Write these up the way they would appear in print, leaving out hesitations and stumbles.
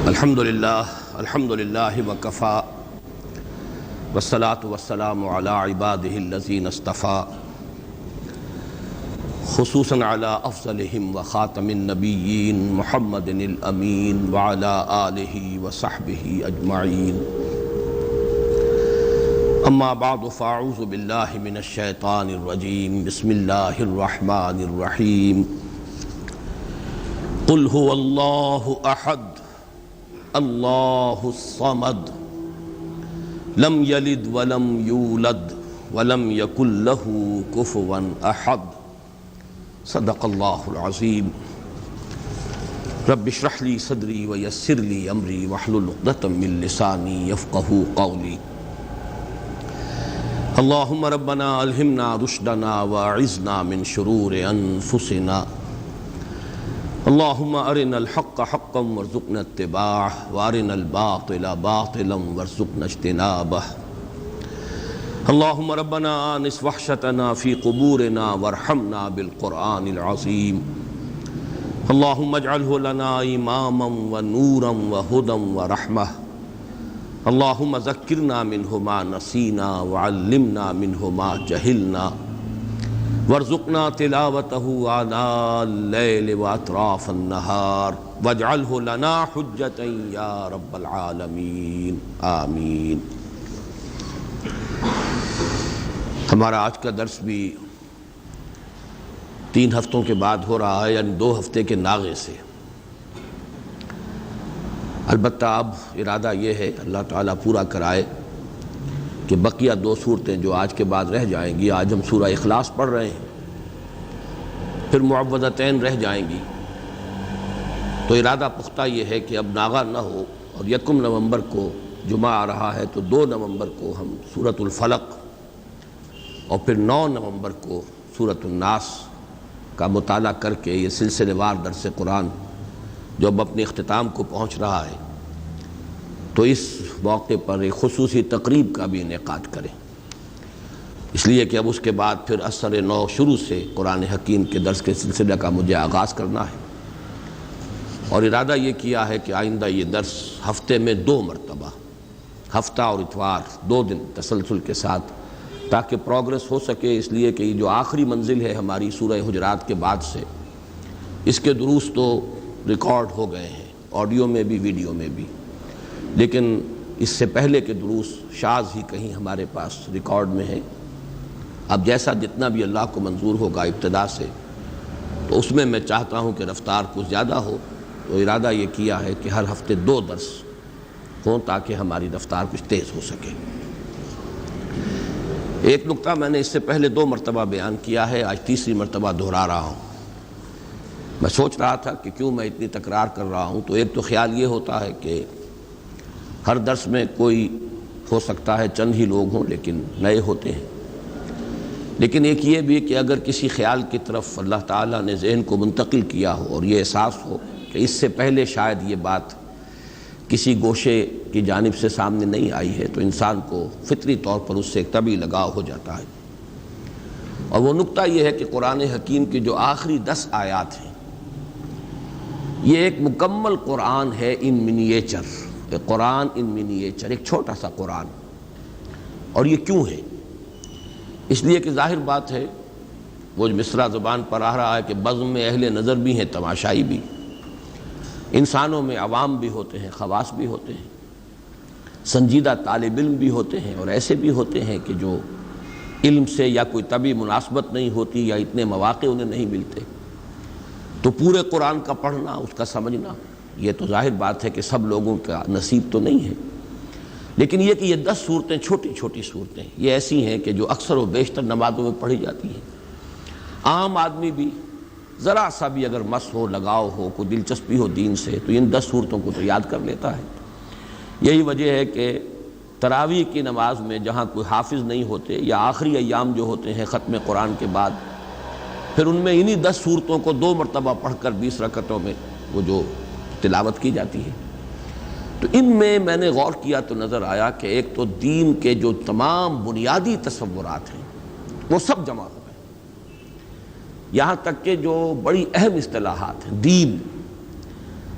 الحمدللہ وکفا والصلاة والسلام علی عبادہ الذین اصطفیٰ خصوصاً علی افضلہم وخاتم النبیین محمد الامین وعلی آلہ وصحبہ اجمعین اما بعد فاعوذ باللہ من الشیطان الرجیم بسم اللہ الرحمن الرحیم قل هو اللہ احد اللہ الصمد لم یلد ولم یولد ولم یکن لہ کفوا احد صدق اللہ العظیم رب اشرح لی صدری ویسر لی امری واحلل عقدۃ من لسانی یفقہوا قولی اللہم ربنا الہمنا رشدنا واعذنا من شرور انفسنا اللہم ارنا الحق حقا وارزقنا اتباعه وارنا الباطل باطلا وارزقنا اجتنابه اللہم ربنا آنس وحشتنا فی قبورنا وارحمنا بالقرآن العظیم اللہم اجعلہ لنا اماما ونورا وہدا ورحمہ اللہم ذکرنا منہ ما نسینا وعلمنا منہ ما جہلنا وارزقنا تلاوته آناء اللیل واطراف النہار واجعلہ لنا حجتا یا رب العالمین آمین۔ ہمارا آج کا درس بھی 3 ہفتوں کے بعد ہو رہا ہے، یعنی 2 ہفتے کے ناغے سے۔ البتہ اب ارادہ یہ ہے اللہ تعالیٰ پورا کرائے کہ بقیہ 2 صورتیں جو آج کے بعد رہ جائیں گی، آج ہم سورہ اخلاص پڑھ رہے ہیں، پھر معوذتین رہ جائیں گی، تو ارادہ پختہ یہ ہے کہ اب ناغہ نہ ہو، اور 1 نومبر کو جمعہ آ رہا ہے تو 2 نومبر کو ہم سورۃ الفلق اور پھر 9 نومبر کو سورۃ الناس کا مطالعہ کر کے یہ سلسلے وار درس قرآن جو اب اپنے اختتام کو پہنچ رہا ہے، تو اس موقع پر ایک خصوصی تقریب کا بھی انعقاد کریں، اس لیے کہ اب اس کے بعد پھر اثر نو شروع سے قرآن حکیم کے درس کے سلسلہ کا مجھے آغاز کرنا ہے، اور ارادہ یہ کیا ہے کہ آئندہ یہ درس ہفتے میں 2 مرتبہ، ہفتہ اور اتوار 2 دن تسلسل کے ساتھ، تاکہ پروگرس ہو سکے، اس لیے کہ یہ جو آخری منزل ہے ہماری سورہ حجرات کے بعد سے، اس کے دروس تو ریکارڈ ہو گئے ہیں، آڈیو میں بھی ویڈیو میں بھی، لیکن اس سے پہلے کے دروس شاذ ہی کہیں ہمارے پاس ریکارڈ میں ہیں۔ اب جیسا جتنا بھی اللہ کو منظور ہوگا ابتدا سے، تو اس میں چاہتا ہوں کہ رفتار کچھ زیادہ ہو، تو ارادہ یہ کیا ہے کہ ہر ہفتے 2 درس ہوں تاکہ ہماری رفتار کچھ تیز ہو سکے۔ ایک نقطہ میں نے اس سے پہلے 2 مرتبہ بیان کیا ہے، آج تیسری مرتبہ دہرا رہا ہوں۔ میں سوچ رہا تھا کہ کیوں میں اتنی تکرار کر رہا ہوں، تو ایک تو خیال یہ ہوتا ہے کہ ہر درس میں کوئی ہو سکتا ہے چند ہی لوگ ہوں لیکن نئے ہوتے ہیں، لیکن ایک یہ بھی کہ اگر کسی خیال کی طرف اللہ تعالیٰ نے ذہن کو منتقل کیا ہو اور یہ احساس ہو کہ اس سے پہلے شاید یہ بات کسی گوشے کی جانب سے سامنے نہیں آئی ہے، تو انسان کو فطری طور پر اس سے ایک طبعی لگاؤ ہو جاتا ہے، اور وہ نقطہ یہ ہے کہ قرآن حکیم کی جو آخری 10 آیات ہیں، یہ ایک مکمل قرآن ہے ان منیچر، قرآن ان منیچر، ایک چھوٹا سا قرآن۔ اور یہ کیوں ہے؟ اس لیے کہ ظاہر بات ہے، وہ جو مصرع زبان پر آ رہا ہے کہ بزم میں اہل نظر بھی ہیں، تماشائی بھی، انسانوں میں عوام بھی ہوتے ہیں، خواص بھی ہوتے ہیں، سنجیدہ طالب علم بھی ہوتے ہیں، اور ایسے بھی ہوتے ہیں کہ جو علم سے یا کوئی طبعی مناسبت نہیں ہوتی یا اتنے مواقع انہیں نہیں ملتے، تو پورے قرآن کا پڑھنا، اس کا سمجھنا، یہ تو ظاہر بات ہے کہ سب لوگوں کا نصیب تو نہیں ہے، لیکن یہ کہ یہ 10 صورتیں چھوٹی چھوٹی صورتیں یہ ایسی ہیں کہ جو اکثر و بیشتر نمازوں میں پڑھی جاتی ہیں۔ عام آدمی بھی ذرا سا بھی اگر مس ہو، لگاؤ ہو، کوئی دلچسپی ہو دین سے، تو ان 10 صورتوں کو تو یاد کر لیتا ہے۔ یہی وجہ ہے کہ تراویح کی نماز میں جہاں کوئی حافظ نہیں ہوتے، یا آخری ایام جو ہوتے ہیں ختم قرآن کے بعد، پھر ان میں انہی 10 صورتوں کو 2 مرتبہ پڑھ کر 20 رکعتوں میں وہ جو تلاوت کی جاتی ہے۔ تو ان میں نے غور کیا تو نظر آیا کہ ایک تو دین کے جو تمام بنیادی تصورات ہیں وہ سب جمع ہو گئے، یہاں تک کہ جو بڑی اہم اصطلاحات ہیں، دین،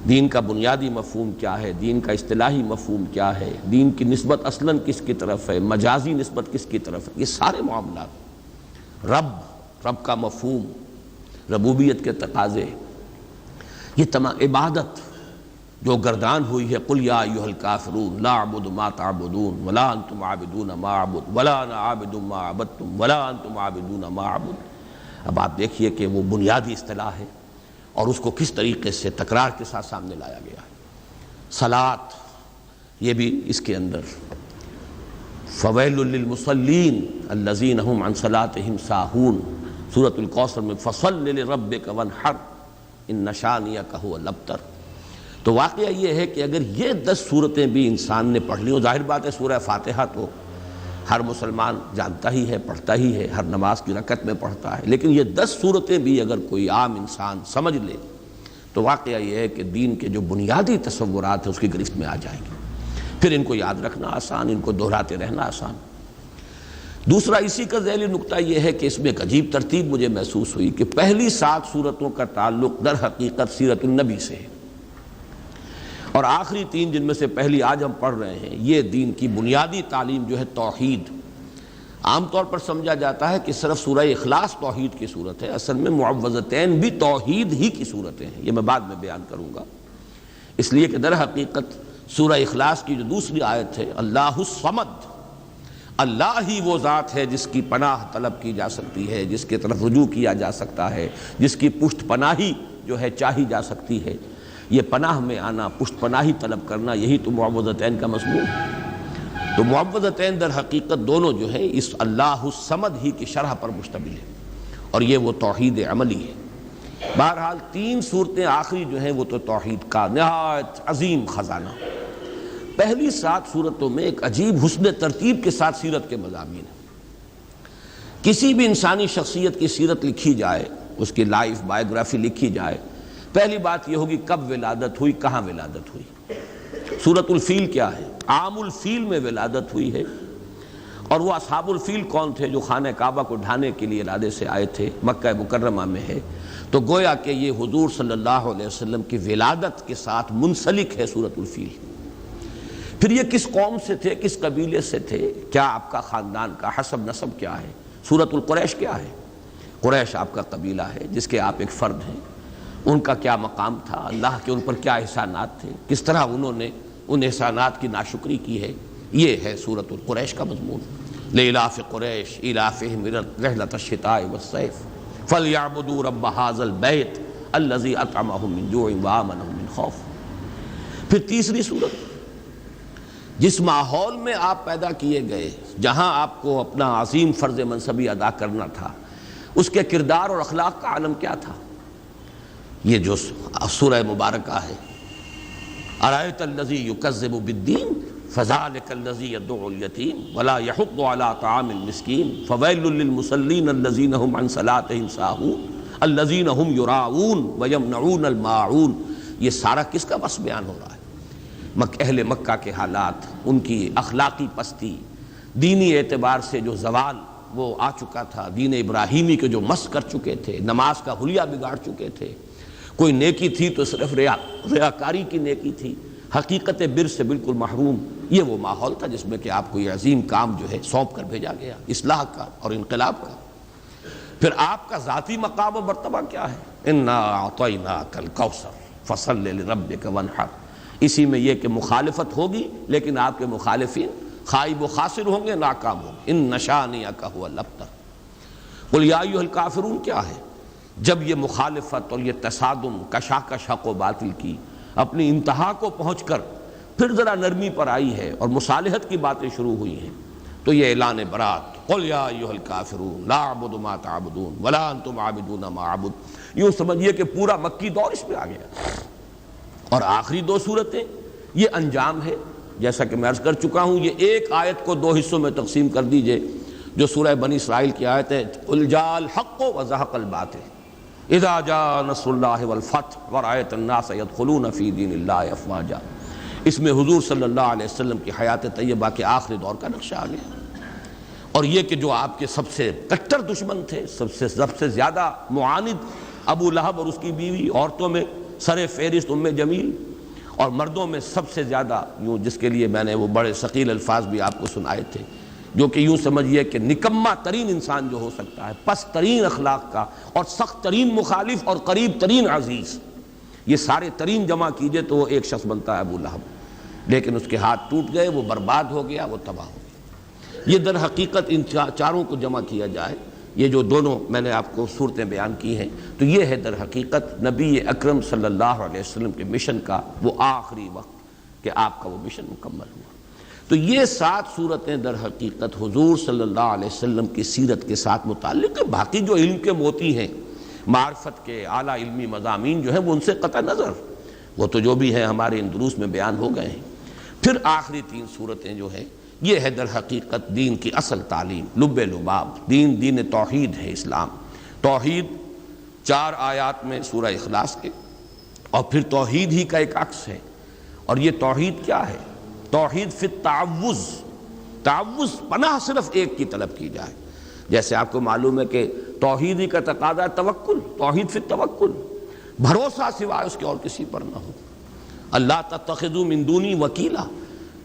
دین کا بنیادی مفہوم کیا ہے، دین کا اصطلاحی مفہوم کیا ہے، دین کی نسبت اصلاً کس کی طرف ہے، مجازی نسبت کس کی طرف ہے، یہ سارے معاملات، رب کا مفہوم، ربوبیت کے تقاضے، یہ تمام عبادت جو گردان ہوئی ہے، قل یا ایھا الکافرون لا اعبد ما تعبدون ولا انتم عابدون ما اعبد ولا انا عابد ما عبدتم ولا انتم عابدون ما اعبد۔ اب آپ دیکھیے کہ وہ بنیادی اصطلاح ہے اور اس کو کس طریقے سے تکرار کے ساتھ سامنے لایا گیا ہے۔ صلاۃ، یہ بھی اس کے اندر، فویل للمصلین الذین هم عن صلاتهم ساہون، سورۃ الکوثر میں فصل لربک وانحر ان شانئک هو الابتر۔ تو واقعہ یہ ہے کہ اگر یہ 10 صورتیں بھی انسان نے پڑھ لی، اور ظاہر بات ہے سورہ فاتحہ تو ہر مسلمان جانتا ہی ہے، پڑھتا ہی ہے، ہر نماز کی رکعت میں پڑھتا ہے، لیکن یہ 10 صورتیں بھی اگر کوئی عام انسان سمجھ لے تو واقعہ یہ ہے کہ دین کے جو بنیادی تصورات ہیں اس کی گرفت میں آ جائیں گے، پھر ان کو یاد رکھنا آسان، ان کو دہراتے رہنا آسان۔ دوسرا اسی کا ذیلی نکتہ یہ ہے کہ اس میں ایک عجیب ترتیب مجھے محسوس ہوئی کہ پہلی 7 صورتوں کا تعلق در حقیقت سیرت النبی سے ہے، اور آخری 3 جن میں سے پہلی آج ہم پڑھ رہے ہیں، یہ دین کی بنیادی تعلیم جو ہے توحید۔ عام طور پر سمجھا جاتا ہے کہ صرف سورہ اخلاص توحید کی صورت ہے، اصل میں معوذتین بھی توحید ہی کی صورتیں ہیں، یہ میں بعد میں بیان کروں گا، اس لیے کہ در حقیقت سورہ اخلاص کی جو دوسری آیت ہے، اللہ الصمد، اللہ ہی وہ ذات ہے جس کی پناہ طلب کی جا سکتی ہے، جس کی طرف رجوع کیا جا سکتا ہے، جس کی پشت پناہی جو ہے چاہی جا سکتی ہے۔ یہ پناہ میں آنا، پشت پناہی طلب کرنا، یہی تو معوذتین کا مضمون ہے۔ تو معوذتین در حقیقت دونوں جو ہے اس اللہ الصمد ہی کی شرح پر مشتمل ہے، اور یہ وہ توحید عملی ہے۔ بہرحال 3 صورتیں آخری جو ہیں وہ تو توحید کا نہایت عظیم خزانہ۔ پہلی 7 صورتوں میں ایک عجیب حسن ترتیب کے ساتھ سیرت کے مضامین ہیں۔ کسی بھی انسانی شخصیت کی سیرت لکھی جائے، اس کی لائف بائیوگرافی لکھی جائے، پہلی بات یہ ہوگی کب ولادت ہوئی، کہاں ولادت ہوئی۔ سورۃ الفیل کیا ہے؟ عام الفیل میں ولادت ہوئی ہے، اور وہ اصحاب الفیل کون تھے؟ جو خانہ کعبہ کو ڈھانے کے لیے ارادے سے آئے تھے، مکہ مکرمہ میں ہے، تو گویا کہ یہ حضور صلی اللہ علیہ وسلم کی ولادت کے ساتھ منسلک ہے سورۃ الفیل۔ پھر یہ کس قوم سے تھے، کس قبیلے سے تھے، کیا آپ کا خاندان کا حسب نسب کیا ہے؟ سورۃ القریش کیا ہے؟ قریش آپ کا قبیلہ ہے جس کے آپ ایک فرد ہیں، ان کا کیا مقام تھا، اللہ کے ان پر کیا احسانات تھے، کس طرح انہوں نے ان احسانات کی ناشکری کی ہے، یہ ہے سورۃ القریش کا مضمون۔ لإلاف قریش إیلافہم رحلۃ الشتاء والصیف فلیعبدوا رب ھذا البیت الذی اطعمہم من جوع وآمنہم من خوف۔ پھر تیسری صورت، جس ماحول میں آپ پیدا کیے گئے، جہاں آپ کو اپنا عظیم فرض منصبی ادا کرنا تھا، اس کے کردار اور اخلاق کا عالم کیا تھا، یہ جو سورہ مبارکہ ہے۔ ارأیت الذی یکذب بالدین فذلک الذی یدع الیتیم ولا یحض علی طعام المسکین فویل للمصلین الذین هم عن صلاتهم ساہون الذین هم یراؤون ویمنعون الماعون۔ یہ سارا کس کا بس بیان ہو رہا ہے؟ اہل مکہ کے حالات، ان کی اخلاقی پستی، دینی اعتبار سے جو زوال وہ آ چکا تھا، دین ابراہیمی کے جو مس کر چکے تھے، نماز کا حلیہ بگاڑ چکے تھے، کوئی نیکی تھی تو صرف ریاکاری کی نیکی تھی، حقیقت بر سے بالکل محروم۔ یہ وہ ماحول تھا جس میں کہ آپ کو یہ عظیم کام جو ہے سونپ کر بھیجا گیا، اصلاح کا اور انقلاب کا۔ پھر آپ کا ذاتی مقام و مرتبہ کیا ہے؟ انا اعطیناک الکوثر فصل لربک وانحر۔ اسی میں یہ کہ مخالفت ہوگی، لیکن آپ کے مخالفین خائب و خاسر ہوں گے، ناکام ہوں گے۔ ان شانئک ھو الابتر۔ قل یا ایھا الکافرون کیا ہے؟ جب یہ مخالفت اور یہ تصادم، کشاکش حق و باطل کی اپنی انتہا کو پہنچ کر پھر ذرا نرمی پر آئی ہے اور مصالحت کی باتیں شروع ہوئی ہیں، تو یہ اعلان برات، قل یا ایھا الکافرون لا اعبد ما تعبدون ولا انتم عابدون ما اعبد، یوں سمجھیے کہ پورا مکی دور اس میں آ گیا۔ اور آخری 2 صورتیں یہ انجام ہے، جیسا کہ میں عرض کر چکا ہوں، یہ ایک آیت کو 2 حصوں میں تقسیم کر دیجئے، جو سورہ بنی اسرائیل کی آیت ہے، قل جاء الحق وزهق الباطل اذا جاء نصر اللہ والفتح ورأیت الناس يدخلون فی دین اللہ افواجا۔ اس میں حضور صلی اللہ علیہ وسلم کی حیات طیبہ کے آخری دور کا نقشہ آ گیا، اور یہ کہ جو آپ کے سب سے کٹر دشمن تھے، سب سے زیادہ معاند ابو لہب اور اس کی بیوی، عورتوں میں سر فہرست ام جمیل، اور مردوں میں سب سے زیادہ یوں جس کے لیے میں نے وہ بڑے ثقیل الفاظ بھی آپ کو سنائے تھے، جو کہ یوں سمجھیے کہ نکما ترین انسان جو ہو سکتا ہے، پست ترین اخلاق کا اور سخت ترین مخالف اور قریب ترین عزیز، یہ سارے ترین جمع کیجئے تو وہ ایک شخص بنتا ہے ابو لہب، لیکن اس کے ہاتھ ٹوٹ گئے، وہ برباد ہو گیا، وہ تباہ ہو گیا۔ یہ در حقیقت ان چاروں کو جمع کیا جائے، یہ جو دونوں میں نے آپ کو صورتیں بیان کی ہیں، تو یہ ہے در حقیقت نبی اکرم صلی اللہ علیہ وسلم کے مشن کا وہ آخری وقت کہ آپ کا وہ مشن مکمل ہوا۔ تو یہ 7 صورتیں در حقیقت حضور صلی اللہ علیہ وسلم کی سیرت کے ساتھ متعلق ہے۔ باقی جو علم کے موتی ہیں، معرفت کے اعلیٰ علمی مضامین جو ہیں، وہ ان سے قطع نظر، وہ تو جو بھی ہیں ہمارے ان دروس میں بیان ہو گئے ہیں۔ پھر آخری 3 صورتیں جو ہیں، یہ ہے در حقیقت دین کی اصل تعلیم، لب لباب، دین توحید ہے اسلام۔ توحید 4 آیات میں سورہ اخلاص کے، اور پھر توحید ہی کا ایک عکس ہے۔ اور یہ توحید کیا ہے؟ توحید فی التعوذ، تعوذ پناہ صرف ایک کی طلب کی جائے۔ جیسے آپ کو معلوم ہے کہ توحید ہی کا تقاضا ہے توکل، توحید فی التوکل، بھروسہ سوائے اس کے اور کسی پر نہ ہو، اللہ تتخذوا من دونی وکیلا۔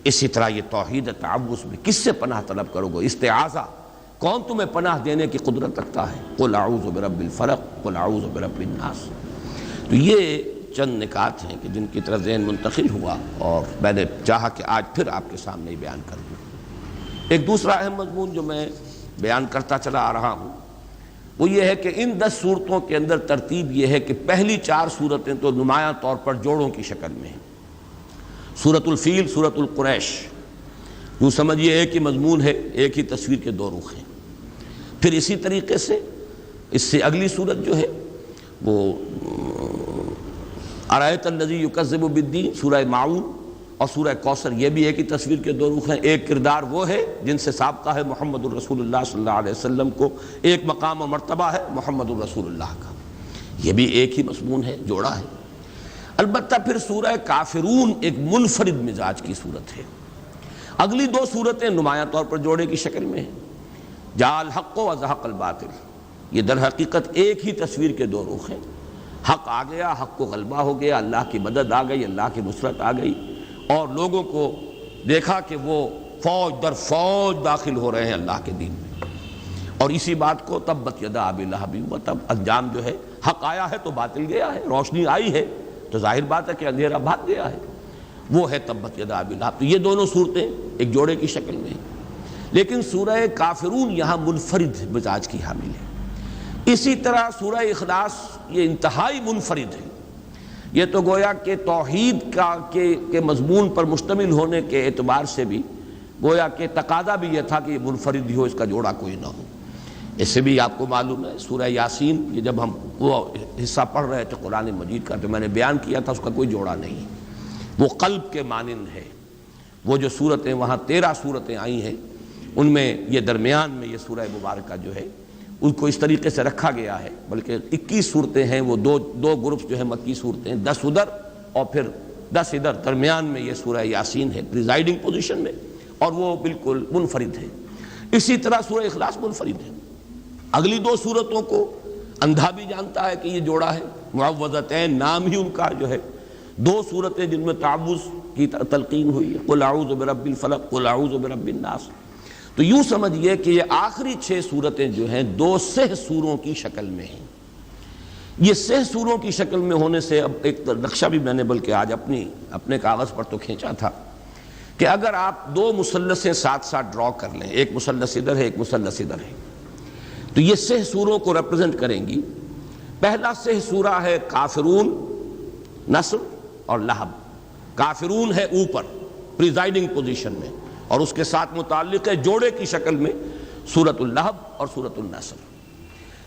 اسی طرح یہ توحید تعوذ میں کس سے پناہ طلب کرو گے؟ استعاذہ، کون تمہیں پناہ دینے کی قدرت رکھتا ہے؟ قل اعوذ برب الفلق، قل اعوذ برب الناس۔ تو یہ چند نکات ہیں کہ جن کی طرف ذہن منتقل ہوا، اور میں نے چاہا کہ آج پھر آپ کے سامنے ہی بیان کر دوں۔ ایک دوسرا اہم مضمون جو میں بیان کرتا چلا آ رہا ہوں، وہ یہ ہے کہ ان 10 صورتوں کے اندر ترتیب یہ ہے کہ پہلی 4 صورتیں تو نمایاں طور پر جوڑوں کی شکل میں ہیں۔ سورۃ الفیل، سورۃ القریش، یوں سمجھیے ایک ہی مضمون ہے، ایک ہی تصویر کے 2 رخ ہیں۔ پھر اسی طریقے سے اس سے اگلی صورت جو ہے وہ ارأیت الذی یکذب بالدین، سورہ معون، اور سورہ کوثر، یہ بھی ایک ہی تصویر کے 2 رخ ہیں۔ ایک کردار وہ ہے جن سے سابقہ ہے محمد الرسول اللہ صلی اللہ علیہ وسلم کو، ایک مقام و مرتبہ ہے محمد الرسول اللہ کا، یہ بھی ایک ہی مضمون ہے، جوڑا ہے۔ البتہ پھر سورہ کافرون ایک منفرد مزاج کی صورت ہے۔ اگلی 2 صورتیں نمایاں طور پر جوڑے کی شکل میں ہیں، جاء الحق وزهق الباطل، یہ در حقیقت ایک ہی تصویر کے 2 رخ ہیں۔ حق آ گیا، حق کو غلبہ ہو گیا، اللہ کی مدد آ گئی، اللہ کی نصرت آ گئی، اور لوگوں کو دیکھا کہ وہ فوج در فوج داخل ہو رہے ہیں اللہ کے دین میں۔ اور اسی بات کو تبت یدا ابی لہب وتب، انجام جو ہے حق آیا ہے تو باطل گیا ہے، روشنی آئی ہے تو ظاہر بات ہے کہ اندھیرا بھاگ گیا ہے، وہ ہے تبت یدا ابی لہب۔ تو یہ دونوں صورتیں ایک جوڑے کی شکل میں ہیں، لیکن سورہ کافرون یہاں منفرد مزاج کی حامل ہے۔ اسی طرح سورہ اخلاص یہ انتہائی منفرد ہے، یہ تو گویا کہ توحید کے مضمون پر مشتمل ہونے کے اعتبار سے بھی گویا کہ تقاضا بھی یہ تھا کہ یہ منفرد ہی ہو، اس کا جوڑا کوئی نہ ہو۔ اس سے بھی آپ کو معلوم ہے سورہ یاسین، یہ جب ہم وہ حصہ پڑھ رہے تھے قرآن مجید کا تو میں نے بیان کیا تھا، اس کا کوئی جوڑا نہیں، وہ قلب کے مانند ہے۔ وہ جو صورتیں وہاں 13 صورتیں آئی ہیں، ان میں یہ درمیان میں یہ سورہ مبارکہ جو ہے ان کو اس طریقے سے رکھا گیا ہے، بلکہ 21 صورتیں ہیں، وہ دو گروپس جو ہیں مکی صورتیں، 10 ادھر اور پھر 10 ادھر، درمیان میں یہ سورہ یاسین ہے پریزائڈنگ پوزیشن میں، اور وہ بالکل منفرد ہے۔ اسی طرح سورہ اخلاص منفرد ہے۔ اگلی 2 صورتوں کو اندھا بھی جانتا ہے کہ یہ جوڑا ہے، معوذتین نام ہی ان کا جو ہے، 2 صورتیں جن میں تعوذ کی تلقین ہوئی ہے، قل اعوذ برب الفلق، قل اعوذ برب الناس۔ تو یوں سمجھئے کہ یہ آخری 6 صورتیں جو ہیں 2 سہ سوروں کی شکل میں ہیں۔ یہ سہ سوروں کی شکل میں ہونے سے اب ایک نقشہ بھی میں نے بلکہ آج اپنے کاغذ پر تو کھینچا تھا کہ اگر آپ 2 مثلثیں ساتھ ساتھ ڈرا کر لیں، ایک مثلث ادھر ہے، ایک مثلث ادھر ہے، تو یہ سہ سوروں کو ریپرزنٹ کریں گی۔ پہلا سہ سورہ ہے کافرون، نصر اور لہب۔ کافرون ہے اوپر پریزائڈنگ پوزیشن میں، اور اس کے ساتھ متعلق ہے جوڑے کی شکل میں سورۃ اللہب اور سورۃ النصر۔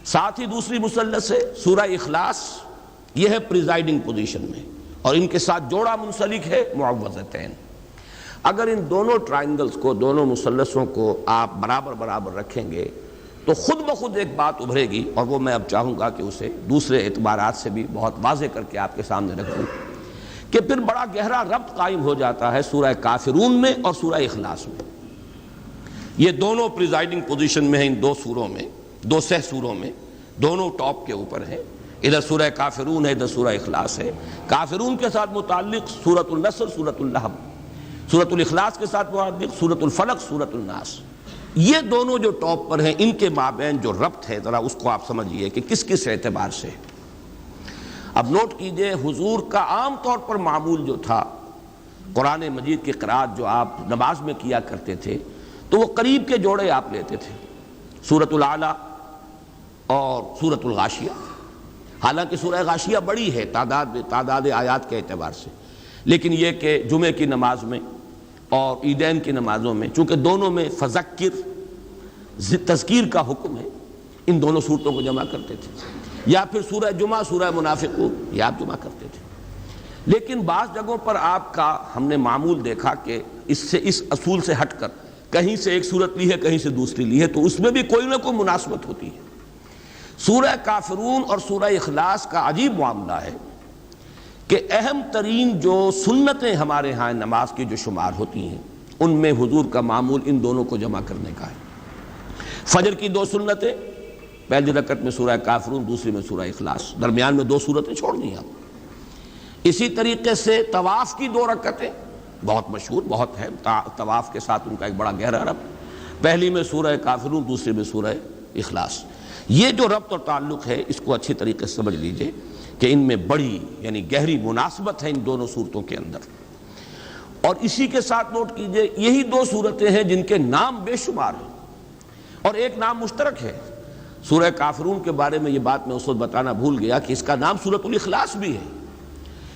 ساتھ ہی دوسری مثلث ہے سورہ اخلاص، یہ ہے پریزائڈنگ پوزیشن میں، اور ان کے ساتھ جوڑا منسلک ہے معوذتین۔ اگر ان دونوں ٹرائنگلز کو، دونوں مثلثوں کو آپ برابر برابر رکھیں گے تو خود بخود ایک بات ابھرے گی، اور وہ میں اب چاہوں گا کہ اسے دوسرے اعتبارات سے بھی بہت واضح کر کے آپ کے سامنے رکھوں، کہ پھر بڑا گہرا ربط قائم ہو جاتا ہے سورہ کافرون میں اور سورہ اخلاص میں۔ یہ دونوں پریزائڈنگ پوزیشن میں ہیں ان 2 سوروں میں، 2 سہ سوروں میں، دونوں ٹاپ کے اوپر ہیں، ادھر سورہ کافرون ہے، ادھر سورہ اخلاص ہے۔ کافرون کے ساتھ متعلق سورۃ النصر، سورۃ اللہب، سورۃ الاخلاص کے ساتھ متعلق سورۃ الفلق، سورۃ الناس۔ یہ دونوں جو ٹاپ پر ہیں، ان کے مابین جو ربط ہے ذرا اس کو آپ سمجھیے کہ کس کس اعتبار سے۔ اب نوٹ کیجئے، حضور کا عام طور پر معمول جو تھا، قرآن مجید کی قرأت جو آپ نماز میں کیا کرتے تھے، تو وہ قریب کے جوڑے آپ لیتے تھے، سورۃ الاعلیٰ اور سورۃ الغاشیہ۔ حالانکہ سورہ غاشیہ بڑی ہے تعداد آیات کے اعتبار سے، لیکن یہ کہ جمعے کی نماز میں اور عیدین کی نمازوں میں چونکہ دونوں میں فذکر تذکیر کا حکم ہے، ان دونوں صورتوں کو جمع کرتے تھے، یا پھر سورہ جمعہ، سورہ منافقون یہ آپ جمع کرتے تھے۔ لیکن بعض جگہوں پر آپ کا ہم نے معمول دیکھا کہ اس اصول سے ہٹ کر کہیں سے ایک صورت لی ہے، کہیں سے دوسری لی ہے، تو اس میں بھی کوئی نہ کوئی مناسبت ہوتی ہے۔ سورہ کافرون اور سورہ اخلاص کا عجیب معاملہ ہے کہ اہم ترین جو سنتیں ہمارے ہاں نماز کی جو شمار ہوتی ہیں، ان میں حضور کا معمول ان دونوں کو جمع کرنے کا ہے۔ فجر کی 2 سنتیں، پہلی رکعت میں سورہ کافرون، دوسری میں سورہ اخلاص، درمیان میں 2 سورتیں چھوڑ دیں آپ۔ اسی طریقے سے طواف کی 2 رکعتیں بہت مشہور، بہت ہے، طواف کے ساتھ ان کا ایک بڑا گہرا ربط، پہلی میں سورہ کافرون، دوسری میں سورہ اخلاص۔ یہ جو ربط اور تعلق ہے اس کو اچھی طریقے سے سمجھ لیجئے کہ ان میں بڑی یعنی گہری مناسبت ہے ان دونوں صورتوں کے اندر۔ اور اسی کے ساتھ نوٹ کیجئے، یہی 2 صورتیں ہیں جن کے نام بے شمار ہیں اور ایک نام مشترک ہے۔ سورہ کافرون کے بارے میں یہ بات میں اس وقت بتانا بھول گیا کہ اس کا نام سورۃ الاخلاص بھی ہے۔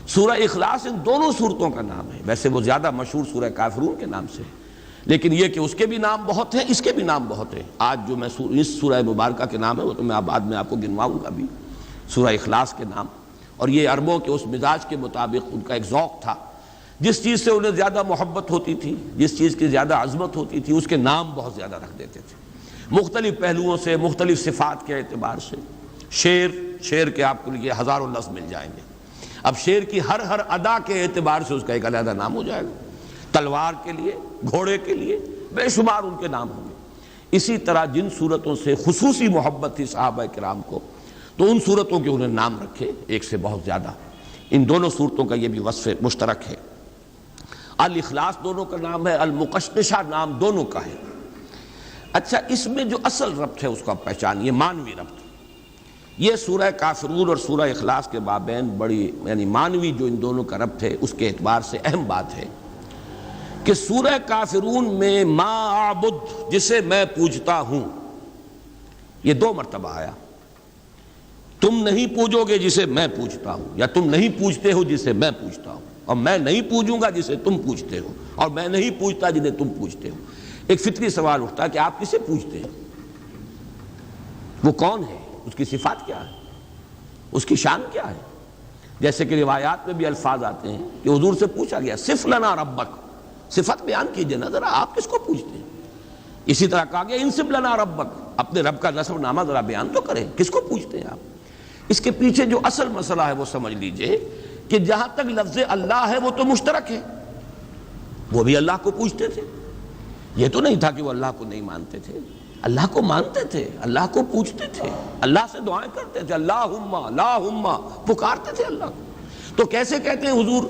سورہ اخلاص ان دونوں صورتوں کا نام ہے، ویسے وہ زیادہ مشہور سورہ کافرون کے نام سے ہے، لیکن یہ کہ اس کے بھی نام بہت ہیں، اس کے بھی نام بہت ہیں۔ آج جو میں اس سورہ مبارکہ کے نام ہے وہ تو میں بعد میں آپ کو گنواؤں گا بھی، سورہ اخلاص کے نام۔ اور یہ عربوں کے اس مزاج کے مطابق ان کا ایک ذوق تھا، جس چیز سے انہیں زیادہ محبت ہوتی تھی، جس چیز کی زیادہ عظمت ہوتی تھی، اس کے نام بہت زیادہ رکھ دیتے تھے، مختلف پہلوؤں سے، مختلف صفات کے اعتبار سے۔ شیر کے آپ کو لیے ہزاروں لفظ مل جائیں گے، اب شیر کی ہر ادا کے اعتبار سے اس کا ایک علیحدہ نام ہو جائے گا۔ تلوار کے لیے، گھوڑے کے لیے بے شمار ان کے نام ہوں گے۔ اسی طرح جن صورتوں سے خصوصی محبت تھی صحابہ کرام کو، تو ان صورتوں کے انہیں نام رکھے، ایک سے بہت زیادہ۔ ان دونوں صورتوں کا یہ بھی وصف مشترک ہے۔ الاخلاص دونوں کا نام ہے، المقشقشہ نام دونوں کا ہے۔ اچھا، اس میں جو اصل ربط ہے اس کو آپ پہچانیے، مانوی ربط۔ یہ سورہ کافرون اور سورہ اخلاص کے مابین بڑی یعنی مانوی جو ان دونوں کا ربط ہے اس کے اعتبار سے اہم بات ہے کہ سورہ کافرون میں ما اعبد، جسے میں پوجتا ہوں، یہ 2 مرتبہ آیا۔ تم نہیں پوجو گے جسے میں پوجتا ہوں، یا تم نہیں پوجتے ہو جسے میں پوجتا ہوں، اور میں نہیں پوجوں گا جسے تم پوجتے ہو، اور میں نہیں پوجتا جنہیں تم پوجتے ہو۔ ایک فطری سوال اٹھتا ہے کہ آپ کسے پوجتے ہیں؟ وہ کون ہے؟ اس کی صفات کیا ہے؟ اس کی شان کیا ہے؟ جیسے کہ روایات میں بھی الفاظ آتے ہیں کہ حضور سے پوچھا گیا صف لنا ربک، صفت بیان کیجئے نا ذرا، آپ کس کو پوچھتے ہیں؟ اسی طرح کہا گیا انصب لنا ربک، اپنے رب کا نسب نامہ ذرا بیان تو کریں، کس کو پوچھتے ہیں آپ؟ اس کے پیچھے جو اصل مسئلہ ہے وہ سمجھ لیجئے کہ جہاں تک لفظ اللہ ہے وہ تو مشترک ہے، وہ بھی اللہ کو پوچھتے تھے۔ یہ تو نہیں تھا کہ وہ اللہ کو نہیں مانتے تھے، اللہ کو مانتے تھے، اللہ کو پوچھتے تھے، اللہ سے دعائیں کرتے تھے، اللہم اللہم پکارتے تھے اللہ کو۔ تو کیسے کہتے ہیں حضور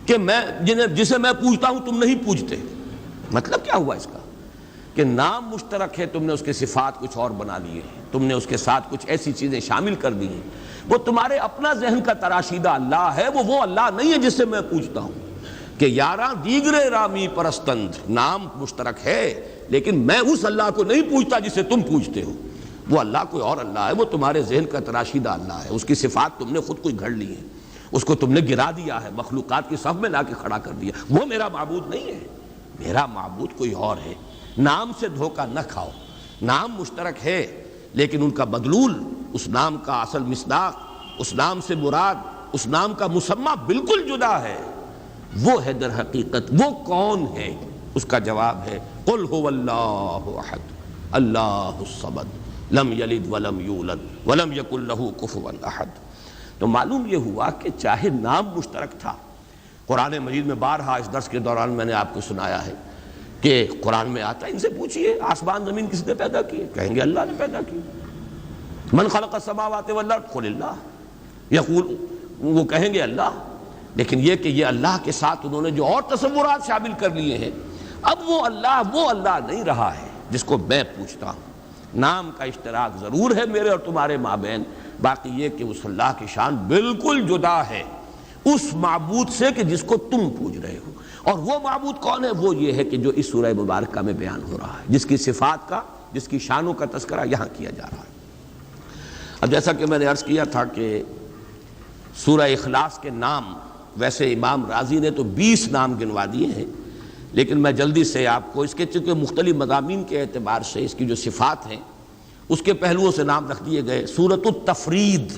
کہ میں جسے میں پوچھتا ہوں تم نہیں پوچھتے؟ مطلب کیا ہوا اس کا کہ نام مشترک ہے، تم نے اس کے صفات کچھ اور بنا لیے ہیں، تم نے اس کے ساتھ کچھ ایسی چیزیں شامل کر دی ہیں، وہ تمہارے اپنا ذہن کا تراشیدہ اللہ ہے، وہ اللہ نہیں ہے جس سے میں پوچھتا ہوں۔ کہ یاراں دیگرے رامی پرستند، نام مشترک ہے لیکن میں اس اللہ کو نہیں پوچھتا جسے تم پوچھتے ہو، وہ اللہ کوئی اور اللہ ہے، وہ تمہارے ذہن کا تراشیدہ اللہ ہے، اس کی صفات تم نے خود کوئی گھڑ لی ہے، اس کو تم نے گرا دیا ہے، مخلوقات کی صف میں لا کے کھڑا کر دیا، وہ میرا معبود نہیں ہے، میرا معبود کوئی اور ہے۔ نام سے دھوکہ نہ کھاؤ، نام مشترک ہے لیکن ان کا مدلول، اس نام کا اصل مصداق، اس نام سے مراد، اس نام کا مسمى بالکل جدا ہے۔ وہ ہے در حقیقت وہ کون ہے؟ اس کا جواب ہے قل هو اللہ احد اللہ الصمد لم یلد ولم یولد ولم یکن له کفوا احد۔ تو معلوم یہ ہوا کہ چاہے نام مشترک تھا، قرآن مجید میں بارہا اس درس کے دوران میں نے آپ کو سنایا ہے کہ قرآن میں آتا ہے، ان سے پوچھئے آسمان زمین کس نے پیدا کیے؟ کہیں گے اللہ نے پیدا کی۔ من خلق السماوات والارض قل اللہ، یقول، وہ کہیں گے اللہ، لیکن یہ کہ یہ اللہ کے ساتھ انہوں نے جو اور تصورات شامل کر لیے ہیں، اب وہ اللہ نہیں رہا ہے جس کو میں پوچھتا ہوں۔ نام کا اشتراک ضرور ہے میرے اور تمہارے مابین، باقی یہ کہ اس اللہ کی شان بالکل جدا ہے اس معبود سے کہ جس کو تم پوج رہے ہو۔ اور وہ معبود کون ہے؟ وہ یہ ہے کہ جو اس سورہ مبارکہ میں بیان ہو رہا ہے، جس کی صفات کا، جس کی شانوں کا تذکرہ یہاں کیا جا رہا ہے۔ اب جیسا کہ میں نے عرض کیا تھا کہ سورہ اخلاص کے نام، ویسے امام رازی نے تو 20 نام گنوا دیے ہیں، لیکن میں جلدی سے آپ کو اس کے چونکہ مختلف مضامین کے اعتبار سے اس کی جو صفات ہیں اس کے پہلوؤں سے نام رکھ دیے گئے۔ سورۃ التفرید،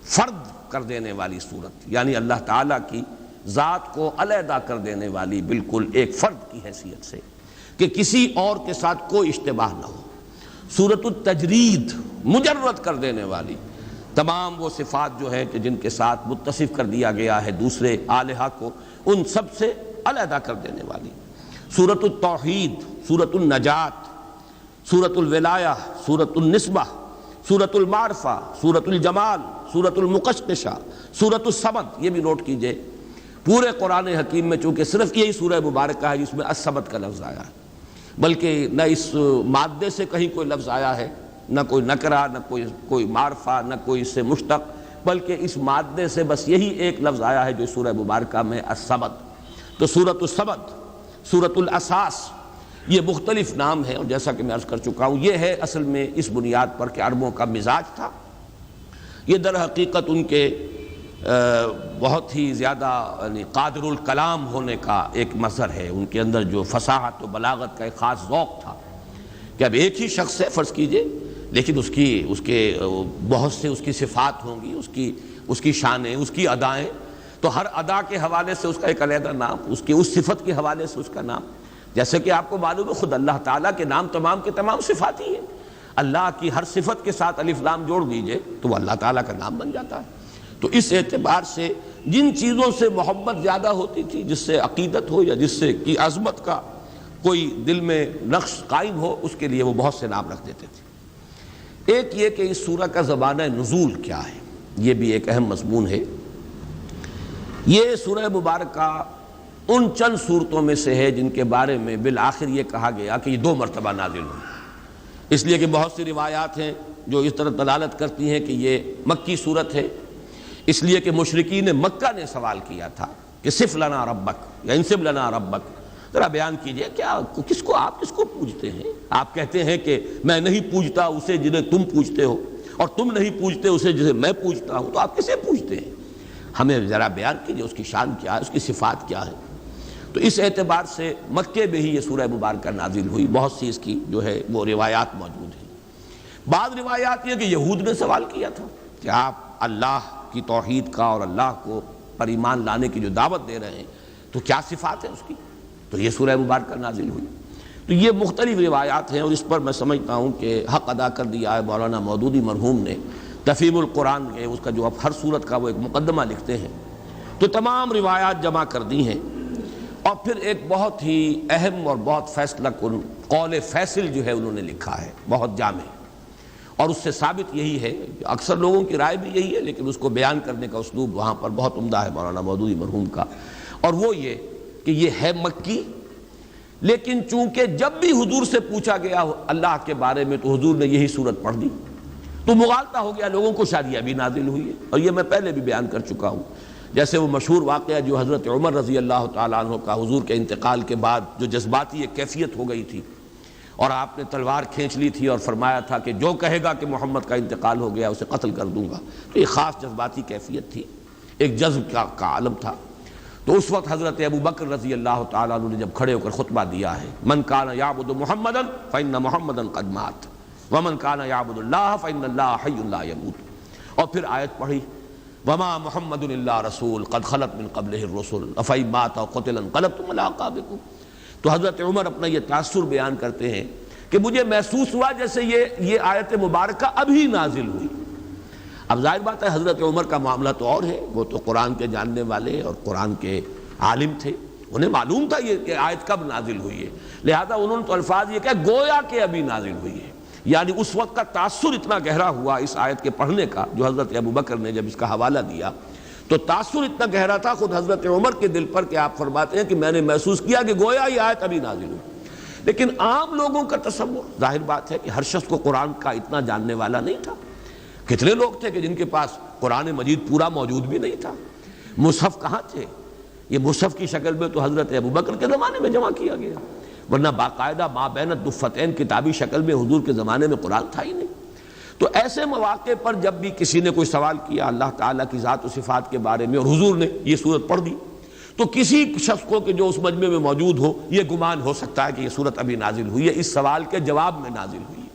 فرد کر دینے والی سورت، یعنی اللہ تعالیٰ کی ذات کو علیحدہ کر دینے والی، بالکل ایک فرد کی حیثیت سے کہ کسی اور کے ساتھ کوئی اشتباہ نہ ہو۔ سورۃ التجرید، مجرد کر دینے والی، تمام وہ صفات جو ہیں کہ جن کے ساتھ متصف کر دیا گیا ہے دوسرے الہہ کو، ان سب سے علیحدہ کر دینے والی۔ سورۃ التوحید، سورۃ النجات، سورۃ الولایہ، سورۃ النسبہ، سورۃ المعرفہ، سورۃ الجمال، سورۃ المقشقشہ، سورۃ الصمد۔ یہ بھی نوٹ کیجئے، پورے قرآن حکیم میں چونکہ صرف یہی سورہ مبارکہ ہے جس میں الصمد کا لفظ آیا ہے، بلکہ نہ اس مادے سے کہیں کوئی لفظ آیا ہے، نہ کوئی نکرہ، نہ کوئی معرفہ، نہ کوئی اس سے مشتق، بلکہ اس مادے سے بس یہی ایک لفظ آیا ہے جو سورہ مبارکہ میں الصمد۔ تو سورۃ الصمد، سورۃ الاساس، یہ مختلف نام ہیں، اور جیسا کہ میں عرض کر چکا ہوں یہ ہے اصل میں اس بنیاد پر کہ عربوں کا مزاج تھا۔ یہ در حقیقت ان کے بہت ہی زیادہ یعنی قادر الکلام ہونے کا ایک مظہر ہے، ان کے اندر جو فصاحت و بلاغت کا ایک خاص ذوق تھا کہ اب ایک ہی شخص ہے فرض کیجئے، لیکن اس کے بہت سے اس کی صفات ہوں گی، اس کی شانیں، اس کی ادائیں، تو ہر ادا کے حوالے سے اس کا ایک علیحدہ نام، اس کی اس صفت کے حوالے سے اس کا نام۔ جیسے کہ آپ کو معلوم ہے خود اللہ تعالیٰ کے نام تمام کے تمام صفات ہی ہیں، اللہ کی ہر صفت کے ساتھ الف لام جوڑ دیجئے تو وہ اللہ تعالیٰ کا نام بن جاتا ہے۔ تو اس اعتبار سے جن چیزوں سے محبت زیادہ ہوتی تھی، جس سے عقیدت ہو یا جس سے کی عظمت کا کوئی دل میں نقش قائم ہو، اس کے لیے وہ بہت سے نام رکھ دیتے تھے۔ ایک یہ کہ اس سورہ کا زمانہ نزول کیا ہے، یہ بھی ایک اہم مضمون ہے۔ یہ سورہ مبارکہ ان چند صورتوں میں سے ہے جن کے بارے میں بالآخر یہ کہا گیا کہ یہ 2 مرتبہ نازل ہوئی، اس لیے کہ بہت سی روایات ہیں جو اس طرح دلالت کرتی ہیں کہ یہ مکی صورت ہے، اس لیے کہ مشرکین مکہ نے سوال کیا تھا کہ صف لنا ربک یا انصب لنا ربک، ذرا بیان کیجئے کیا آپ کس کو پوجتے ہیں؟ آپ کہتے ہیں کہ میں نہیں پوجتا اسے جنہیں تم پوجتے ہو، اور تم نہیں پوجتے اسے جسے میں پوجتا ہوں، تو آپ کسے پوجتے ہیں؟ ہمیں ذرا بیان کیجئے اس کی شان کیا ہے، اس کی صفات کیا ہے۔ تو اس اعتبار سے مکے میں ہی یہ سورہ مبارکہ نازل ہوئی، بہت سی اس کی جو ہے وہ روایات موجود ہیں۔ بعض روایات یہ کہ یہود نے سوال کیا تھا کہ آپ اللہ کی توحید کا اور اللہ کو پر ایمان لانے کی جو دعوت دے رہے ہیں تو کیا صفات ہیں اس کی، تو یہ سورہ مبارکہ نازل ہوئی۔ تو یہ مختلف روایات ہیں، اور اس پر میں سمجھتا ہوں کہ حق ادا کر دیا ہے مولانا مودودی مرحوم نے تفہیم القرآن کے، اس کا جو اب ہر سورت کا وہ ایک مقدمہ لکھتے ہیں، تو تمام روایات جمع کر دی ہیں، اور پھر ایک بہت ہی اہم اور بہت فیصلہ کن قول فیصل جو ہے انہوں نے لکھا ہے، بہت جامع، اور اس سے ثابت یہی ہے، اکثر لوگوں کی رائے بھی یہی ہے، لیکن اس کو بیان کرنے کا اسلوب وہاں پر بہت عمدہ ہے مولانا مودودی مرحوم کا، اور وہ یہ کہ یہ ہے مکی، لیکن چونکہ جب بھی حضور سے پوچھا گیا اللہ کے بارے میں تو حضور نے یہی صورت پڑھ دی، تو مغالطہ ہو گیا لوگوں کو، شاید یہ ابھی نازل ہوئی ہے، اور یہ میں پہلے بھی بیان کر چکا ہوں۔ جیسے وہ مشہور واقعہ جو حضرت عمر رضی اللہ تعالیٰ عنہ کا حضور کے انتقال کے بعد جو جذباتی ایک کیفیت ہو گئی تھی، اور آپ نے تلوار کھینچ لی تھی اور فرمایا تھا کہ جو کہے گا کہ محمد کا انتقال ہو گیا اسے قتل کر دوں گا، تو یہ خاص جذباتی کیفیت تھی، ایک جذب کا عالم تھا۔ تو اس وقت حضرت ابو بکر رضی اللہ تعالیٰ عنہ نے جب کھڑے ہو کر خطبہ دیا ہے، من کان یعبد محمدا فإن محمدا قد مات ومن کان یعبد اللہ فإن اللہ حی لا یموت، اور پھر آیت پڑھی وما محمد الا رسول قد خلت من قبلہ الرسل افإن مات او قتل انقلبتم علی اعقابکم۔ تو حضرت عمر اپنا یہ تاثر بیان کرتے ہیں کہ مجھے محسوس ہوا جیسے یہ آیت مبارکہ ابھی نازل ہوئی۔ اب ظاہر بات ہے حضرت عمر کا معاملہ تو اور ہے، وہ تو قرآن کے جاننے والے اور قرآن کے عالم تھے، انہیں معلوم تھا یہ کہ آیت کب نازل ہوئی ہے، لہذا انہوں نے تو الفاظ یہ کہ گویا کہ ابھی نازل ہوئی ہے، یعنی اس وقت کا تاثر اتنا گہرا ہوا اس آیت کے پڑھنے کا، جو حضرت ابوبکر نے جب اس کا حوالہ دیا تو تاثر اتنا گہرا تھا خود حضرت عمر کے دل پر کہ آپ فرماتے ہیں کہ میں نے محسوس کیا کہ گویا یہ آیت ابھی نازل ہوئی۔ لیکن عام لوگوں کا تصور، ظاہر بات ہے کہ ہر شخص کو قرآن کا اتنا جاننے والا نہیں تھا۔ کتنے لوگ تھے کہ جن کے پاس قرآن مجید پورا موجود بھی نہیں تھا، مصحف کہاں تھے؟ یہ مصحف کی شکل میں تو حضرت ابوبکر کے زمانے میں جمع کیا گیا، ورنہ باقاعدہ ما بین الدفتین کتابی شکل میں حضور کے زمانے میں قرآن تھا ہی نہیں۔ تو ایسے مواقع پر جب بھی کسی نے کوئی سوال کیا اللہ تعالیٰ کی ذات و صفات کے بارے میں اور حضور نے یہ صورت پڑھ دی، تو کسی شخص کو کہ جو اس مجمع میں موجود ہو یہ گمان ہو سکتا ہے کہ یہ صورت ابھی نازل ہوئی ہے، اس سوال کے جواب میں نازل ہوئی ہے۔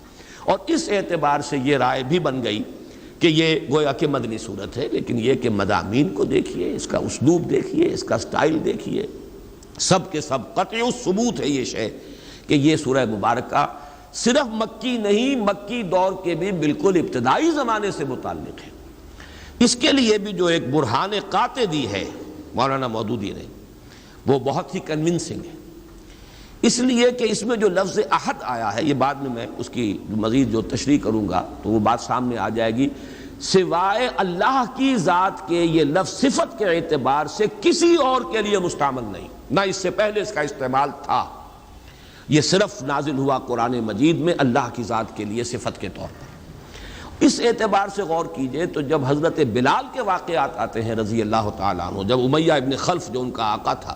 اور اس اعتبار سے یہ رائے بھی بن گئی کہ یہ گویا کہ مدنی صورت ہے، لیکن یہ کہ مضامین کو دیکھیے، اس کا اسلوب دیکھیے، اس کا سٹائل دیکھیے، سب کے سب قطعی ثبوت ہے یہ شے کہ یہ سورہ مبارکہ صرف مکی نہیں، مکی دور کے بھی بالکل ابتدائی زمانے سے متعلق ہے۔ اس کے لیے بھی جو ایک برہان قاطع دی ہے مولانا مودودی نے، وہ بہت ہی کنونسنگ ہے، اس لیے کہ اس میں جو لفظ احد آیا ہے، یہ بعد میں اس کی مزید جو تشریح کروں گا تو وہ بات سامنے آ جائے گی، سوائے اللہ کی ذات کے یہ لفظ صفت کے اعتبار سے کسی اور کے لیے مستعمل نہیں، نہ اس سے پہلے اس کا استعمال تھا، یہ صرف نازل ہوا قرآن مجید میں اللہ کی ذات کے لیے صفت کے طور پر۔ اس اعتبار سے غور کیجئے تو جب حضرت بلال کے واقعات آتے ہیں رضی اللہ تعالیٰ عنہ، جب امیہ ابن خلف جو ان کا آقا تھا،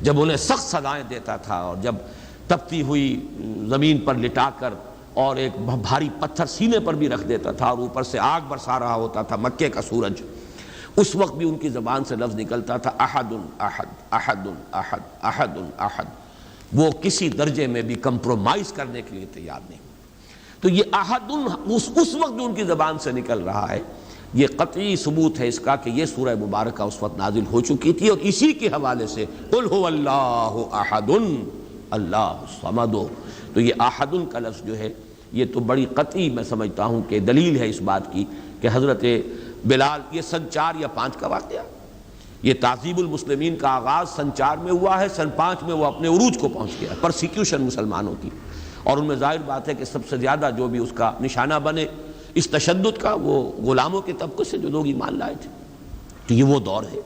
جب انہیں سخت سزائیں دیتا تھا اور جب تپتی ہوئی زمین پر لٹا کر اور ایک بھاری پتھر سینے پر بھی رکھ دیتا تھا اور اوپر سے آگ برسا رہا ہوتا تھا مکے کا سورج، اس وقت بھی ان کی زبان سے لفظ نکلتا تھا احد احد احد احد احد احد، وہ کسی درجے میں بھی کمپرومائز کرنے کے لیے تیار نہیں۔ تو یہ احد اس وقت جو ان کی زبان سے نکل رہا ہے، یہ قطعی ثبوت ہے اس کا کہ یہ سورہ مبارکہ اس وقت نازل ہو چکی تھی، اور اسی کے حوالے سے قل هو اللہ احد اللہ الصمد، تو یہ احد کا لفظ جو ہے یہ تو بڑی قطعی میں سمجھتا ہوں کہ دلیل ہے اس بات کی کہ حضرت بلال، یہ سن 4 یا 5 کا واقعہ، یہ تعذیب المسلمین کا آغاز سن 4 میں ہوا ہے، سن 5 میں وہ اپنے عروج کو پہنچ گیا، پرسیکیوشن مسلمانوں کی، اور ان میں ظاہر بات ہے کہ سب سے زیادہ جو بھی اس کا نشانہ بنے اس تشدد کا، وہ غلاموں کے طبقے سے جو لوگ ایمان لائے تھے، تو یہ وہ دور ہے۔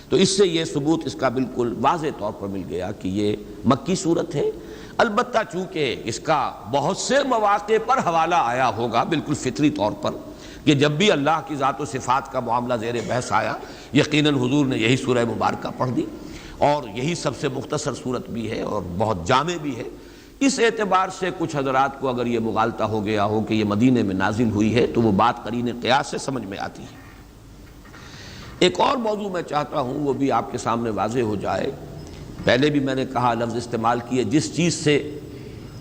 تو اس سے یہ ثبوت اس کا بالکل واضح طور پر مل گیا کہ یہ مکی صورت ہے، البتہ چونکہ اس کا بہت سے مواقع پر حوالہ آیا ہوگا بالکل فطری طور پر کہ جب بھی اللہ کی ذات و صفات کا معاملہ زیر بحث آیا، یقیناً حضور نے یہی سورہ مبارکہ پڑھ دی، اور یہی سب سے مختصر صورت بھی ہے اور بہت جامع بھی ہے۔ اس اعتبار سے کچھ حضرات کو اگر یہ مغالطہ ہو گیا ہو کہ یہ مدینے میں نازل ہوئی ہے تو وہ بات قرین قیاس سے سمجھ میں آتی ہے۔ ایک اور موضوع میں چاہتا ہوں وہ بھی آپ کے سامنے واضح ہو جائے، پہلے بھی میں نے کہا لفظ استعمال کیے، جس چیز سے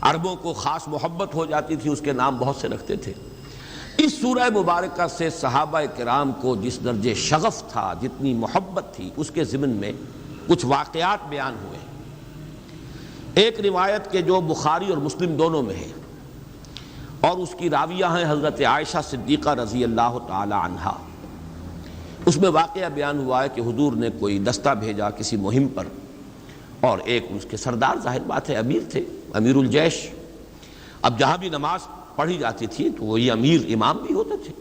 عربوں کو خاص محبت ہو جاتی تھی اس کے نام بہت سے رکھتے تھے، اس سورہ مبارکہ سے صحابہ کرام کو جس درجے شغف تھا، جتنی محبت تھی، اس کے ضمن میں کچھ واقعات بیان ہوئے۔ ایک روایت کے جو بخاری اور مسلم دونوں میں ہے اور اس کی راویہ ہیں حضرت عائشہ صدیقہ رضی اللہ تعالی عنہا، اس میں واقعہ بیان ہوا ہے کہ حضور نے کوئی دستہ بھیجا کسی مہم پر، اور ایک اس کے سردار ظاہر بات ہے امیر تھے، امیر الجیش، اب جہاں بھی نماز پڑھی جاتی تھی تو وہی امیر امام بھی ہوتے تھے،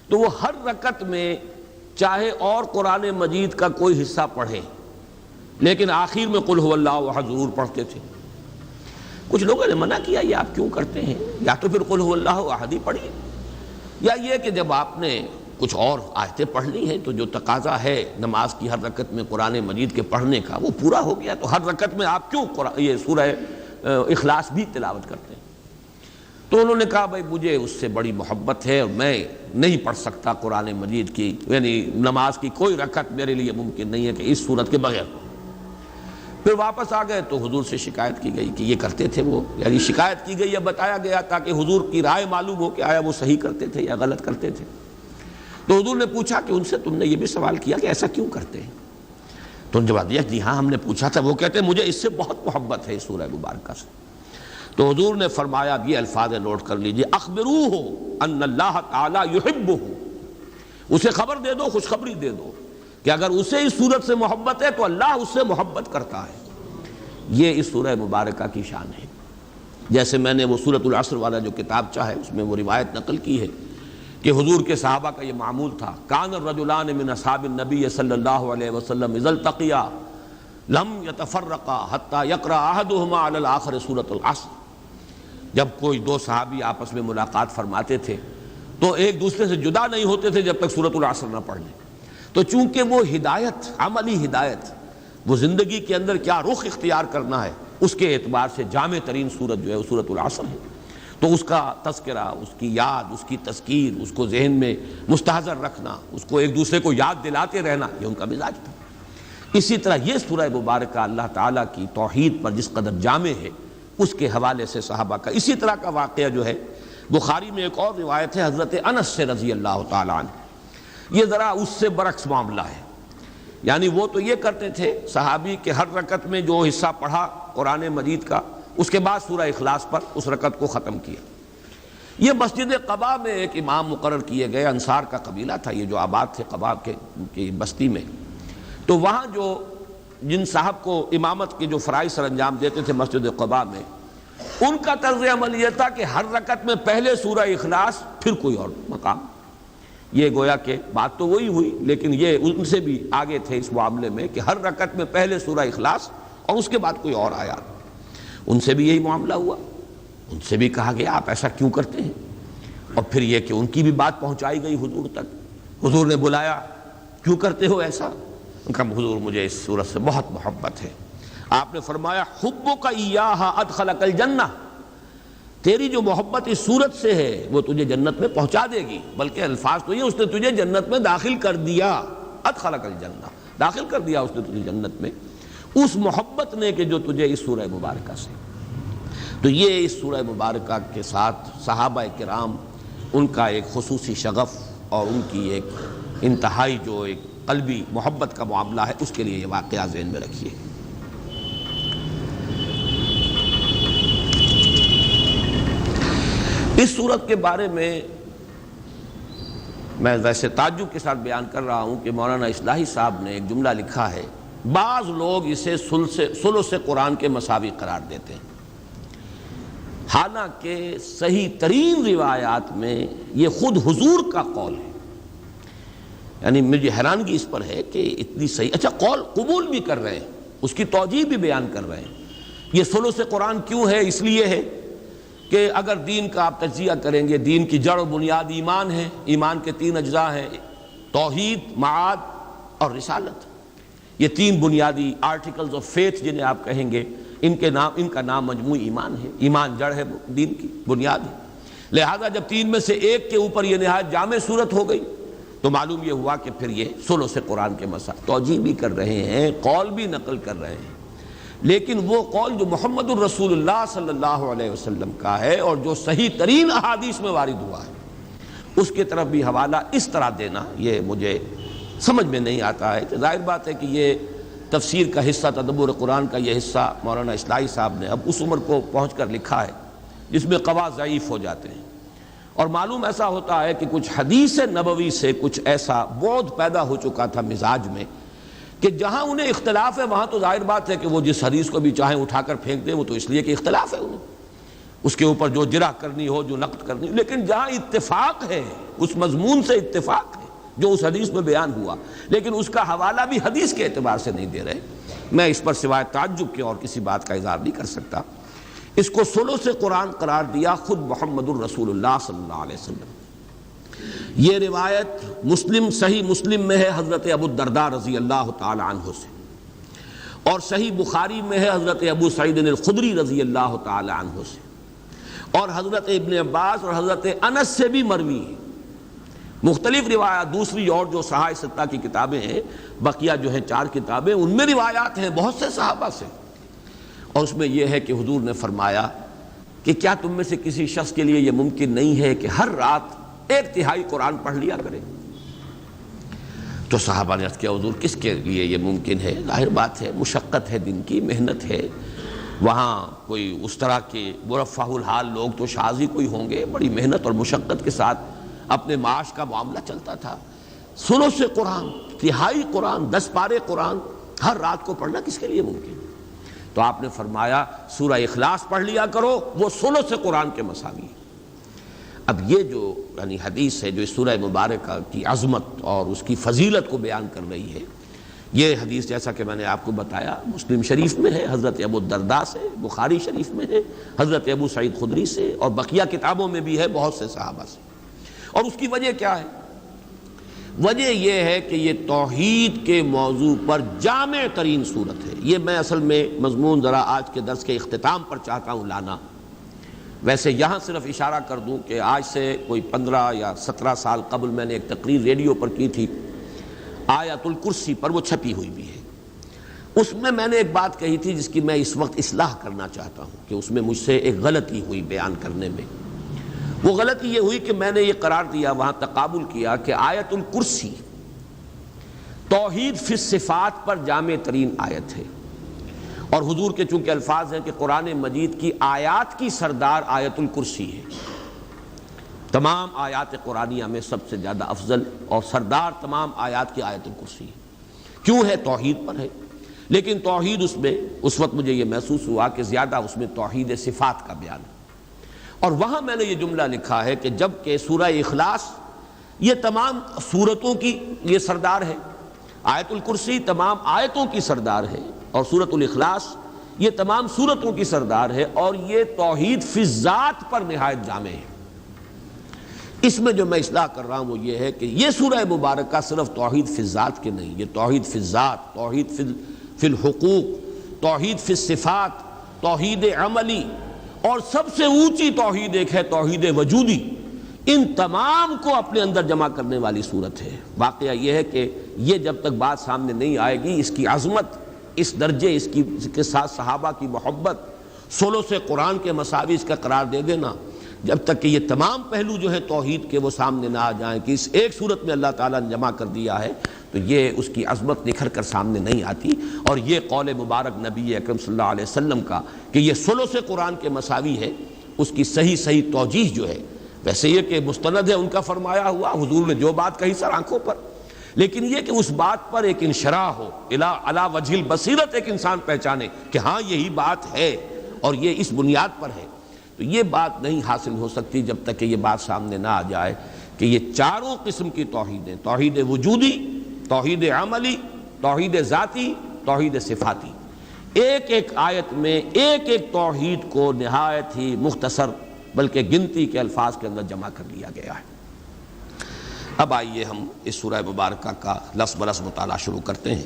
تو وہ ہر رکعت میں چاہے اور قرآن مجید کا کوئی حصہ پڑھے لیکن آخر میں قل هو اللہ احد ضرور پڑھتے تھے۔ کچھ لوگوں نے منع کیا یہ آپ کیوں کرتے ہیں، یا تو پھر قل هو اللہ احد ہی پڑھیے، یا یہ کہ جب آپ نے کچھ اور آیتیں پڑھ لی ہیں تو جو تقاضا ہے نماز کی ہر رکعت میں قرآن مجید کے پڑھنے کا وہ پورا ہو گیا، تو ہر رکعت میں آپ کیوں یہ سورہ اخلاص بھی تلاوت کرتے ہیں؟ تو انہوں نے کہا بھائی مجھے اس سے بڑی محبت ہے اور میں نہیں پڑھ سکتا قرآن مجید کی، یعنی نماز کی کوئی رکعت میرے لیے ممکن نہیں ہے کہ اس صورت کے بغیر۔ پھر واپس آ گئے تو حضور سے شکایت کی گئی کہ یہ کرتے تھے وہ، یعنی شکایت کی گئی یا بتایا گیا تاکہ حضور کی رائے معلوم ہو کہ آیا وہ صحیح کرتے تھے یا غلط کرتے تھے۔ تو حضور نے پوچھا کہ ان سے تم نے یہ بھی سوال کیا کہ ایسا کیوں کرتے ہیں؟ تو انہوں نے جواب دیا جی ہاں ہم نے پوچھا تھا، وہ کہتے ہیں مجھے اس سے بہت محبت ہے اس سورہ مبارکہ سے۔ تو حضور نے فرمایا یہ الفاظ نوٹ کر لیجئے، اخبروہ ان اللہ تعالی یحبہ، اسے خبر دے دو، خوشخبری دے دو کہ اگر اسے اس صورت سے محبت ہے تو اللہ اس سے محبت کرتا ہے۔ یہ اس سورہ مبارکہ کی شان ہے۔ جیسے میں نے وہ سورۃ العصر والا جو کتاب چاہے اس میں وہ روایت نقل کی ہے کہ حضور کے صحابہ کا یہ معمول تھا، کان الرجلان من اصحاب النبی صلی اللہ علیہ وسلم اذا التقیا لم يتفرقا حتى يقرأ احدهما على الاخر سورۃ العصر۔ جب کوئی دو صحابی آپس میں ملاقات فرماتے تھے تو ایک دوسرے سے جدا نہیں ہوتے تھے جب تک سورۃ العصر نہ پڑھ لیں۔ تو چونکہ وہ ہدایت، عملی ہدایت، وہ زندگی کے اندر کیا رخ اختیار کرنا ہے، اس کے اعتبار سے جامع ترین سورت جو ہے وہ سورۃ العصر ہے۔ تو اس کا تذکرہ، اس کی یاد، اس کی تذکیر، اس کو ذہن میں مستحضر رکھنا، اس کو ایک دوسرے کو یاد دلاتے رہنا، یہ ان کا مزاج تھا۔ اسی طرح یہ سورہ مبارکہ اللہ تعالیٰ کی توحید پر جس قدر جامع ہے، اس کے حوالے سے صحابہ کا اسی طرح کا واقعہ جو ہے، بخاری میں ایک اور روایت ہے حضرت انس سے رضی اللہ تعالیٰ عنہ، یہ ذرا اس سے برعکس معاملہ ہے۔ یعنی وہ تو یہ کرتے تھے صحابی کہ ہر رکعت میں جو حصہ پڑھا قرآن مجید کا، اس کے بعد سورہ اخلاص پر اس رکعت کو ختم کیا۔ یہ مسجد قباء میں ایک امام مقرر کیے گئے، انصار کا قبیلہ تھا یہ جو آباد تھے قباء کی بستی میں، تو وہاں جو جن صاحب کو امامت کے جو فرائض سر انجام دیتے تھے مسجد قباء میں، ان کا طرز عمل یہ تھا کہ ہر رکعت میں پہلے سورہ اخلاص پھر کوئی اور مقام۔ یہ گویا کہ بات تو وہی ہوئی، لیکن یہ ان سے بھی آگے تھے اس معاملے میں کہ ہر رکعت میں پہلے سورہ اخلاص اور اس کے بعد کوئی اور آیات۔ ان سے بھی یہی معاملہ ہوا، ان سے بھی کہا گیا آپ ایسا کیوں کرتے ہیں، اور پھر یہ کہ ان کی بھی بات پہنچائی گئی حضور تک۔ حضور نے بلایا، کیوں کرتے ہو ایسا؟ ان کا حضور مجھے اس صورت سے بہت محبت ہے۔ آپ نے فرمایا حبک ایہا ادخلک الجنہ، تیری جو محبت اس صورت سے ہے وہ تجھے جنت میں پہنچا دے گی، بلکہ الفاظ تو یہ اس نے تجھے جنت میں داخل کر دیا، ادخلک الجنہ، داخل کر دیا اس نے تجھے جنت میں، اس محبت نے کہ جو تجھے اس سورہ مبارکہ سے۔ تو یہ اس سورہ مبارکہ کے ساتھ صحابہ کرام ان کا ایک خصوصی شغف اور ان کی ایک انتہائی جو ایک قلبی محبت کا معاملہ ہے، اس کے لیے یہ واقعہ ذہن میں رکھیے۔ اس صورت کے بارے میں ویسے تعجب کے ساتھ بیان کر رہا ہوں کہ مولانا اصلاحی صاحب نے ایک جملہ لکھا ہے، بعض لوگ اسے ثلث قرآن کے مساوی قرار دیتے ہیں، حالانکہ صحیح ترین روایات میں یہ خود حضور کا قول ہے۔ یعنی مجھے حیرانگی اس پر ہے کہ اتنی صحیح، اچھا قول قبول بھی کر رہے ہیں، اس کی توجیہ بھی بیان کر رہے ہیں۔ یہ ثلث قرآن کیوں ہے؟ اس لیے ہے کہ اگر دین کا آپ تجزیہ کریں گے، دین کی جڑ و بنیاد ایمان ہے، ایمان کے 3 اجزاء ہیں، توحید، معاد اور رسالت۔ یہ 3 بنیادی آرٹیکلز آف فیتھ جنہیں آپ کہیں گے، ان کا نام مجموعی ایمان ہے۔ ایمان جڑ ہے، دین کی بنیاد ہے۔ لہذا جب 3 میں سے ایک کے اوپر یہ نہایت جامع صورت ہو گئی تو معلوم یہ ہوا کہ پھر یہ ثلث قرآن کے مسائل توجیہ بھی کر رہے ہیں، قول بھی نقل کر رہے ہیں، لیکن وہ قول جو محمد الرسول اللہ صلی اللہ علیہ وسلم کا ہے اور جو صحیح ترین احادیث میں وارد ہوا ہے، اس کی طرف بھی حوالہ اس طرح دینا یہ مجھے سمجھ میں نہیں آتا ہے۔ ظاہر بات ہے کہ یہ تفسیر کا حصہ، تدبر قرآن کا یہ حصہ مولانا اصلاحی صاحب نے اب اس عمر کو پہنچ کر لکھا ہے جس میں قوا ضعیف ہو جاتے ہیں، اور معلوم ایسا ہوتا ہے کہ کچھ حدیث نبوی سے کچھ ایسا بعد پیدا ہو چکا تھا مزاج میں کہ جہاں انہیں اختلاف ہے وہاں تو ظاہر بات ہے کہ وہ جس حدیث کو بھی چاہیں اٹھا کر پھینک دیں، وہ تو اس لیے کہ اختلاف ہے انہیں، اس کے اوپر جو جرح کرنی ہو، جو نقد کرنی ہو، لیکن جہاں اتفاق ہے، اس مضمون سے اتفاق ہے جو اس حدیث میں بیان ہوا، لیکن اس کا حوالہ بھی حدیث کے اعتبار سے نہیں دے رہے، میں اس پر سوائے تعجب کے اور کسی بات کا اظہار نہیں کر سکتا۔ اس کو ثلث قرآن قرار دیا خود محمد الرسول اللہ صلی اللہ علیہ وسلم۔ یہ روایت مسلم، صحیح مسلم میں ہے حضرت ابو الدرداء رضی اللہ تعالی عنہ سے، اور صحیح بخاری میں ہے حضرت ابو سعید الخدری رضی اللہ تعالی عنہ سے، اور حضرت ابن عباس اور حضرت انس سے بھی مروی ہے۔ مختلف روایات دوسری اور جو صحائف 6 کی کتابیں ہیں، بقیہ جو ہیں 4 کتابیں، ان میں روایات ہیں بہت سے صحابہ سے، اور اس میں یہ ہے کہ حضور نے فرمایا کہ کیا تم میں سے کسی شخص کے لیے یہ ممکن نہیں ہے کہ ہر رات 1/3 قرآن پڑھ لیا کرے؟ تو صحابہ نے عرض کیا حضور کس کے لیے یہ ممکن ہے؟ ظاہر بات ہے مشقت ہے، دن کی محنت ہے، وہاں کوئی اس طرح کے مرفہ الحال لوگ تو شاذ ہی کوئی ہوں گے، بڑی محنت اور مشقت کے ساتھ اپنے معاش کا معاملہ چلتا تھا۔ ثلث قرآن، 1/3 قرآن، 10 پارے قرآن ہر رات کو پڑھنا کس کے لیے ممکن ہے؟ تو آپ نے فرمایا سورہ اخلاص پڑھ لیا کرو، وہ ثلث قرآن کے مساوی ہے۔ اب یہ جو یعنی حدیث ہے جو اس سورہ مبارکہ کی عظمت اور اس کی فضیلت کو بیان کر رہی ہے، یہ حدیث جیسا کہ میں نے آپ کو بتایا مسلم شریف میں ہے، حضرت ابو الدرداء سے، بخاری شریف میں ہے، حضرت ابو سعید خدری سے، اور بقیہ کتابوں میں بھی ہے بہت سے صحابہ سے۔ اور اس کی وجہ کیا ہے؟ وجہ یہ ہے کہ یہ توحید کے موضوع پر جامع ترین صورت ہے۔ یہ میں اصل میں مضمون ذرا آج کے درس کے اختتام پر چاہتا ہوں لانا۔ ویسے یہاں صرف اشارہ کر دوں کہ آج سے کوئی 15 یا 17 سال قبل میں نے ایک تقریر ریڈیو پر کی تھی آیت الکرسی پر، وہ چھپی ہوئی بھی ہے۔ اس میں نے ایک بات کہی تھی جس کی میں اس وقت اصلاح کرنا چاہتا ہوں کہ اس میں مجھ سے ایک غلطی ہوئی بیان کرنے میں۔ وہ غلطی یہ ہوئی کہ میں نے یہ قرار دیا، وہاں تقابل کیا کہ آیت الکرسی توحید فی الصفات پر جامع ترین آیت ہے، اور حضور کے چونکہ الفاظ ہیں کہ قرآن مجید کی آیات کی سردار آیت الکرسی ہے، تمام آیات قرآنیہ میں سب سے زیادہ افضل اور سردار تمام آیات کی آیت الکرسی ہے۔ کیوں ہے؟ توحید پر ہے، لیکن توحید اس میں اس وقت مجھے یہ محسوس ہوا کہ زیادہ اس میں توحید صفات کا بیان ہے۔ اور وہاں میں نے یہ جملہ لکھا ہے کہ جب کہ سورہ اخلاص یہ تمام سورتوں کی یہ سردار ہے، آیت الکرسی تمام آیتوں کی سردار ہے، اور سورۃ الاخلاص یہ تمام سورتوں کی سردار ہے، اور یہ توحید فی الذات پر نہایت جامع ہے۔ اس میں جو میں اصلاح کر رہا ہوں وہ یہ ہے کہ یہ سورہ مبارکہ صرف توحید فی الذات کے نہیں، یہ توحید فی الذات، توحید فی الحقوق، توحید فی الصفات، توحید عملی، اور سب سے اونچی توحید ایک ہے توحید وجودی، ان تمام کو اپنے اندر جمع کرنے والی صورت ہے۔ واقعہ یہ ہے کہ یہ جب تک بات سامنے نہیں آئے گی، اس کی عظمت، اس درجے، اس کے ساتھ صحابہ کی محبت، ثلث قرآن کے مساوی اس کا قرار دے دینا، جب تک کہ یہ تمام پہلو جو ہے توحید کے وہ سامنے نہ آ جائیں کہ اس ایک صورت میں اللہ تعالیٰ نے جمع کر دیا ہے، تو یہ اس کی عظمت نکھر کر سامنے نہیں آتی۔ اور یہ قول مبارک نبی اکرم صلی اللہ علیہ وسلم کا کہ یہ ثلث قرآن کے مساوی ہے، اس کی صحیح توجیہ جو ہے، ویسے یہ کہ مستند ہے ان کا فرمایا ہوا، حضور نے جو بات کہی سر آنکھوں پر، لیکن یہ کہ اس بات پر ایک انشراح ہو، علی وجہ البصیرت ایک انسان پہچانے کہ ہاں یہی بات ہے اور یہ اس بنیاد پر ہے، تو یہ بات نہیں حاصل ہو سکتی جب تک کہ یہ بات سامنے نہ آ جائے کہ یہ چاروں قسم کی توحیدیں، توحید وجودی، توحید عملی، توحید ذاتی، توحید صفاتی، ایک ایک آیت میں ایک ایک توحید کو نہایت ہی مختصر بلکہ گنتی کے الفاظ کے اندر جمع کر لیا گیا ہے۔ اب آئیے ہم اس سورہ مبارکہ کا لفظ بلفظ مطالعہ شروع کرتے ہیں۔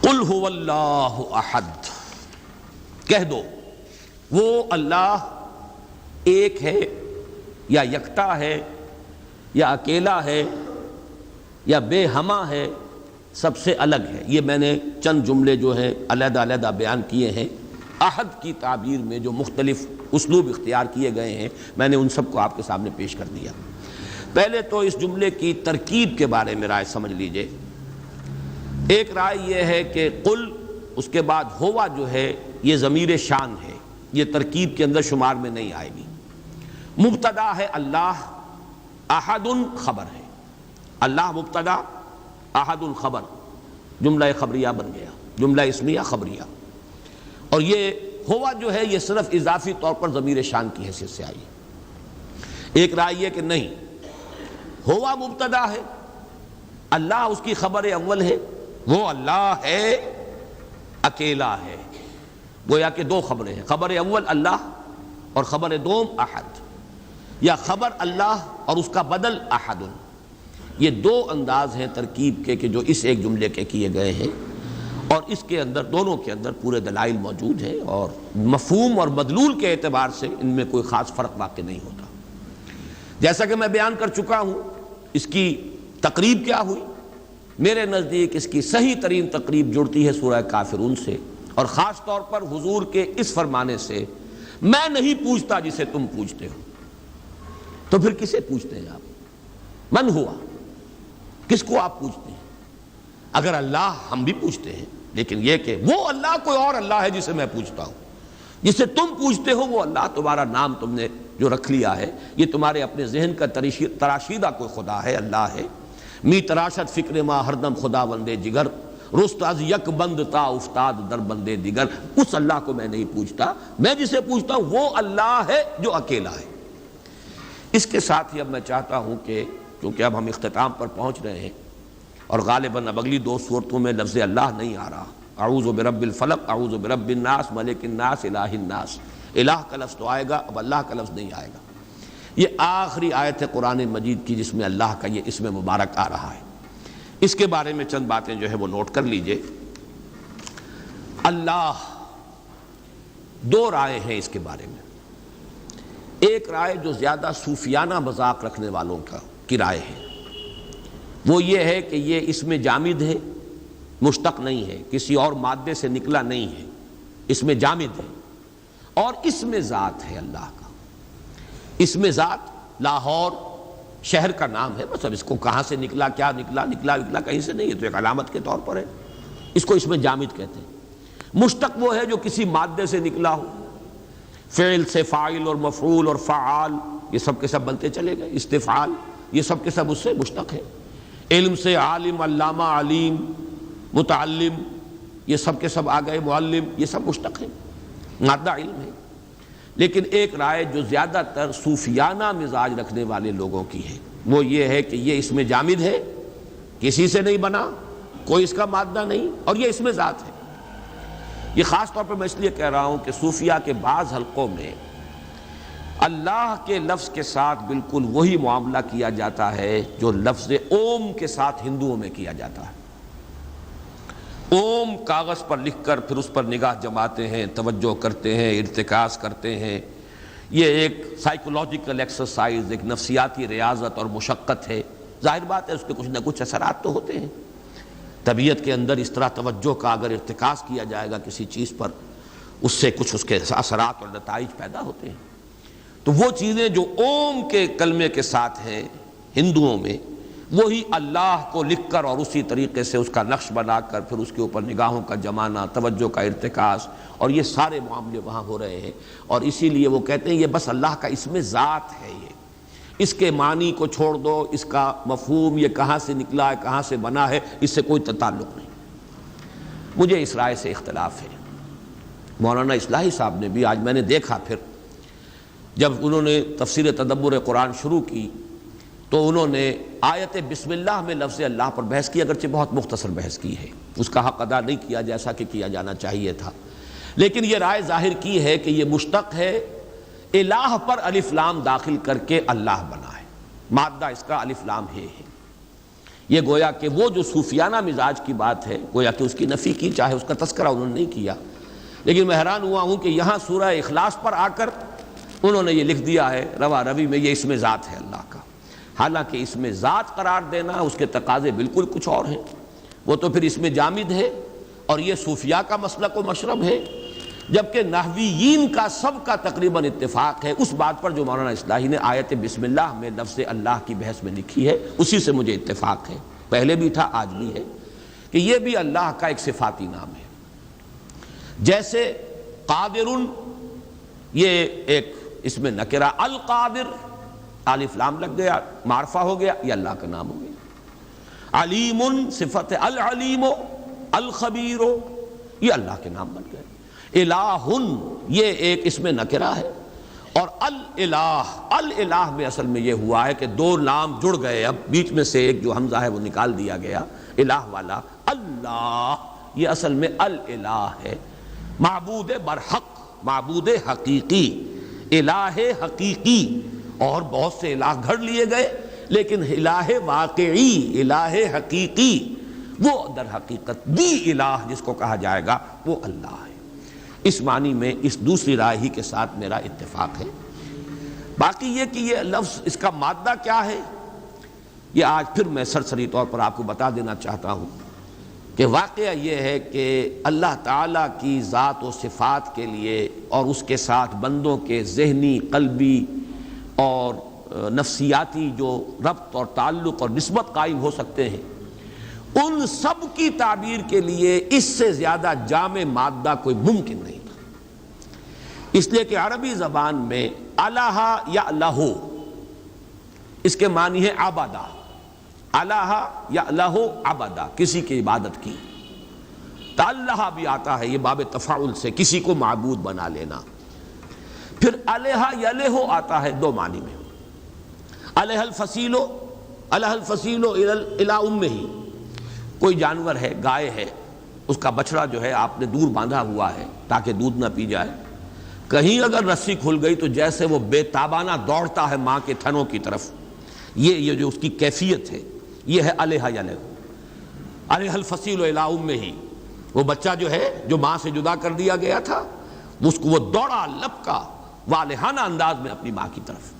قل هو اللہ احد، کہہ دو وہ اللہ ایک ہے یا یکتا ہے یا اکیلا ہے یا بے ہمہ ہے، سب سے الگ ہے۔ یہ میں نے چند جملے جو ہیں علیحدہ علیحدہ بیان کیے ہیں، احد کی تعبیر میں جو مختلف اسلوب اختیار کیے گئے ہیں میں نے ان سب کو آپ کے سامنے پیش کر دیا۔ پہلے تو اس جملے کی ترکیب کے بارے میں رائے سمجھ لیجئے۔ ایک رائے یہ ہے کہ قل، اس کے بعد ہوا جو ہے یہ ضمیر شان ہے، یہ ترکیب کے اندر شمار میں نہیں آئے گی۔ مبتدا ہے اللہ، احد خبر ہے، اللہ مبتدا، احد خبر، جملہ خبریہ بن گیا، جملہ اسمیہ خبریہ۔ اور یہ ہوا جو ہے یہ صرف اضافی طور پر ضمیر شان کی حیثیت سے آئی۔ ایک رائے یہ کہ نہیں، ہوا مبتدا ہے، اللہ اس کی خبر اول ہے، وہ اللہ ہے، اکیلا ہے، گویا کہ دو خبریں ہیں، خبر اول اللہ اور خبر دوم احد، یا خبر اللہ اور اس کا بدل احد۔ یہ دو انداز ہیں ترکیب کے کہ جو اس ایک جملے کے کیے گئے ہیں، اور اس کے اندر دونوں کے اندر پورے دلائل موجود ہیں، اور مفہوم اور مدلول کے اعتبار سے ان میں کوئی خاص فرق واقع نہیں ہوتا۔ جیسا کہ میں بیان کر چکا ہوں، اس کی تقریب کیا ہوئی؟ میرے نزدیک اس کی صحیح ترین تقریب جڑتی ہے سورہ کافرون سے، اور خاص طور پر حضور کے اس فرمانے سے، میں نہیں پوچھتا جسے تم پوچھتے ہو۔ تو پھر کسے پوچھتے ہیں آپ؟ من ہوا، کس کو آپ پوچھتے ہیں؟ اگر اللہ ہم بھی پوچھتے ہیں، لیکن یہ کہ وہ اللہ کوئی اور اللہ ہے جسے میں پوچھتا ہوں، جسے تم پوچھتے ہو وہ اللہ، تمہارا نام تم نے جو رکھ لیا ہے، یہ تمہارے اپنے ذہن کا تراشیدہ کوئی خدا ہے، اللہ ہے۔ می تراشد فکر ما ہر دم خدا وندے جگر، رست از یک بند تا افتاد در بندے دیگر، اس اللہ کو میں نہیں پوچھتا، میں جسے پوچھتا ہوں وہ اللہ ہے جو اکیلا ہے۔ اس کے ساتھ ہی اب میں چاہتا ہوں کہ چونکہ اب ہم اختتام پر پہنچ رہے ہیں اور غالباً اب اگلی دو صورتوں میں لفظ اللہ نہیں آ رہا، اعوذ برب الفلق، اعوذ برب الناس، ملک الناس، الہ الناس، الہ کا لفظ تو آئے گا، اب اللہ کا لفظ نہیں آئے گا۔ یہ آخری آیت ہے قرآن مجید کی جس میں اللہ کا یہ اسم مبارک آ رہا ہے۔ اس کے بارے میں چند باتیں جو ہے وہ نوٹ کر لیجئے۔ اللہ، دو رائے ہیں اس کے بارے میں۔ ایک رائے جو زیادہ صوفیانہ مذاق رکھنے والوں کی رائے ہے، وہ یہ ہے کہ یہ اسم جامد ہے، مشتق نہیں ہے، کسی اور مادے سے نکلا نہیں ہے، اسم جامد ہے، اور اسم ذات ہے اللہ کا۔ اسم ذات لاہور شہر کا نام ہے، بس اب اس کو کہاں سے نکلا، کیا نکلا کہیں سے نہیں ہے، تو ایک علامت کے طور پر ہے، اس کو اسم جامد کہتے ہیں۔ مشتق وہ ہے جو کسی مادے سے نکلا ہو، فعل سے فاعل اور مفعول اور فعال یہ سب کے سب بنتے چلے گئے، استفعال یہ سب کے سب اس سے مشتق ہے۔ علم سے عالم، علامہ، علیم، متعلم یہ سب کے سب آ گئے، معلم یہ سب مشتق ہے، مادہ علم ہے۔ لیکن ایک رائے جو زیادہ تر صوفیانہ مزاج رکھنے والے لوگوں کی ہے، وہ یہ ہے کہ یہ اسم جامد ہے، کسی سے نہیں بنا، کوئی اس کا مادہ نہیں، اور یہ اسم ذات ہے۔ یہ خاص طور پر میں اس لیے کہہ رہا ہوں کہ صوفیہ کے بعض حلقوں میں اللہ کے لفظ کے ساتھ بالکل وہی معاملہ کیا جاتا ہے جو لفظ اوم کے ساتھ ہندوؤں میں کیا جاتا ہے۔ اوم کاغذ پر لکھ کر پھر اس پر نگاہ جماتے ہیں، توجہ کرتے ہیں، ارتکاز کرتے ہیں۔ یہ ایک سائیکولوجیکل ایکسرسائز، ایک نفسیاتی ریاضت اور مشقت ہے۔ ظاہر بات ہے اس کے کچھ نہ کچھ اثرات تو ہوتے ہیں۔ طبیعت کے اندر اس طرح توجہ کا اگر ارتکاز کیا جائے گا کسی چیز پر، اس سے کچھ اس کے اثرات اور نتائج پیدا ہوتے ہیں۔ تو وہ چیزیں جو اوم کے کلمے کے ساتھ ہیں ہندوؤں میں، وہی اللہ کو لکھ کر اور اسی طریقے سے اس کا نقش بنا کر پھر اس کے اوپر نگاہوں کا جمانا، توجہ کا ارتکاز، اور یہ سارے معاملے وہاں ہو رہے ہیں۔ اور اسی لیے وہ کہتے ہیں یہ بس اللہ کا اسم ذات ہے، یہ اس کے معنی کو چھوڑ دو، اس کا مفہوم یہ کہاں سے نکلا ہے، کہاں سے بنا ہے، اس سے کوئی تعلق نہیں۔ مجھے اس رائے سے اختلاف ہے۔ مولانا اصلاحی صاحب نے بھی، آج میں نے دیکھا پھر جب انہوں نے تفسیر تدبر قرآن شروع کی تو انہوں نے آیت بسم اللہ میں لفظ اللہ پر بحث کی، اگرچہ بہت مختصر بحث کی ہے، اس کا حق ادا نہیں کیا جیسا کہ کیا جانا چاہیے تھا، لیکن یہ رائے ظاہر کی ہے کہ یہ مشتق ہے، الہ پر الف لام داخل کر کے اللہ بنا ہے، مادہ اس کا الف لام ہے۔ یہ گویا کہ وہ جو صوفیانہ مزاج کی بات ہے، گویا کہ اس کی نفی کی، چاہے اس کا تذکرہ انہوں نے نہیں کیا، لیکن میں حیران ہوا ہوں کہ یہاں سورہ اخلاص پر آ کر انہوں نے یہ لکھ دیا ہے روا روی میں یہ اسم ذات ہے اللہ کا۔ حالانکہ اسم ذات قرار دینا اس کے تقاضے بالکل کچھ اور ہیں، وہ تو پھر اسم جامد ہے، اور یہ صوفیاء کا مسلک و مشرب ہے، جبکہ نحویین کا سب کا تقریباً اتفاق ہے اس بات پر جو مولانا اصلاحی نے آیت بسم اللہ میں لفظ اللہ کی بحث میں لکھی ہے، اسی سے مجھے اتفاق ہے، پہلے بھی تھا آج بھی ہے، کہ یہ بھی اللہ کا ایک صفاتی نام ہے۔ جیسے قادر یہ ایک اس میں نکرہ، القادر الف لام لگ گیا، معرفہ ہو گیا، یہ اللہ کا نام ہو گیا۔ علیم صفت العلیم، الخبیر یہ اللہ کے نام بن گئے۔ الہ یہ ایک اس میں نکرہ ہے، اور الالہ میں اصل میں یہ ہوا ہے کہ دو نام جڑ گئے، اب بیچ میں سے ایک جو حمزہ ہے وہ نکال دیا گیا، الہ والا اللہ یہ اصل میں الالہ ہے، معبود برحق، معبود حقیقی، الہ حقیقی، اور بہت سے الہ گھڑ لیے گئے، لیکن الہ واقعی، الہ حقیقی وہ در حقیقت دی الہ جس کو کہا جائے گا وہ اللہ ہے۔ اس معنی میں اس دوسری رائے ہی کے ساتھ میرا اتفاق ہے۔ باقی یہ کہ یہ لفظ اس کا مادہ کیا ہے، یہ آج پھر میں سرسری طور پر آپ کو بتا دینا چاہتا ہوں کہ واقعہ یہ ہے کہ اللہ تعالیٰ کی ذات و صفات کے لیے اور اس کے ساتھ بندوں کے ذہنی، قلبی اور نفسیاتی جو ربط اور تعلق اور نسبت قائم ہو سکتے ہیں، ان سب کی تعبیر کے لیے اس سے زیادہ جامع مادہ کوئی ممکن نہیں تھا، اس لیے کہ عربی زبان میں الہ یا الہو اس کے معنی ہے عبادہ، الہ یا الہو عبادہ، کسی کی عبادت کی، تعلہ بھی آتا ہے، یہ باب تفاعل سے کسی کو معبود بنا لینا۔ پھر الہ یلہ آتا ہے دو معنی میں، الہ الفصیل الی امہ، کوئی جانور ہے، گائے ہے، اس کا بچڑا جو ہے آپ نے دور باندھا ہوا ہے تاکہ دودھ نہ پی جائے، کہیں اگر رسی کھل گئی تو جیسے وہ بے تابانہ دوڑتا ہے ماں کے تھنوں کی طرف، یہ جو اس کی کیفیت ہے، یہ ہے الہ یلہ۔ الہ الفصیل الی امہ، وہ بچہ جو ہے جو ماں سے جدا کر دیا گیا تھا، اس کو وہ دوڑا لپکا والہانہ انداز میں اپنی ماں کی طرف،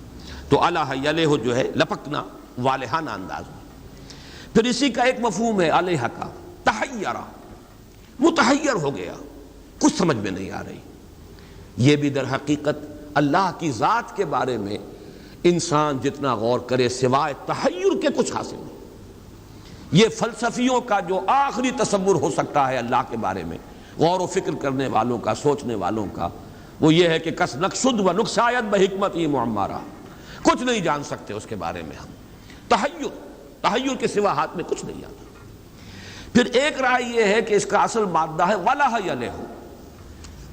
تو الہ یلہ جو ہے لپکنا والہانہ انداز میں۔ پھر اسی کا ایک مفہوم ہے الہ کا تحیرہ، متحیر ہو گیا، کچھ سمجھ میں نہیں آ رہی۔ یہ بھی در حقیقت اللہ کی ذات کے بارے میں انسان جتنا غور کرے سوائے تحیر کے کچھ حاصل نہیں۔ یہ فلسفیوں کا جو آخری تصور ہو سکتا ہے اللہ کے بارے میں، غور و فکر کرنے والوں کا، سوچنے والوں کا، وہ یہ ہے کہ کس نقصد و نقصایت بحکمتی معمارہ، کچھ نہیں جان سکتے اس کے بارے میں ہم۔ تحیر کے سوا ہاتھ میں کچھ نہیں آتا۔ پھر ایک رائے یہ ہے کہ اس کا اصل مادہ ہے ولہ یلہ،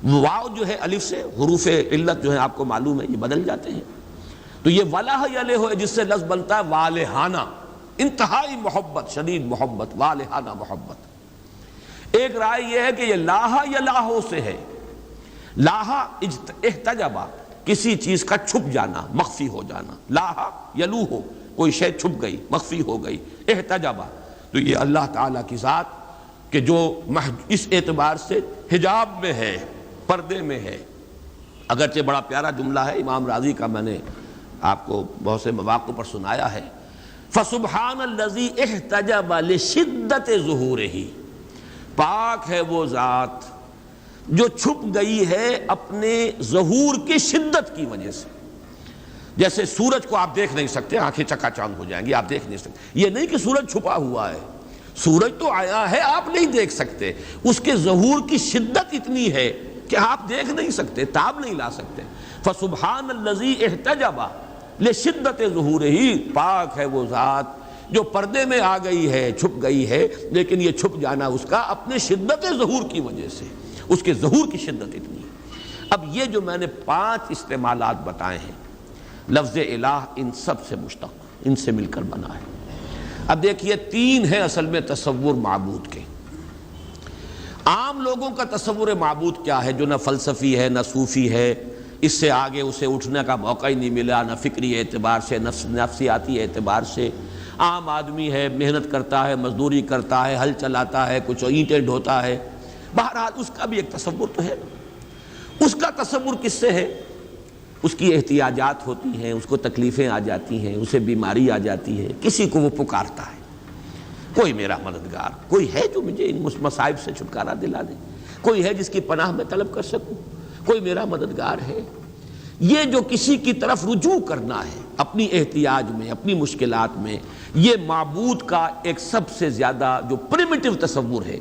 واو جو ہے الف سے، حروف علت جو ہے آپ کو معلوم ہے یہ بدل جاتے ہیں، تو یہ ولہ یلہ ہے جس سے لفظ بنتا ہے والہانہ، انتہائی محبت، شدید محبت، والہانہ محبت۔ ایک رائے یہ ہے کہ یہ لاہ یلاہ سے ہے، لاہ احتجبہ، کسی چیز کا چھپ جانا، مخفی ہو جانا، لاہ یلوہ، کوئی شے چھپ گئی، مخفی ہو گئی، احتجبہ، تو یہ اللہ تعالیٰ کی ذات کہ جو اس اعتبار سے حجاب میں ہے، پردے میں ہے۔ اگرچہ بڑا پیارا جملہ ہے امام راضی کا، میں نے آپ کو بہت سے مواقع پر سنایا ہے، فَسُبْحَانَ الَّذِي احْتَجَبَ لِشِدَّةِ ظُهُورِهِ، پاک ہے وہ ذات جو چھپ گئی ہے اپنے ظہور کی شدت کی وجہ سے۔ جیسے سورج کو آپ دیکھ نہیں سکتے، آنکھیں چکا چاند ہو جائیں گی، آپ دیکھ نہیں سکتے، یہ نہیں کہ سورج چھپا ہوا ہے، سورج تو آیا ہے، آپ نہیں دیکھ سکتے، اس کے ظہور کی شدت اتنی ہے کہ آپ دیکھ نہیں سکتے، تاب نہیں لا سکتے۔ فَسُبْحَانَ الَّذِي احْتَجَبَ لِشِدَّةِ ظُهُورِهِ، پاک ہے وہ ذات جو پردے میں آ گئی ہے، چھپ گئی ہے، لیکن یہ چھپ جانا اس کا اپنے شدت ظہور کی وجہ سے، اس کے ظہور کی شدت اتنی ہے۔ اب یہ جو میں نے 5 استعمالات بتائے ہیں، لفظ الہ ان سب سے مشتق، ان سے مل کر بنا ہے۔ اب دیکھیے 3 ہیں اصل میں تصور معبود کے۔ عام لوگوں کا تصور معبود کیا ہے جو نہ فلسفی ہے نہ صوفی ہے، اس سے آگے اسے اٹھنے کا موقع ہی نہیں ملا، نہ فکری اعتبار سے، نفسیاتی اعتبار سے۔ عام آدمی ہے، محنت کرتا ہے، مزدوری کرتا ہے، ہل چلاتا ہے، کچھ اینٹیں ڈھوتا ہے، بہرحال اس کا بھی ایک تصور تو ہے۔ اس کا تصور کس سے ہے؟ اس کی احتیاجات ہوتی ہیں، اس کو تکلیفیں آ جاتی ہیں، اسے بیماری آ جاتی ہے، کسی کو وہ پکارتا ہے، کوئی میرا مددگار، کوئی ہے جو مجھے ان مصائب سے چھٹکارا دلا دے، کوئی ہے جس کی پناہ میں طلب کر سکوں، کوئی میرا مددگار ہے۔ یہ جو کسی کی طرف رجوع کرنا ہے اپنی احتیاج میں، اپنی مشکلات میں، یہ معبود کا ایک سب سے زیادہ جو پریمیٹو تصور ہے۔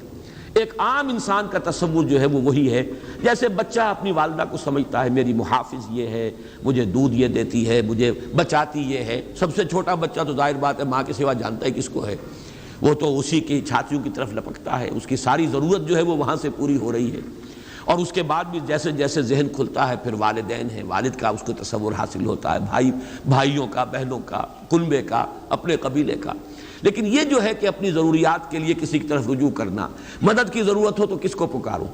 ایک عام انسان کا تصور جو ہے وہ وہی ہے، جیسے بچہ اپنی والدہ کو سمجھتا ہے میری محافظ یہ ہے، مجھے دودھ یہ دیتی ہے، مجھے بچاتی یہ ہے۔ سب سے چھوٹا بچہ تو ظاہر بات ہے ماں کے سوا جانتا ہے کس کو ہے، وہ تو اسی کی چھاتیوں کی طرف لپکتا ہے، اس کی ساری ضرورت جو ہے وہ وہاں سے پوری ہو رہی ہے۔ اور اس کے بعد بھی جیسے جیسے ذہن کھلتا ہے پھر والدین ہیں، والد کا اس کو تصور حاصل ہوتا ہے، بھائیوں کا، بہنوں کا، کنبے کا، اپنے قبیلے کا۔ لیکن یہ جو ہے کہ اپنی ضروریات کے لیے کسی کی طرف رجوع کرنا، مدد کی ضرورت ہو تو کس کو پکاروں،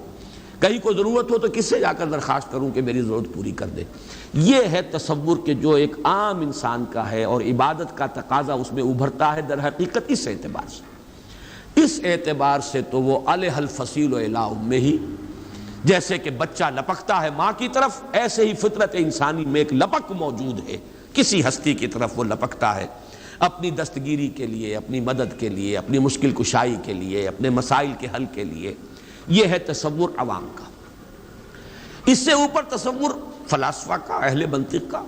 کہیں کو ضرورت ہو تو کس سے جا کر درخواست کروں کہ میری ضرورت پوری کر دے، یہ ہے تصور کہ جو ایک عام انسان کا ہے، اور عبادت کا تقاضا اس میں ابھرتا ہے در حقیقت اس اعتبار سے۔ اس اعتبار سے تو وہ الہ الفصیل الی امہ، جیسے کہ بچہ لپکتا ہے ماں کی طرف، ایسے ہی فطرت انسانی میں ایک لپک موجود ہے، کسی ہستی کی طرف وہ لپکتا ہے اپنی دستگیری کے لیے، اپنی مدد کے لیے، اپنی مشکل کشائی کے لیے، اپنے مسائل کے حل کے لیے۔ یہ ہے تصور عوام کا۔ اس سے اوپر تصور فلاسفہ کا، اہل منطق کا،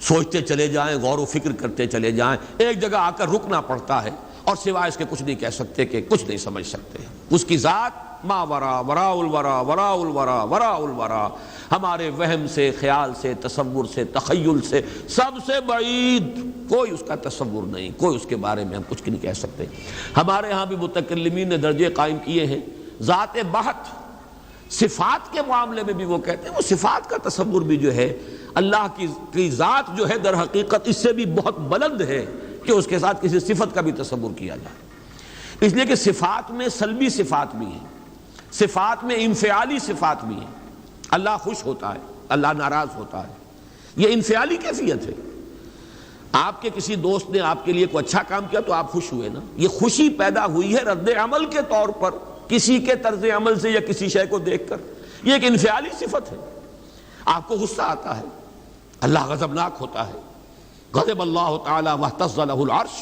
سوچتے چلے جائیں، غور و فکر کرتے چلے جائیں، ایک جگہ آ کر رکنا پڑتا ہے اور سوائے اس کے کچھ نہیں کہہ سکتے کہ کچھ نہیں سمجھ سکتے۔ اس کی ذات ما ورا، وراء الورا، وراء الورا، وراء الورا، ہمارے وہم سے، خیال سے، تصور سے، تخیل سے سب سے بعید، کوئی اس کا تصور نہیں، کوئی اس کے بارے میں ہم کچھ نہیں کہہ سکتے۔ ہمارے ہاں بھی متکلمین نے درجے قائم کیے ہیں ذات بحت صفات کے معاملے میں بھی وہ کہتے ہیں وہ صفات کا تصور بھی جو ہے اللہ کی ذات جو ہے در حقیقت اس سے بھی بہت بلند ہے کہ اس کے ساتھ کسی صفت کا بھی تصور کیا جائے، اس لیے کہ صفات میں سلبی صفات بھی ہیں، صفات میں انفعالی صفات بھی ہیں۔ اللہ خوش ہوتا ہے، اللہ ناراض ہوتا ہے، یہ انفعالی کیفیت ہے۔ آپ کے کسی دوست نے آپ کے لیے کوئی اچھا کام کیا تو آپ خوش ہوئے نا، یہ خوشی پیدا ہوئی ہے رد عمل کے طور پر کسی کے طرز عمل سے یا کسی شے کو دیکھ کر، یہ ایک انفعالی صفت ہے۔ آپ کو غصہ آتا ہے، اللہ غضبناک ہوتا ہے، غضب اللہ تعالی واہتز لہ العرش،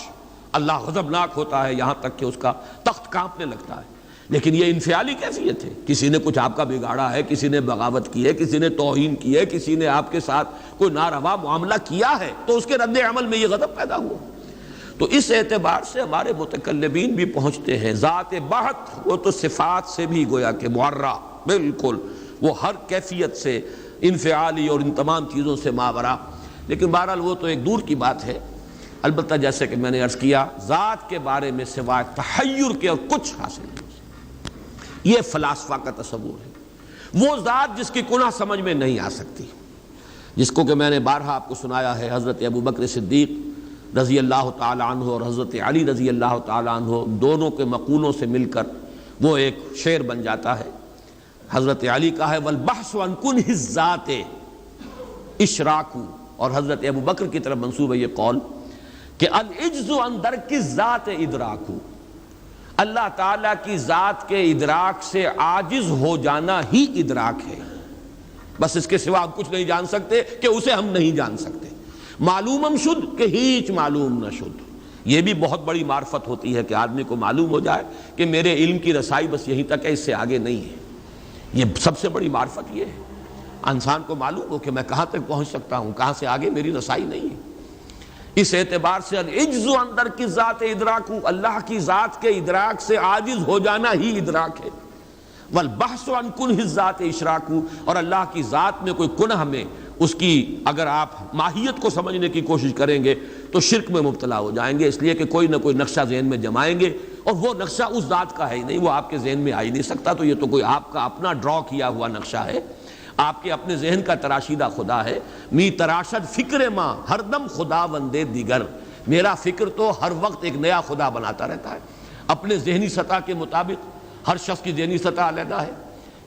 اللہ غضبناک ہوتا ہے یہاں تک کہ اس کا تخت کانپنے لگتا ہے، لیکن یہ انفعالی کیفیت ہے۔ کسی نے کچھ آپ کا بگاڑا ہے، کسی نے بغاوت کی ہے، کسی نے توہین کی ہے، کسی نے آپ کے ساتھ کوئی ناروا معاملہ کیا ہے تو اس کے رد عمل میں یہ غضب پیدا ہوا۔ تو اس اعتبار سے ہمارے متکلمین بھی پہنچتے ہیں ذات بحت وہ تو صفات سے بھی گویا کہ معرہ، بالکل وہ ہر کیفیت سے انفعالی اور ان تمام چیزوں سے ماورا، لیکن بہرحال وہ تو ایک دور کی بات ہے۔ البتہ جیسے کہ میں نے عرض کیا ذات کے بارے میں سوائے تحیر کے اور کچھ حاصل نہیں، یہ فلاسفہ کا تصور ہے، وہ ذات جس کی کنہ سمجھ میں نہیں آ سکتی، جس کو کہ میں نے بارہا آپ کو سنایا ہے۔ حضرت ابوبکر صدیق رضی اللہ تعالی عنہ اور حضرت علی رضی اللہ تعالی عنہ دونوں کے مقولوں سے مل کر وہ ایک شعر بن جاتا ہے۔ حضرت علی کا ہے والبحث عن کنہ الذات اشراک، اور حضرت ابوبکر کی طرف منسوب ہے یہ قول کہ العجز عن درک الذات ادراک، اللہ تعالیٰ کی ذات کے ادراک سے عاجز ہو جانا ہی ادراک ہے، بس اس کے سوا ہم کچھ نہیں جان سکتے کہ اسے ہم نہیں جان سکتے۔ معلومم شد کہ ہیچ معلوم نہ شد، یہ بھی بہت بڑی معرفت ہوتی ہے کہ آدمی کو معلوم ہو جائے کہ میرے علم کی رسائی بس یہیں تک ہے، اس سے آگے نہیں ہے۔ یہ سب سے بڑی معرفت یہ ہے، انسان کو معلوم ہو کہ میں کہاں تک پہنچ سکتا ہوں، کہاں سے آگے میری رسائی نہیں ہے۔ اس اعتبار سے العجز اندر کی ذات ادراک، اللہ کی ذات کے ادراک سے عاجز ہو جانا ہی ادراک ہے۔ والبحث عن کنہ الذات اشراک، اور اللہ کی ذات میں کوئی کنہ میں اس کی اگر آپ ماہیت کو سمجھنے کی کوشش کریں گے تو شرک میں مبتلا ہو جائیں گے، اس لیے کہ کوئی نہ کوئی نقشہ ذہن میں جمائیں گے اور وہ نقشہ اس ذات کا ہے ہی نہیں، وہ آپ کے ذہن میں آ ہی نہیں سکتا، تو یہ تو کوئی آپ کا اپنا ڈرا کیا ہوا نقشہ ہے، آپ کے اپنے ذہن کا تراشیدہ خدا ہے۔ می تراشد فکر ماں ہر دم خدا وندے دیگر، میرا فکر تو ہر وقت ایک نیا خدا بناتا رہتا ہے اپنے ذہنی سطح کے مطابق۔ ہر شخص کی ذہنی سطح علیحدہ ہے،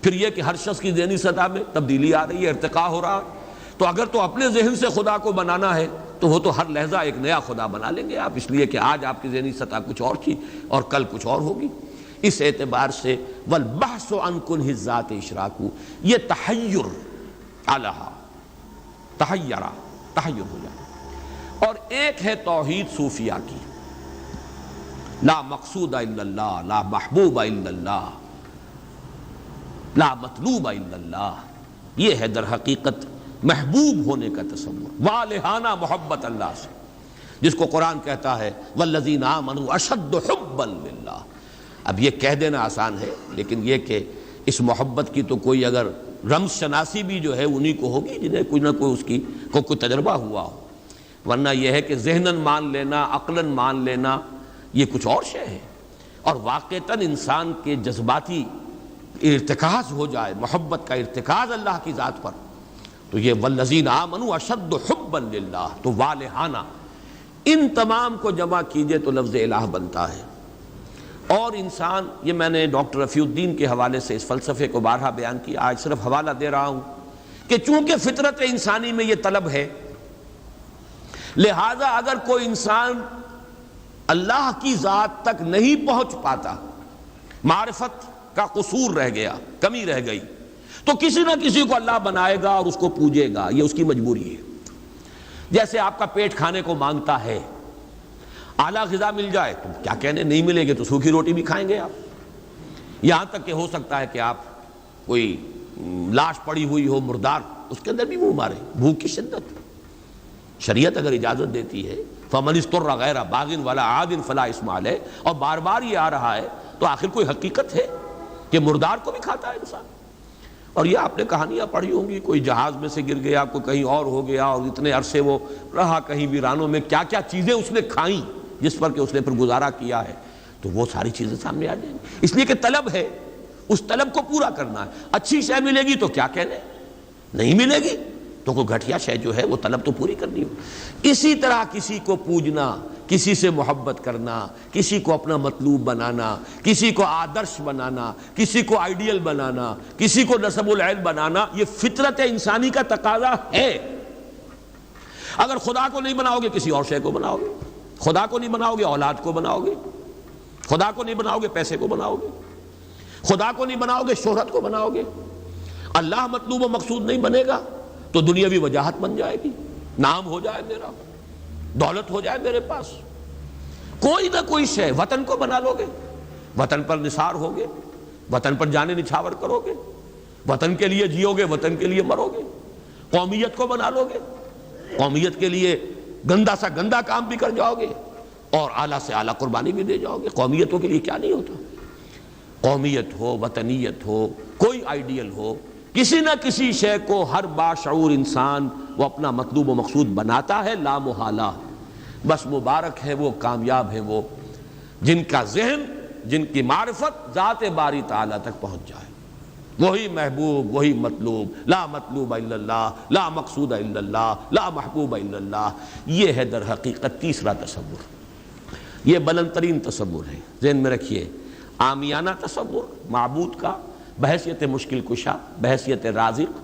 پھر یہ کہ ہر شخص کی ذہنی سطح میں تبدیلی آ رہی ہے، ارتقاء ہو رہا ہے، تو اگر تو اپنے ذہن سے خدا کو بنانا ہے تو وہ تو ہر لحظہ ایک نیا خدا بنا لیں گے آپ، اس لیے کہ آج آپ کی ذہنی سطح کچھ اور تھی اور کل کچھ اور ہوگی۔ اس اعتبار سے والبحث عن کنہ الذات اشراک، یہ تحیر الہا، تحیر ہو جائے۔ اور ایک ہے توحید صوفیہ کی، لا مقصود الا اللہ، لا محبوب الا اللہ، لا مطلوب الا اللہ، یہ ہے در حقیقت محبوب ہونے کا تصور، والہانہ محبت اللہ سے، جس کو قرآن کہتا ہے والذین آمنوا اشد حبا للہ۔ اب یہ کہہ دینا آسان ہے، لیکن یہ کہ اس محبت کی تو کوئی اگر رمز شناسی بھی جو ہے انہی کو ہوگی جنہیں کوئی نہ کوئی اس کی کوئی تجربہ ہوا ہو، ورنہ یہ ہے کہ ذہناً مان لینا، عقلاً مان لینا، یہ کچھ اور شے ہے۔ اور واقعتاً انسان کے جذباتی ارتکاز ہو جائے، محبت کا ارتکاز اللہ کی ذات پر، تو یہ والذین آمنوا اشد حبا للہ، تو والہانہ، ان تمام کو جمع کیجئے تو لفظ الہ بنتا ہے۔ اور انسان، یہ میں نے ڈاکٹر رفیع الدین کے حوالے سے اس فلسفے کو بارہا بیان کیا، آج صرف حوالہ دے رہا ہوں کہ چونکہ فطرت انسانی میں یہ طلب ہے، لہذا اگر کوئی انسان اللہ کی ذات تک نہیں پہنچ پاتا، معرفت کا قصور رہ گیا، کمی رہ گئی، تو کسی نہ کسی کو اللہ بنائے گا اور اس کو پوجے گا، یہ اس کی مجبوری ہے۔ جیسے آپ کا پیٹ کھانے کو مانگتا ہے، اعلیٰ غذا مل جائے تو کیا کہنے، نہیں ملے گے تو سوکھی روٹی بھی کھائیں گے آپ، یہاں تک کہ ہو سکتا ہے کہ آپ کوئی لاش پڑی ہوئی ہو مردار، اس کے اندر بھی منہ مارے، بھوک کی شدت۔ شریعت اگر اجازت دیتی ہے فَمَنِ اسْتُرَّ غَيْرَ بَاغٍ وَلَا عَادٍ فَلَا إِثْمَ عَلَيْهِ، اور بار بار یہ آ رہا ہے تو آخر کوئی حقیقت ہے کہ مردار کو بھی کھاتا ہے انسان۔ اور یہ آپ نے کہانیاں پڑھی ہوں گی، کوئی جہاز میں سے گر گیا، کوئی کہیں اور ہو گیا، اور اتنے عرصے وہ رہا کہیں ویرانوں میں، کیا کیا چیزیں اس نے کھائیں جس پر کہ اس نے پھر گزارا کیا ہے، تو وہ ساری چیزیں سامنے آ جائیں گی۔ اس لیے کہ طلب ہے، اس طلب کو پورا کرنا ہے۔ اچھی شے ملے گی تو کیا کہنے، نہیں ملے گی تو کوئی گھٹیا شے جو ہے وہ طلب تو پوری کرنی ہو۔ اسی طرح کسی کو پوجنا، کسی سے محبت کرنا، کسی کو اپنا مطلوب بنانا، کسی کو آدرش بنانا، کسی کو آئیڈیل بنانا، کسی کو نسب العین بنانا، یہ فطرت انسانی کا تقاضا ہے۔ اگر خدا کو نہیں بناؤ گے کسی اور شے کو بناؤ گے، خدا کو نہیں بناؤ گے اولاد کو بناؤ گے، خدا کو نہیں بناؤ گے پیسے کو بناؤ گے، خدا کو نہیں بناؤ گے شہرت کو بناؤ گے۔ اللہ مطلوب و مقصود نہیں بنے گا تو دنیاوی وجاہت بن جائے گی، نام ہو جائے میرا، دولت ہو جائے میرے پاس، کوئی نہ کوئی شے۔ وطن کو بنا لو گے، وطن پر نثار ہوگے، وطن پر جانے نچھاور کرو گے، وطن کے لیے جیو گے، وطن کے لیے مرو گے۔ قومیت کو بنا لو گے، قومیت کے لیے گندا سا گندا کام بھی کر جاؤ گے اور اعلیٰ سے اعلیٰ قربانی بھی دے جاؤ گے۔ قومیتوں کے لیے کیا نہیں ہوتا، قومیت ہو، وطنیت ہو، کوئی آئیڈیل ہو، کسی نہ کسی شے کو ہر باشعور انسان وہ اپنا مطلوب و مقصود بناتا ہے لا محالہ۔ بس مبارک ہے وہ، کامیاب ہے وہ جن کا ذہن، جن کی معرفت ذات باری تعالیٰ تک پہنچ جائے۔ وہی محبوب، وہی مطلوب، لا مطلوب الا اللہ، لا مقصود الا اللہ، لا محبوب الا اللہ۔ یہ ہے در حقیقت تیسرا تصور، یہ بلند ترین تصور ہے۔ ذہن میں رکھیے، عامیانہ تصور معبود کا بحیثیت مشکل کشا، بحیثیت رازق،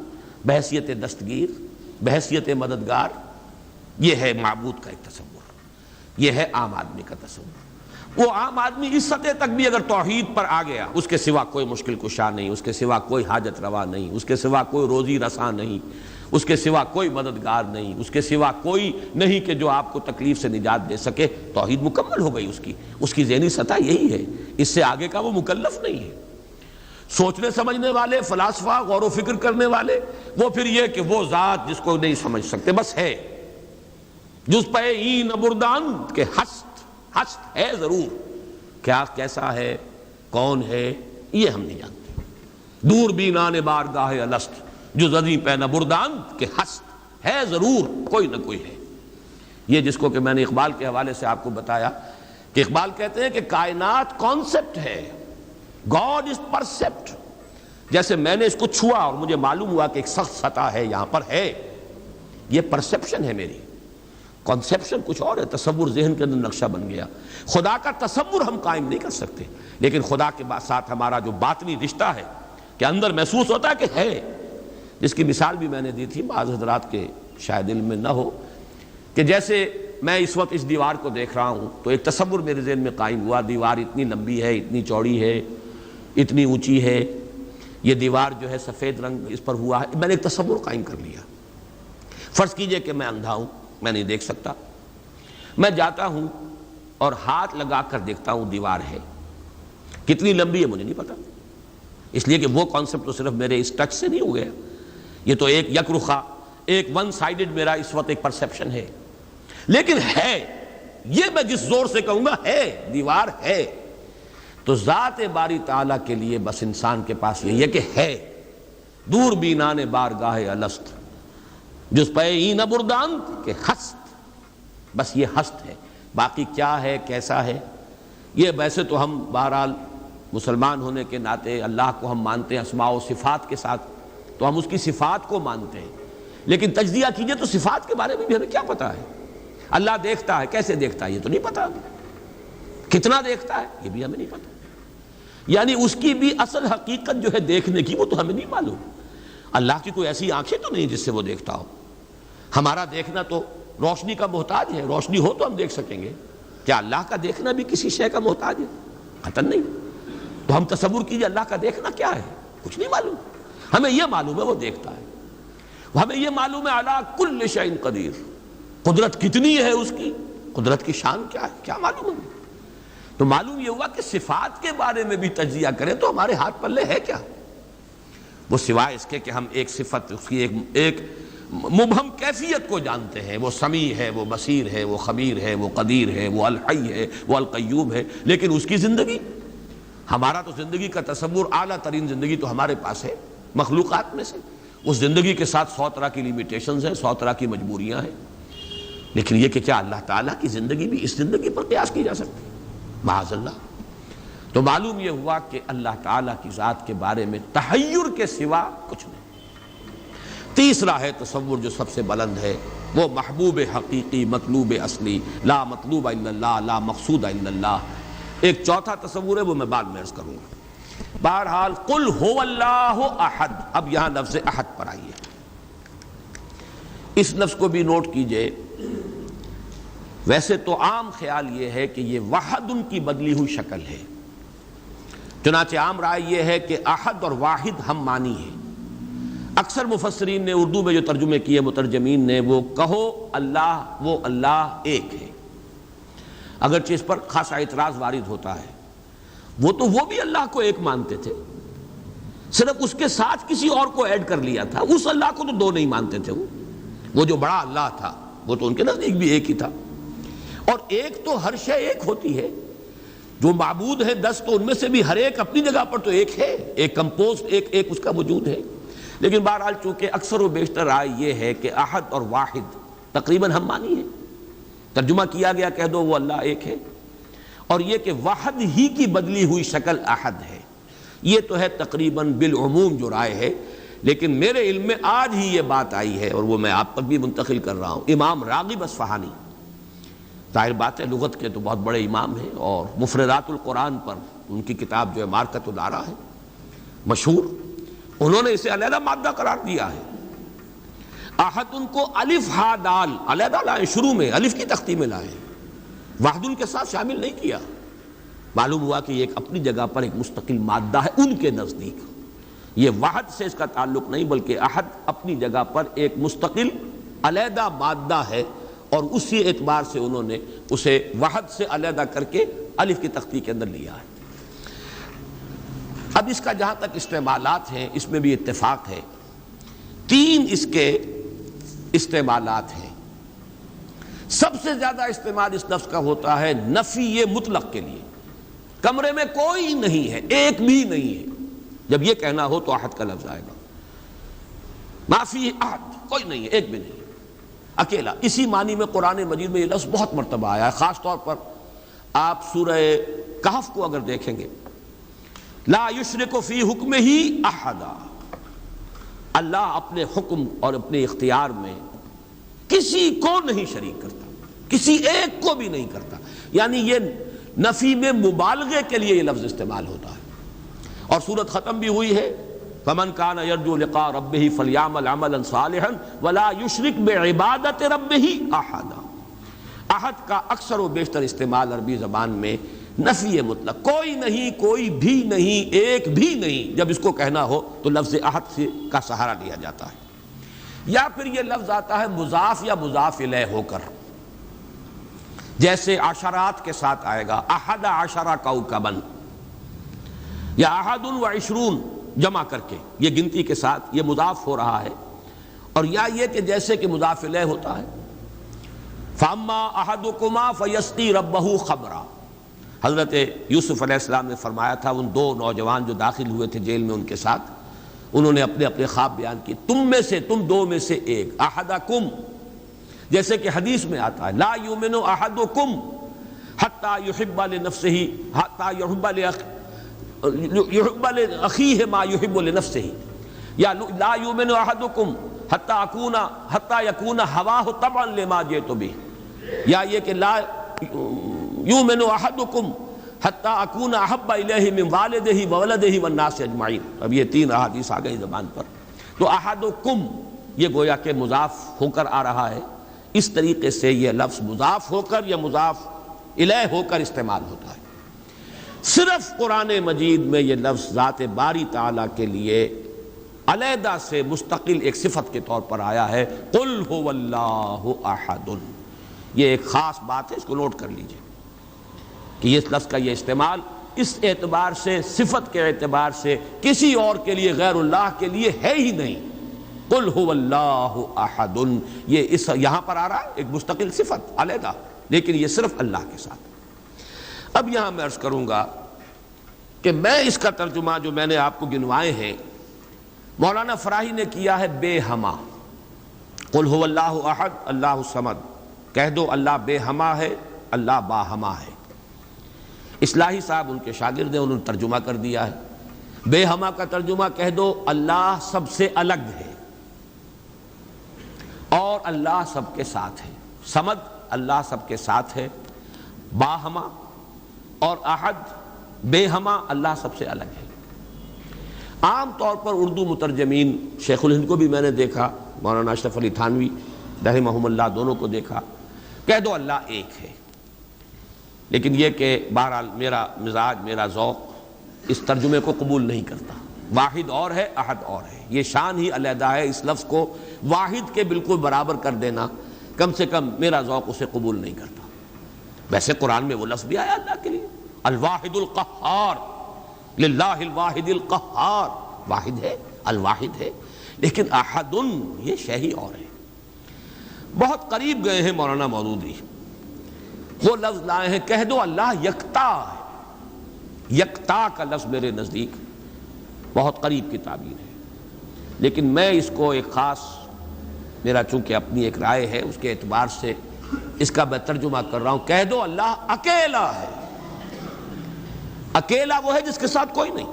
بحیثیت دستگیر، بحیثیت مددگار، یہ ہے معبود کا ایک تصور۔ یہ ہے عام آدمی کا تصور۔ وہ عام آدمی اس سطح تک بھی اگر توحید پر آ گیا، اس کے سوا کوئی مشکل کشا نہیں، اس کے سوا کوئی حاجت روا نہیں، اس کے سوا کوئی روزی رساں نہیں، اس کے سوا کوئی مددگار نہیں، اس کے سوا کوئی نہیں کہ جو آپ کو تکلیف سے نجات دے سکے، توحید مکمل ہو گئی اس کی ذہنی سطح یہی ہے، اس سے آگے کا وہ مکلف نہیں ہے۔ سوچنے سمجھنے والے فلاسفہ، غور و فکر کرنے والے، وہ پھر یہ کہ وہ ذات جس کو نہیں سمجھ سکتے، بس ہے، جس پہ این بردان کہ ہست ہے ضرور، کیا کیسا ہے، کون ہے، یہ ہم نہیں جانتے۔ دور بینان بارگاہ الست جو زدی پہ نبردان کہ ہست ہے ضرور، کوئی نہ کوئی ہے۔ یہ جس کو کہ میں نے اقبال کے حوالے سے آپ کو بتایا کہ اقبال کہتے ہیں کہ کائنات کانسیپٹ ہے، گاڈ از پرسیپٹ۔ جیسے میں نے اس کو چھوا اور مجھے معلوم ہوا کہ ایک سخت سطح ہے یہاں پر ہے، یہ پرسیپشن ہے میری، کنسیپشن کچھ اور ہے، تصور ذہن کے اندر نقشہ بن گیا۔ خدا کا تصور ہم قائم نہیں کر سکتے، لیکن خدا کے ساتھ ہمارا جو باطنی رشتہ ہے کہ اندر محسوس ہوتا ہے کہ ہے، جس کی مثال بھی میں نے دی تھی، بعض حضرات کے شاید علم میں نہ ہو، کہ جیسے میں اس وقت اس دیوار کو دیکھ رہا ہوں تو ایک تصور میرے ذہن میں قائم ہوا، دیوار اتنی لمبی ہے، اتنی چوڑی ہے، اتنی اونچی ہے، یہ دیوار جو ہے سفید رنگ اس پر ہوا ہے، میں نے ایک تصور قائم کر لیا۔ فرض کیجئے کہ میں اندھا ہوں، میں نہیں دیکھ سکتا، میں جاتا ہوں اور ہاتھ لگا کر دیکھتا ہوں دیوار ہے، کتنی لمبی ہے مجھے نہیں پتا، اس لیے کہ وہ کانسیپٹ تو صرف میرے اس ٹچ سے نہیں ہو گیا، یہ تو ایک یک رخا، ایک ون سائیڈڈ میرا اس وقت ایک پرسیپشن ہے، لیکن ہے، یہ میں جس زور سے کہوں گا ہے، دیوار ہے۔ تو ذات باری تعالیٰ کے لیے بس انسان کے پاس یہی ہے کہ ہے، دور بینان بارگاہ الست جس پہ این بردان کہ ہست، بس یہ ہست ہے، باقی کیا ہے، کیسا ہے، یہ ویسے تو ہم بہرحال مسلمان ہونے کے ناطے اللہ کو ہم مانتے ہیں اسماء و صفات کے ساتھ، تو ہم اس کی صفات کو مانتے ہیں، لیکن تجزیہ کیجئے تو صفات کے بارے میں بھی ہمیں کیا پتا ہے؟ اللہ دیکھتا ہے، کیسے دیکھتا ہے یہ تو نہیں پتا، کتنا دیکھتا ہے یہ بھی ہمیں نہیں پتا، یعنی اس کی بھی اصل حقیقت جو ہے دیکھنے کی وہ تو ہمیں نہیں معلوم۔ اللہ کی کوئی ایسی آنکھیں تو نہیں جس سے وہ دیکھتا ہو، ہمارا دیکھنا تو روشنی کا محتاج ہے، روشنی ہو تو ہم دیکھ سکیں گے، کیا اللہ کا دیکھنا بھی کسی شے کا محتاج ہے؟ قطعاً نہیں۔ تو ہم تصور کیجئے اللہ کا دیکھنا کیا ہے، کچھ نہیں معلوم، ہمیں یہ معلوم ہے وہ دیکھتا ہے، ہمیں یہ معلوم ہے علی کل شیء قدیر، قدرت کتنی ہے اس کی، قدرت کی شان کیا ہے، کیا معلوم ہے؟ تو معلوم یہ ہوا کہ صفات کے بارے میں بھی تجزیہ کریں تو ہمارے ہاتھ پلے ہے کیا؟ وہ سوائے اس کے کہ ہم ایک صفت، اس کی ایک مبہم کیفیت کو جانتے ہیں، وہ سمیع ہے، وہ بصیر ہے، وہ خبیر ہے، وہ قدیر ہے، وہ الحی ہے، وہ القیوم ہے، لیکن اس کی زندگی، ہمارا تو زندگی کا تصور اعلیٰ ترین زندگی تو ہمارے پاس ہے مخلوقات میں سے، اس زندگی کے ساتھ 100 طرح کی لیمیٹیشنز ہیں، 100 طرح کی مجبوریاں ہیں، لیکن یہ کہ کیا اللہ تعالیٰ کی زندگی بھی اس زندگی پر قیاس کی جا سکتی ہے؟ معاذ اللہ۔ تو معلوم یہ ہوا کہ اللہ تعالیٰ کی ذات کے بارے میں تحیر کے سوا کچھ نہیں۔ تیسرا ہے تصور جو سب سے بلند ہے، وہ محبوب حقیقی، مطلوب اصلی، لا مطلوب الا اللہ، لا مقصود الا اللہ۔ ایک چوتھا تصور ہے، وہ میں بعد میں عرض کروں گا۔ بہرحال قل هو اللہ احد، اب یہاں لفظ احد پر آئیے، اس لفظ کو بھی نوٹ کیجئے۔ ویسے تو عام خیال یہ ہے کہ یہ وحد ان کی بدلی ہوئی شکل ہے، چنانچہ عام رائے یہ ہے کہ احد اور واحد ہم معنی ہیں۔ اکثر مفسرین نے اردو میں جو ترجمے کیے مترجمین نے، وہ کہو اللہ، وہ اللہ ایک ہے، اگرچہ اس پر خاصا اعتراض وارد ہوتا ہے۔ وہ بھی اللہ کو ایک مانتے تھے، صرف اس کے ساتھ کسی اور کو ایڈ کر لیا تھا، اس اللہ کو تو دو نہیں مانتے تھے۔ وہ جو بڑا اللہ تھا وہ تو ان کے نزدیک بھی ایک ہی تھا، اور ایک تو ہر شے ایک ہوتی ہے، جو معبود ہے 10 تو ان میں سے بھی ہر ایک اپنی جگہ پر تو ایک ہے، ایک کمپوزڈ ایک اس کا وجود ہے۔ لیکن بہرحال چونکہ اکثر و بیشتر رائے یہ ہے کہ احد اور واحد تقریباً ہم معنی ہے، ترجمہ کیا گیا کہہ دو وہ اللہ ایک ہے، اور یہ کہ وحد ہی کی بدلی ہوئی شکل احد ہے، یہ تو ہے تقریباً بالعموم جو رائے ہے۔ لیکن میرے علم میں آج ہی یہ بات آئی ہے، اور وہ میں آپ تک بھی منتقل کر رہا ہوں۔ امام راغب اصفہانی، ظاہر بات ہے لغت کے تو بہت بڑے امام ہیں، اور مفردات القرآن پر ان کی کتاب جو ہے مارکۃ الآراء ہے مشہور، انہوں نے اسے علیحدہ مادہ قرار دیا ہے۔ احد ان کو الف ہا دال علیحدہ لائے، شروع میں الف کی تختی میں لائے، وحد ان کے ساتھ شامل نہیں کیا۔ معلوم ہوا کہ یہ ایک اپنی جگہ پر ایک مستقل مادہ ہے ان کے نزدیک، یہ وحد سے اس کا تعلق نہیں، بلکہ احد اپنی جگہ پر ایک مستقل علیحدہ مادہ ہے، اور اسی اعتبار سے انہوں نے اسے وحد سے علیحدہ کر کے الف کی تختی کے اندر لیا ہے۔ اب اس کا جہاں تک استعمالات ہیں، اس میں بھی اتفاق ہے، 3 اس کے استعمالات ہیں۔ سب سے زیادہ استعمال اس لفظ کا ہوتا ہے نفی مطلق کے لیے، کمرے میں کوئی نہیں ہے، ایک بھی نہیں ہے، جب یہ کہنا ہو تو احد کا لفظ آئے گا، ما فی احد، کوئی نہیں ہے، ایک بھی نہیں ہے، اکیلا۔ اسی معنی میں قرآن مجید میں یہ لفظ بہت مرتبہ آیا ہے، خاص طور پر آپ سورہ کہف کو اگر دیکھیں گے، لا یشرک فی حکمہ احدا، اللہ اپنے حکم اور اپنے اختیار میں کسی کو نہیں شریک کرتا، کسی ایک کو بھی نہیں کرتا، یعنی یہ نفی میں مبالغے کے لیے یہ لفظ استعمال ہوتا ہے۔ اور سورت ختم بھی ہوئی ہے، فمن کان یرجو لقاء ربہ فلیعمل عملا صالحا ولا یشرک بعبادۃ ربہ احدا۔ احد کا اکثر و بیشتر استعمال عربی زبان میں نفی مطلق، کوئی نہیں، کوئی بھی نہیں، ایک بھی نہیں، جب اس کو کہنا ہو تو لفظ احد کا سہارا لیا جاتا ہے۔ یا پھر یہ لفظ آتا ہے مضاف یا مضاف الیہ ہو کر، جیسے عشرات کے ساتھ آئے گا، احد عشر کوكبا، یا احد و عشرون جمع کر کے، یہ گنتی کے ساتھ یہ مضاف ہو رہا ہے۔ اور یا یہ کہ جیسے کہ مضاف الیہ ہوتا ہے، فاما احدکما فیسقی ربہ خمرا، حضرت یوسف علیہ السلام نے فرمایا تھا، ان 2 نوجوان جو داخل ہوئے تھے جیل میں ان کے ساتھ، انہوں نے اپنے اپنے خواب بیان کیے، تم میں سے، تم 2 میں سے ایک، احدکم، جیسے کہ حدیث میں آتا ہے لا یؤمن احدکم حتی یحب لنفسہ، حتی یحب لاخیہ ما یحب لنفسہ، یا لا یؤمن احدکم حتی یکون ہواہ طبعا لما جئت بہ، یا یہ کہ لا یؤمن احدکم حتی اکون احب الیہ من والدہ وولدہ والناس اجمعین۔ اب یہ 3 احادیث آ گئی زبان پر، تو احدکم یہ گویا کہ مضاف ہو کر آ رہا ہے، اس طریقے سے یہ لفظ مضاف ہو کر یا مضاف الیہ ہو کر استعمال ہوتا ہے۔ صرف قرآن مجید میں یہ لفظ ذات باری تعالیٰ کے لیے علیحدہ سے مستقل ایک صفت کے طور پر آیا ہے، قل هو اللہ احد۔ یہ ایک خاص بات ہے، اس کو نوٹ کر لیجئے کہ اس لفظ کا یہ استعمال اس اعتبار سے، صفت کے اعتبار سے کسی اور کے لیے، غیر اللہ کے لیے ہے ہی نہیں۔ قل هو اللہ احد، یہ یہاں پر آ رہا ہے ایک مستقل صفت علیحدہ، لیکن یہ صرف اللہ کے ساتھ۔ اب یہاں میں عرض کروں گا کہ میں اس کا ترجمہ جو میں نے آپ کو گنوائے ہیں، مولانا فراہی نے کیا ہے بے ہما۔ قل هو اللہ احد اللہ الصمد، کہہ دو اللہ بے ہما ہے، اللہ با ہما ہے۔ اصلاحی صاحب ان کے شاگرد ہیں، انہوں نے ترجمہ کر دیا ہے۔ بے ہما کا ترجمہ کہہ دو اللہ سب سے الگ ہے اور اللہ سب کے ساتھ ہے۔ صمد اللہ سب کے ساتھ ہے، باہما اور احد بے ہما اللہ سب سے الگ ہے۔ عام طور پر اردو مترجمین، شیخ الہند کو بھی میں نے دیکھا، مولانا اشرف علی تھانوی رحمہم اللہ دونوں کو دیکھا، کہہ دو اللہ ایک ہے۔ لیکن یہ کہ بہرحال میرا مزاج، میرا ذوق اس ترجمے کو قبول نہیں کرتا۔ واحد اور ہے، احد اور ہے، یہ شان ہی علیحدہ ہے۔ اس لفظ کو واحد کے بالکل برابر کر دینا کم سے کم میرا ذوق اسے قبول نہیں کرتا۔ ویسے قرآن میں وہ لفظ بھی آیا اللہ کے لیے، الواحد القہار، للہ الواحد القہار، واحد ہے، الواحد ہے، لیکن احد یہ شے ہی اور ہے۔ بہت قریب گئے ہیں مولانا مودودی، وہ لفظ لائے ہیں، کہہ دو اللہ یکتا ہے۔ یکتا کا لفظ میرے نزدیک بہت قریب کی تعبیر ہے، لیکن میں اس کو ایک خاص، میرا چونکہ اپنی ایک رائے ہے، اس کے اعتبار سے اس کا میں ترجمہ کر رہا ہوں، کہہ دو اللہ اکیلا ہے۔ اکیلا وہ ہے جس کے ساتھ کوئی نہیں۔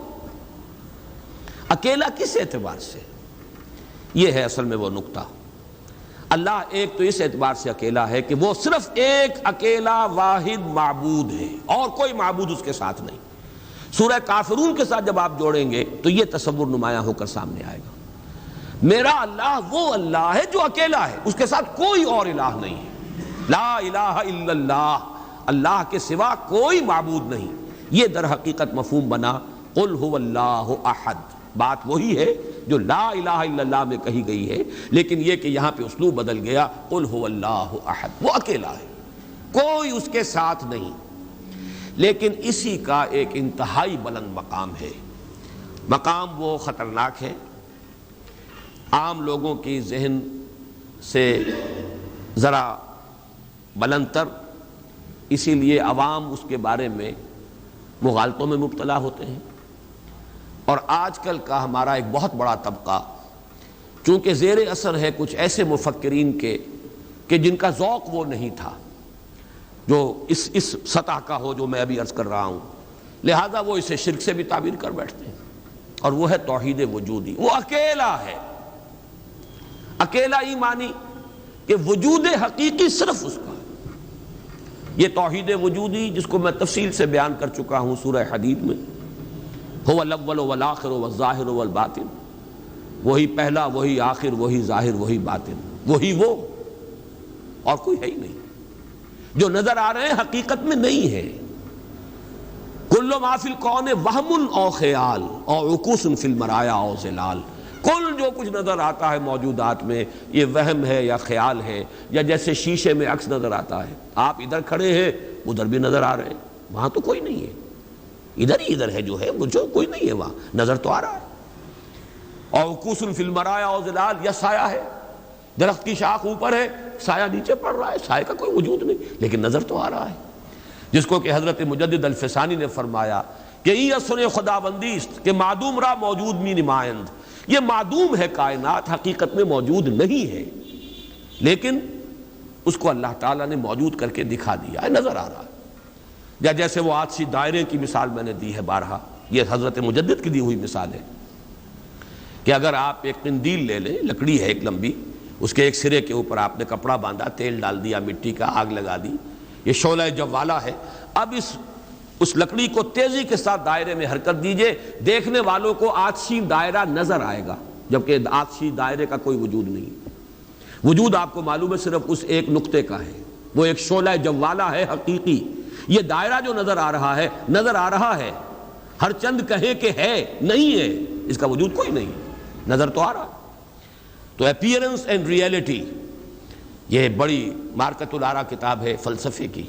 اکیلا کس اعتبار سے؟ یہ ہے اصل میں وہ نقطہ۔ اللہ ایک تو اس اعتبار سے اکیلا ہے کہ وہ صرف ایک اکیلا واحد معبود ہے اور کوئی معبود اس کے ساتھ نہیں۔ سورہ کافرون کے ساتھ جب آپ جوڑیں گے تو یہ تصور نمایاں ہو کر سامنے آئے گا۔ میرا اللہ وہ اللہ ہے جو اکیلا ہے، اس کے ساتھ کوئی اور الہ نہیں ہے۔ لا الہ الا اللہ، اللہ کے سوا کوئی معبود نہیں۔ یہ در حقیقت مفہوم بنا قل هو اللہ احد۔ بات وہی ہے جو لا الہ الا اللہ میں کہی گئی ہے، لیکن یہ کہ یہاں پہ اسلوب بدل گیا، قل هو اللہ احد، وہ اکیلا ہے، کوئی اس کے ساتھ نہیں۔ لیکن اسی کا ایک انتہائی بلند مقام ہے۔ مقام وہ خطرناک ہے، عام لوگوں کی ذہن سے ذرا بلند تر، اسی لیے عوام اس کے بارے میں مغالطوں میں مبتلا ہوتے ہیں۔ اور آج کل کا ہمارا ایک بہت بڑا طبقہ چونکہ زیر اثر ہے کچھ ایسے مفکرین کے کہ جن کا ذوق وہ نہیں تھا جو اس سطح کا ہو جو میں ابھی عرض کر رہا ہوں، لہذا وہ اسے شرک سے بھی تعبیر کر بیٹھتے ہیں، اور وہ ہے توحید وجودی۔ وہ اکیلا ہے، اکیلا ہی مانی کہ وجود حقیقی صرف اس کا ہے۔ یہ توحید وجودی جس کو میں تفصیل سے بیان کر چکا ہوں سورہ حدید میں، هو الاول والآخر والظاہر والباطن، وہی پہلا، وہی آخر، وہی ظاہر، وہی باطن، وہی وہ، اور کوئی ہے ہی نہیں۔ جو نظر آ رہے ہیں حقیقت میں نہیں ہے۔ کل ما فی الکون وہم او خیال او عکوس فی المرایا او ظلال، کل جو کچھ نظر آتا ہے موجودات میں یہ وہم ہے یا خیال ہے، یا جیسے شیشے میں عکس نظر آتا ہے، آپ ادھر کھڑے ہیں ادھر بھی نظر آ رہے ہیں، وہاں تو کوئی نہیں ہے، ادھر ہی ادھر ہے جو ہے، وہ جو کوئی نہیں ہے وہاں نظر تو آ رہا ہے۔ اور عکوس فی المرایا او ظلال، یا سایہ ہے، درخت کی شاخ اوپر ہے، سایہ نیچے پڑ رہا ہے، سایہ کا کوئی وجود نہیں، لیکن نظر تو آ رہا ہے۔ جس کو کہ حضرت مجدد الفسانی نے فرمایا کہ ای اثر خداوندی است کہ معدوم را موجود می نمائند، یہ معدوم ہے کائنات، حقیقت میں موجود نہیں ہے، لیکن اس کو اللہ تعالیٰ نے موجود کر کے دکھا دیا ہے، نظر آ رہا ہے۔ یا جیسے وہ آتشی دائرے کی مثال میں نے دی ہے بارہا، یہ حضرت مجدد کی دی ہوئی مثال ہے کہ اگر آپ ایک قندیل لے لیں، لکڑی ہے ایک لمبی، اس کے ایک سرے کے اوپر آپ نے کپڑا باندھا، تیل ڈال دیا، مٹی کا آگ لگا دی، یہ شعلہ جوالا ہے، اب اس لکڑی کو تیزی کے ساتھ دائرے میں حرکت دیجئے، دیکھنے والوں کو آتشی دائرہ نظر آئے گا، جبکہ آتشی دائرے کا کوئی وجود نہیں۔ وجود آپ کو معلوم ہے صرف اس ایک نقطے کا ہے، وہ ایک شعلہ جوالا ہے حقیقی۔ یہ دائرہ جو نظر آ رہا ہے، نظر آ رہا ہے، ہر چند کہے کہ ہے، نہیں ہے، اس کا وجود کوئی نہیں، نظر تو آ رہا ہے۔ تو اپیئرنس اینڈ ریئلٹی، یہ بڑی مارکت الآرا کتاب ہے فلسفے کی،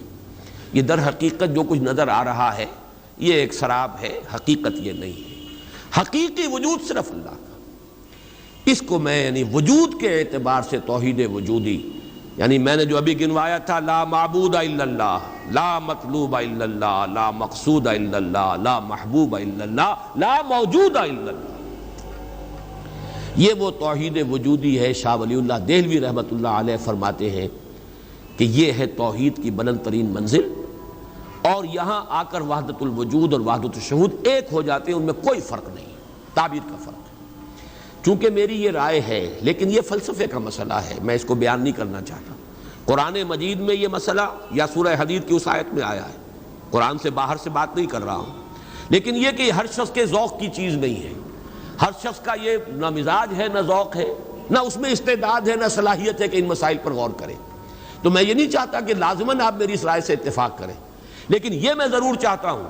یہ در حقیقت جو کچھ نظر آ رہا ہے یہ ایک سراب ہے، حقیقت یہ نہیں ہے۔ حقیقی وجود صرف اللہ کا، اس کو میں یعنی وجود کے اعتبار سے توحید وجودی، یعنی میں نے جو ابھی گنوایا تھا، لا معبود الا اللہ، لا مطلوب الا اللہ، لا مقصود الا اللہ، لا محبوب الا اللہ، لا موجود الا اللہ، یہ وہ توحید وجودی ہے۔ شاہ ولی اللہ دہلوی رحمۃ اللہ علیہ فرماتے ہیں کہ یہ ہے توحید کی بلند ترین منزل، اور یہاں آ کر وحدت الوجود اور وحدت الشہود ایک ہو جاتے ہیں، ان میں کوئی فرق نہیں، تعبیر کا فرق ہے۔ چونکہ میری یہ رائے ہے، لیکن یہ فلسفے کا مسئلہ ہے، میں اس کو بیان نہیں کرنا چاہتا۔ قرآن مجید میں یہ مسئلہ یا سورہ حدید کی اس آیت میں آیا ہے، قرآن سے باہر سے بات نہیں کر رہا ہوں، لیکن یہ کہ ہر شخص کے ذوق کی چیز نہیں ہے، ہر شخص کا یہ نہ مزاج ہے، نہ ذوق ہے، نہ اس میں استعداد ہے، نہ صلاحیت ہے کہ ان مسائل پر غور کرے۔ تو میں یہ نہیں چاہتا کہ لازماً آپ میری اس رائے سے اتفاق کریں، لیکن یہ میں ضرور چاہتا ہوں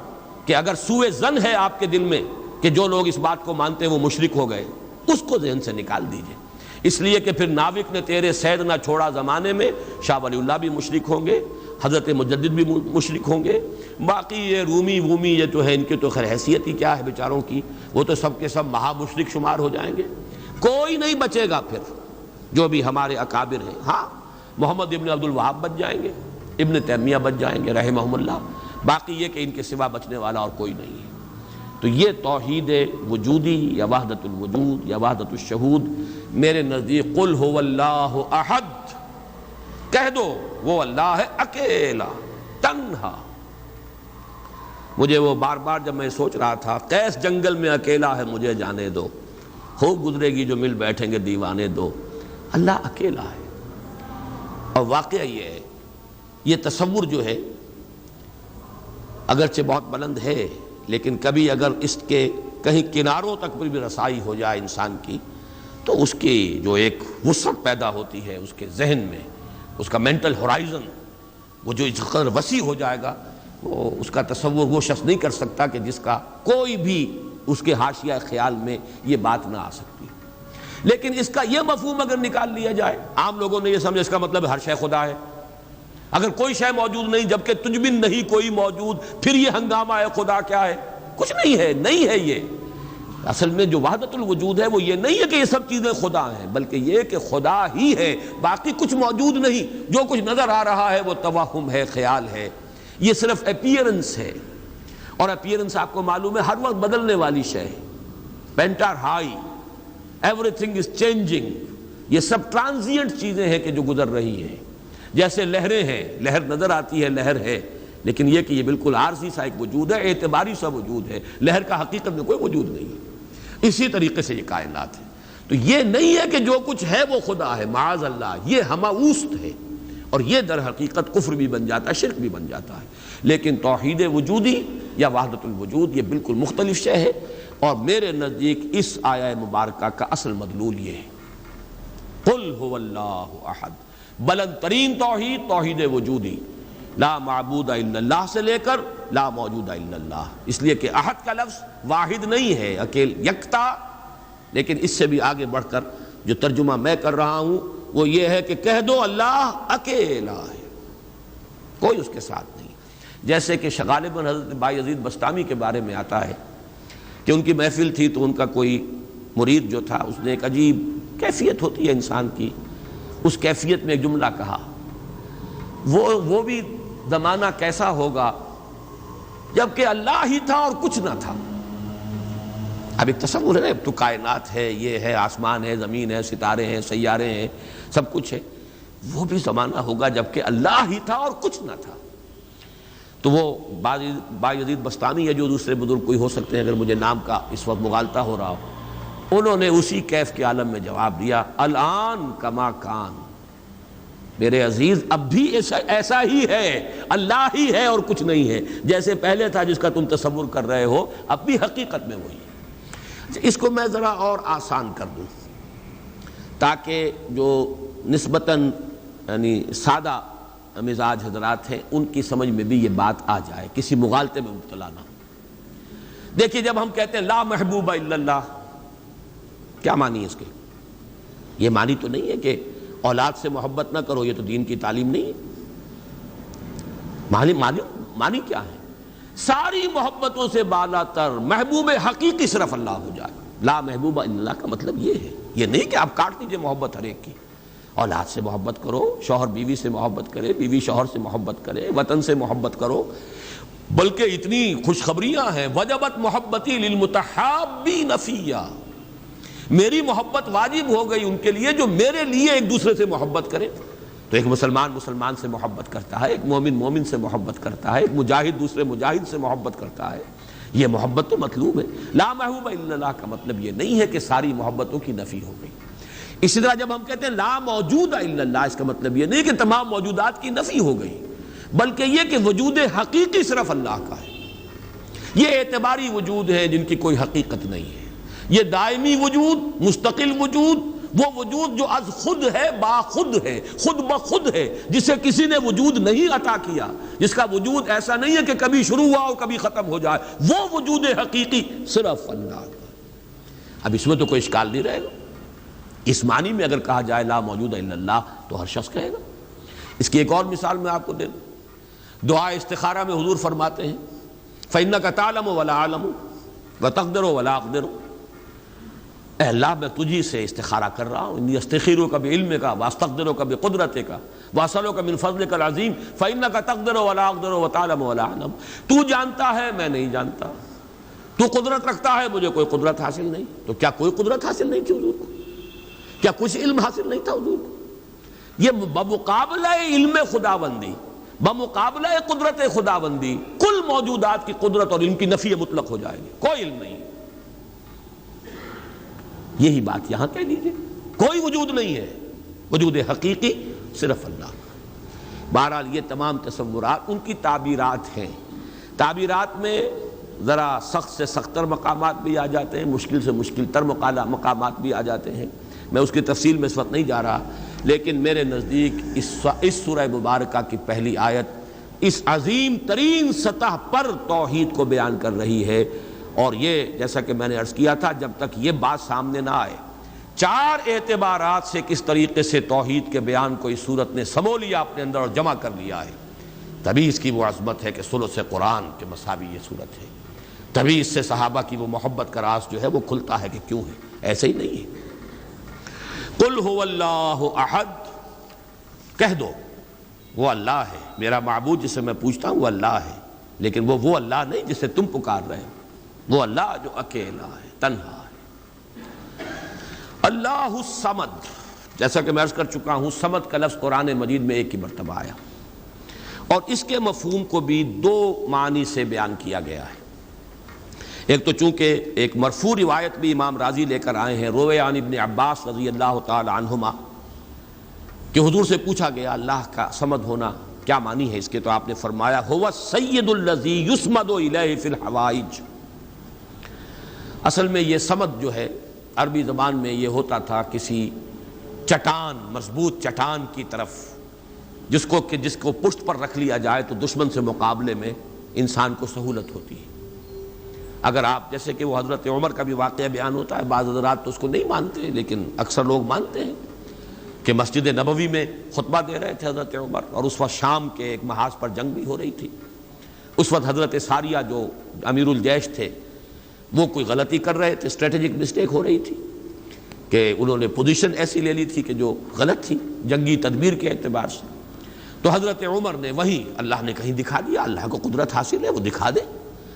کہ اگر سوء ظن ہے آپ کے دل میں کہ جو لوگ اس بات کو مانتے ہیں وہ مشرک ہو گئے، اس کو ذہن سے نکال دیجئے، اس لیے کہ پھر ناوک نے تیرے سید نہ چھوڑا زمانے میں، شاہ ولی اللہ بھی مشرک ہوں گے، حضرت مجدد بھی مشرک ہوں گے، باقی یہ رومی یہ تو ہے، ان کی تو خیر حیثیت ہی کیا ہے بیچاروں کی، وہ تو سب کے سب مہا مشرک شمار ہو جائیں گے، کوئی نہیں بچے گا پھر جو بھی ہمارے اکابر ہیں۔ ہاں محمد ابن عبد الوہاب بچ جائیں گے، ابن تیمیہ بچ جائیں گے رحمہم اللہ، باقی یہ کہ ان کے سوا بچنے والا اور کوئی نہیں ہے۔ تو یہ توحید وجودی یا وحدت الوجود یا وحدت الشہود میرے نزدیک قل هو اللہ احد، کہہ دو وہ اللہ ہے اکیلا تنہا۔ مجھے وہ بار بار جب میں سوچ رہا تھا قیس جنگل میں اکیلا ہے مجھے جانے دو، خوب گزرے گی جو مل بیٹھیں گے دیوانے دو، اللہ اکیلا ہے۔ اور واقعہ یہ ہے، یہ تصور جو ہے اگرچہ بہت بلند ہے، لیکن کبھی اگر اس کے کہیں کناروں تک بھی رسائی ہو جائے انسان کی، تو اس کی جو ایک وسعت پیدا ہوتی ہے اس کے ذہن میں، اس کا مینٹل ہورائزن وہ جو اس قدر وسیع ہو جائے گا، وہ اس کا تصور وہ شخص نہیں کر سکتا کہ جس کا کوئی بھی اس کے حاشیہ خیال میں یہ بات نہ آ سکتی۔ لیکن اس کا یہ مفہوم اگر نکال لیا جائے، عام لوگوں نے یہ سمجھا اس کا مطلب ہر شے خدا ہے، اگر کوئی شے موجود نہیں جبکہ تجھ بن نہیں کوئی موجود، پھر یہ ہنگامہ ہے خدا کیا ہے؟ کچھ نہیں ہے، نہیں ہے۔ یہ اصل میں جو وحدت الوجود ہے وہ یہ نہیں ہے کہ یہ سب چیزیں خدا ہیں، بلکہ یہ کہ خدا ہی ہے، باقی کچھ موجود نہیں، جو کچھ نظر آ رہا ہے وہ توہم ہے، خیال ہے، یہ صرف اپیئرنس ہے، اور اپیئرنس آپ کو معلوم ہے ہر وقت بدلنے والی شے ہے، painter high, every thing is changing, یہ سب ٹرانزینٹ چیزیں ہیں کہ جو گزر رہی ہیں، جیسے لہریں ہیں، لہر نظر آتی ہے لہر ہے، لیکن یہ کہ یہ بالکل عارضی سا ایک وجود ہے، اعتباری سا وجود ہے، لہر کا حقیقت میں کوئی وجود نہیں ہے۔ اسی طریقے سے یہ کائنات ہے، تو یہ نہیں ہے کہ جو کچھ ہے وہ خدا ہے، معاذ اللہ، یہ ہماوست ہے، اور یہ در حقیقت کفر بھی بن جاتا ہے، شرک بھی بن جاتا ہے۔ لیکن توحید وجودی یا وحدت الوجود یہ بالکل مختلف شے ہے، اور میرے نزدیک اس آیہ مبارکہ کا اصل مدلول یہ ہے، قل هو اللہ احد، بلند ترین توحید توحید وجودی، لا معبود الا اللہ سے لے کر لا موجود الا اللہ، اس لیے کہ احد کا لفظ واحد نہیں ہے، اکیل یکتا، لیکن اس سے بھی آگے بڑھ کر جو ترجمہ میں کر رہا ہوں وہ یہ ہے کہ کہہ دو اللہ اکیلا ہے، کوئی اس کے ساتھ نہیں۔ جیسے کہ غالباً حضرت بایزید بسطامی کے بارے میں آتا ہے کہ ان کی محفل تھی تو ان کا کوئی مرید جو تھا اس نے ایک عجیب کیفیت ہوتی ہے انسان کی، اس کیفیت میں ایک جملہ کہا، وہ بھی زمانہ کیسا ہوگا جبکہ اللہ ہی تھا اور کچھ نہ تھا۔ اب ایک تصور ہے نا، اب تو کائنات ہے، یہ ہے، آسمان ہے، زمین ہے، ستارے ہیں، سیارے ہیں، سب کچھ ہے، وہ بھی زمانہ ہوگا جبکہ اللہ ہی تھا اور کچھ نہ تھا۔ تو وہ بایزید بسطامی ہے، جو دوسرے بزرگ کوئی ہو سکتے ہیں اگر مجھے نام کا اس وقت مغالطہ ہو رہا ہو، انہوں نے اسی کیف کے عالم میں جواب دیا، الان کما کان، میرے عزیز اب بھی ایسا ہی ہے، اللہ ہی ہے اور کچھ نہیں ہے، جیسے پہلے تھا جس کا تم تصور کر رہے ہو، اب بھی حقیقت میں وہی ہے۔ اس کو میں ذرا اور آسان کر دوں تاکہ جو نسبتاً یعنی سادہ مزاج حضرات ہیں ان کی سمجھ میں بھی یہ بات آ جائے، کسی مغالطے میں مبتلا نہ ہو۔ دیکھیے جب ہم کہتے ہیں لا محبوب الا اللہ، کیا معنی ہے اس کے؟ یہ معنی تو نہیں ہے کہ اولاد سے محبت نہ کرو، یہ تو دین کی تعلیم نہیں ہے۔ معنی کیا ہے؟ ساری محبتوں سے بالا تر محبوب حقیقی صرف اللہ ہو جائے۔ لا محبوب الا اللہ کا مطلب یہ ہے، یہ نہیں کہ آپ کاٹ دیجئے محبت ہر ایک کی، اولاد سے محبت کرو، شوہر بیوی سے محبت کرے، بیوی شوہر سے محبت کرے، وطن سے محبت کرو، بلکہ اتنی خوشخبریاں ہیں، وجبت محبتی للمتحابین فیہ، میری محبت واجب ہو گئی ان کے لیے جو میرے لیے ایک دوسرے سے محبت کرے۔ تو ایک مسلمان مسلمان سے محبت کرتا ہے، ایک مومن مومن سے محبت کرتا ہے، ایک مجاہد دوسرے مجاہد سے محبت کرتا ہے، یہ محبت تو مطلوب ہے۔ لا محبوب الا اللہ کا مطلب یہ نہیں ہے کہ ساری محبتوں کی نفی ہو گئی۔ اسی طرح جب ہم کہتے ہیں لا موجود الا اللہ، اس کا مطلب یہ نہیں کہ تمام موجودات کی نفی ہو گئی، بلکہ یہ کہ وجود حقیقی صرف اللہ کا ہے۔ یہ اعتباری وجود ہے جن کی کوئی حقیقت نہیں ہے، یہ دائمی وجود، مستقل وجود، وہ وجود جو از خود ہے، با خود ہے، خود بخود ہے، جسے کسی نے وجود نہیں عطا کیا، جس کا وجود ایسا نہیں ہے کہ کبھی شروع ہوا اور کبھی ختم ہو جائے، وہ وجود حقیقی صرف اللہ کا۔ اب اس میں تو کوئی اشکال نہیں رہے گا۔ اس معنی میں اگر کہا جائے لا موجود الا اللہ تو ہر شخص کہے گا۔ اس کی ایک اور مثال میں آپ کو دے دوں، دعا استخارہ میں حضور فرماتے ہیں فَإِنَّكَ تَعْلَمُ وَلَا أَعْلَمُ وَتَقْدِرُ وَلَا أَقْدِرُ، اے اللہ میں تجھی سے استخارہ کر رہا ہوں، انی استخیرک بعلمک واستقدرک بقدرتک واسألک من فضلک العظیم فإنک تقدر ولا اقدر وتعلم ولا اعلم، تو جانتا ہے میں نہیں جانتا، تو قدرت رکھتا ہے مجھے کوئی قدرت حاصل نہیں۔ تو کیا کوئی قدرت حاصل نہیں تھی حضور کو؟ کیا کچھ علم حاصل نہیں تھا حضور کو؟ یہ بمقابلہ علم خداوندی، بمقابلہ قدرت خداوندی کل موجودات کی قدرت اور علم کی نفی مطلق ہو جائے گی، کوئی علم نہیں۔ یہی بات یہاں کہہ دیجیے، کوئی وجود نہیں ہے، وجود حقیقی صرف اللہ۔ بہرحال یہ تمام تصورات ان کی تعبیرات ہیں۔ تعبیرات میں ذرا سخت سے سخت تر مقامات بھی آ جاتے ہیں، مشکل سے مشکل تر مقامات بھی آ جاتے ہیں۔ میں اس کی تفصیل میں اس وقت نہیں جا رہا، لیکن میرے نزدیک اس سورہ مبارکہ کی پہلی آیت اس عظیم ترین سطح پر توحید کو بیان کر رہی ہے، اور یہ جیسا کہ میں نے عرض کیا تھا جب تک یہ بات سامنے نہ آئے، چار اعتبارات سے کس طریقے سے توحید کے بیان کو اس صورت نے سمو لیا اپنے اندر اور جمع کر لیا ہے، تبھی اس کی وہ عظمت ہے کہ ثلث قرآن کے مساوی یہ صورت ہے، تبھی اس سے صحابہ کی وہ محبت کا راز جو ہے وہ کھلتا ہے کہ کیوں ہے، ایسے ہی نہیں ہے۔ قل هو اللہ احد، کہہ دو وہ اللہ ہے، میرا معبود جسے میں پوچھتا ہوں وہ اللہ ہے، لیکن وہ اللہ نہیں جسے تم پکار رہے ہو، وہ اللہ جو اکیلا ہے، تنہا ہے۔ اللہ الصمد، جیسا کہ میں عرض کر چکا ہوں صمد کا لفظ قرآن مجید میں ایک ہی مرتبہ آیا، اور اس کے مفہوم کو بھی دو معنی سے بیان کیا گیا ہے۔ ایک تو چونکہ ایک مرفوع روایت بھی امام راضی لے کر آئے ہیں، روی عن ابن عباس رضی اللہ تعالی عنہما، کہ حضور سے پوچھا گیا اللہ کا صمد ہونا کیا معنی ہے اس کے، تو آپ نے فرمایا هو السید الذی یصمد الیہ فی الحوائج۔ اصل میں یہ صمد جو ہے عربی زبان میں یہ ہوتا تھا کسی چٹان، مضبوط چٹان کی طرف جس کو پشت پر رکھ لیا جائے تو دشمن سے مقابلے میں انسان کو سہولت ہوتی ہے۔ اگر آپ جیسے کہ وہ حضرت عمر کا بھی واقعہ بیان ہوتا ہے، بعض حضرات تو اس کو نہیں مانتے لیکن اکثر لوگ مانتے ہیں کہ مسجد نبوی میں خطبہ دے رہے تھے حضرت عمر، اور اس وقت شام کے ایک محاذ پر جنگ بھی ہو رہی تھی۔ اس وقت حضرت ساریہ جو امیر الجیش تھے وہ کوئی غلطی کر رہے تھے، اسٹریٹجک مسٹیک ہو رہی تھی کہ انہوں نے پوزیشن ایسی لے لی تھی کہ جو غلط تھی جنگی تدبیر کے اعتبار سے۔ تو حضرت عمر نے وہیں اللہ نے کہیں دکھا دیا، اللہ کو قدرت حاصل ہے وہ دکھا دے۔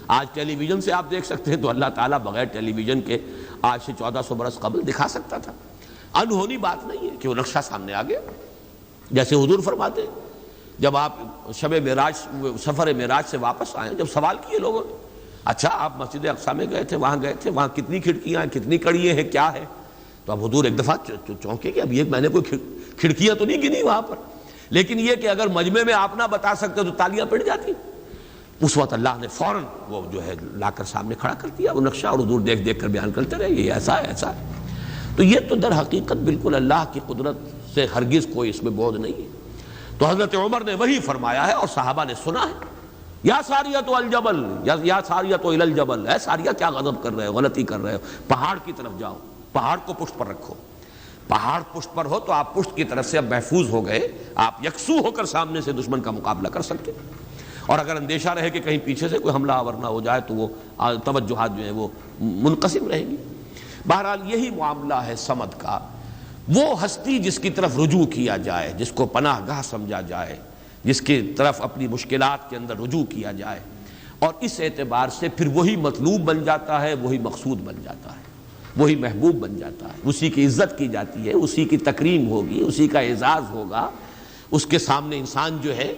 آج ٹیلی ویژن سے آپ دیکھ سکتے ہیں، تو اللہ تعالیٰ بغیر ٹیلی ویژن کے آج سے 1400 برس قبل دکھا سکتا تھا۔ انہونی بات نہیں ہے کہ وہ نقشہ سامنے آ گیا، جیسے حضور فرماتے ہیں جب آپ شب معراج سفر معراج سے واپس آئے، جب سوال کیے لوگوں نے اچھا آپ مسجد اقصی میں گئے تھے، وہاں کتنی کھڑکیاں ہیں، کتنی کڑیاں ہیں، کیا ہے؟ تو اب حضور ایک دفعہ چونکے کہ اب یہ میں نے کوئی کھڑکیاں تو نہیں گنی وہاں پر، لیکن یہ کہ اگر مجمع میں آپ نہ بتا سکتے تو تالیاں پڑ جاتی۔ اس وقت اللہ نے فوراً وہ جو ہے لا کر سامنے کھڑا کر دیا وہ نقشہ، اور حضور دیکھ دیکھ کر بیان کرتے رہے یہ ایسا ہے ایسا ہے۔ تو یہ تو در حقیقت بالکل اللہ کی قدرت سے ہرگز کوئی اس میں بعد نہیں ہے۔ تو حضرت عمر نے وہی فرمایا ہے اور صحابہ نے سنا ہے، یا ساریۃ الجبل، یا ساریۃ الی الجبل، اے ساریہ کیا غضب کر رہے ہو، غلطی کر رہے ہو، پہاڑ کی طرف جاؤ، پہاڑ کو پشت پر رکھو۔ پہاڑ پشت پر ہو تو آپ پشت کی طرف سے اب محفوظ ہو گئے، آپ یکسو ہو کر سامنے سے دشمن کا مقابلہ کر سکتے، اور اگر اندیشہ رہے کہ کہیں پیچھے سے کوئی حملہ آور نہ ہو جائے تو وہ توجہات جو ہیں وہ منقسم رہیں گی۔ بہرحال یہی معاملہ ہے صمد کا، وہ ہستی جس کی طرف رجوع کیا جائے، جس کو پناہ گاہ سمجھا جائے، جس کی طرف اپنی مشکلات کے اندر رجوع کیا جائے، اور اس اعتبار سے پھر وہی مطلوب بن جاتا ہے، وہی مقصود بن جاتا ہے، وہی محبوب بن جاتا ہے، اسی کی عزت کی جاتی ہے، اسی کی تکریم ہوگی، اسی کا اعزاز ہوگا، اس کے سامنے انسان جو ہے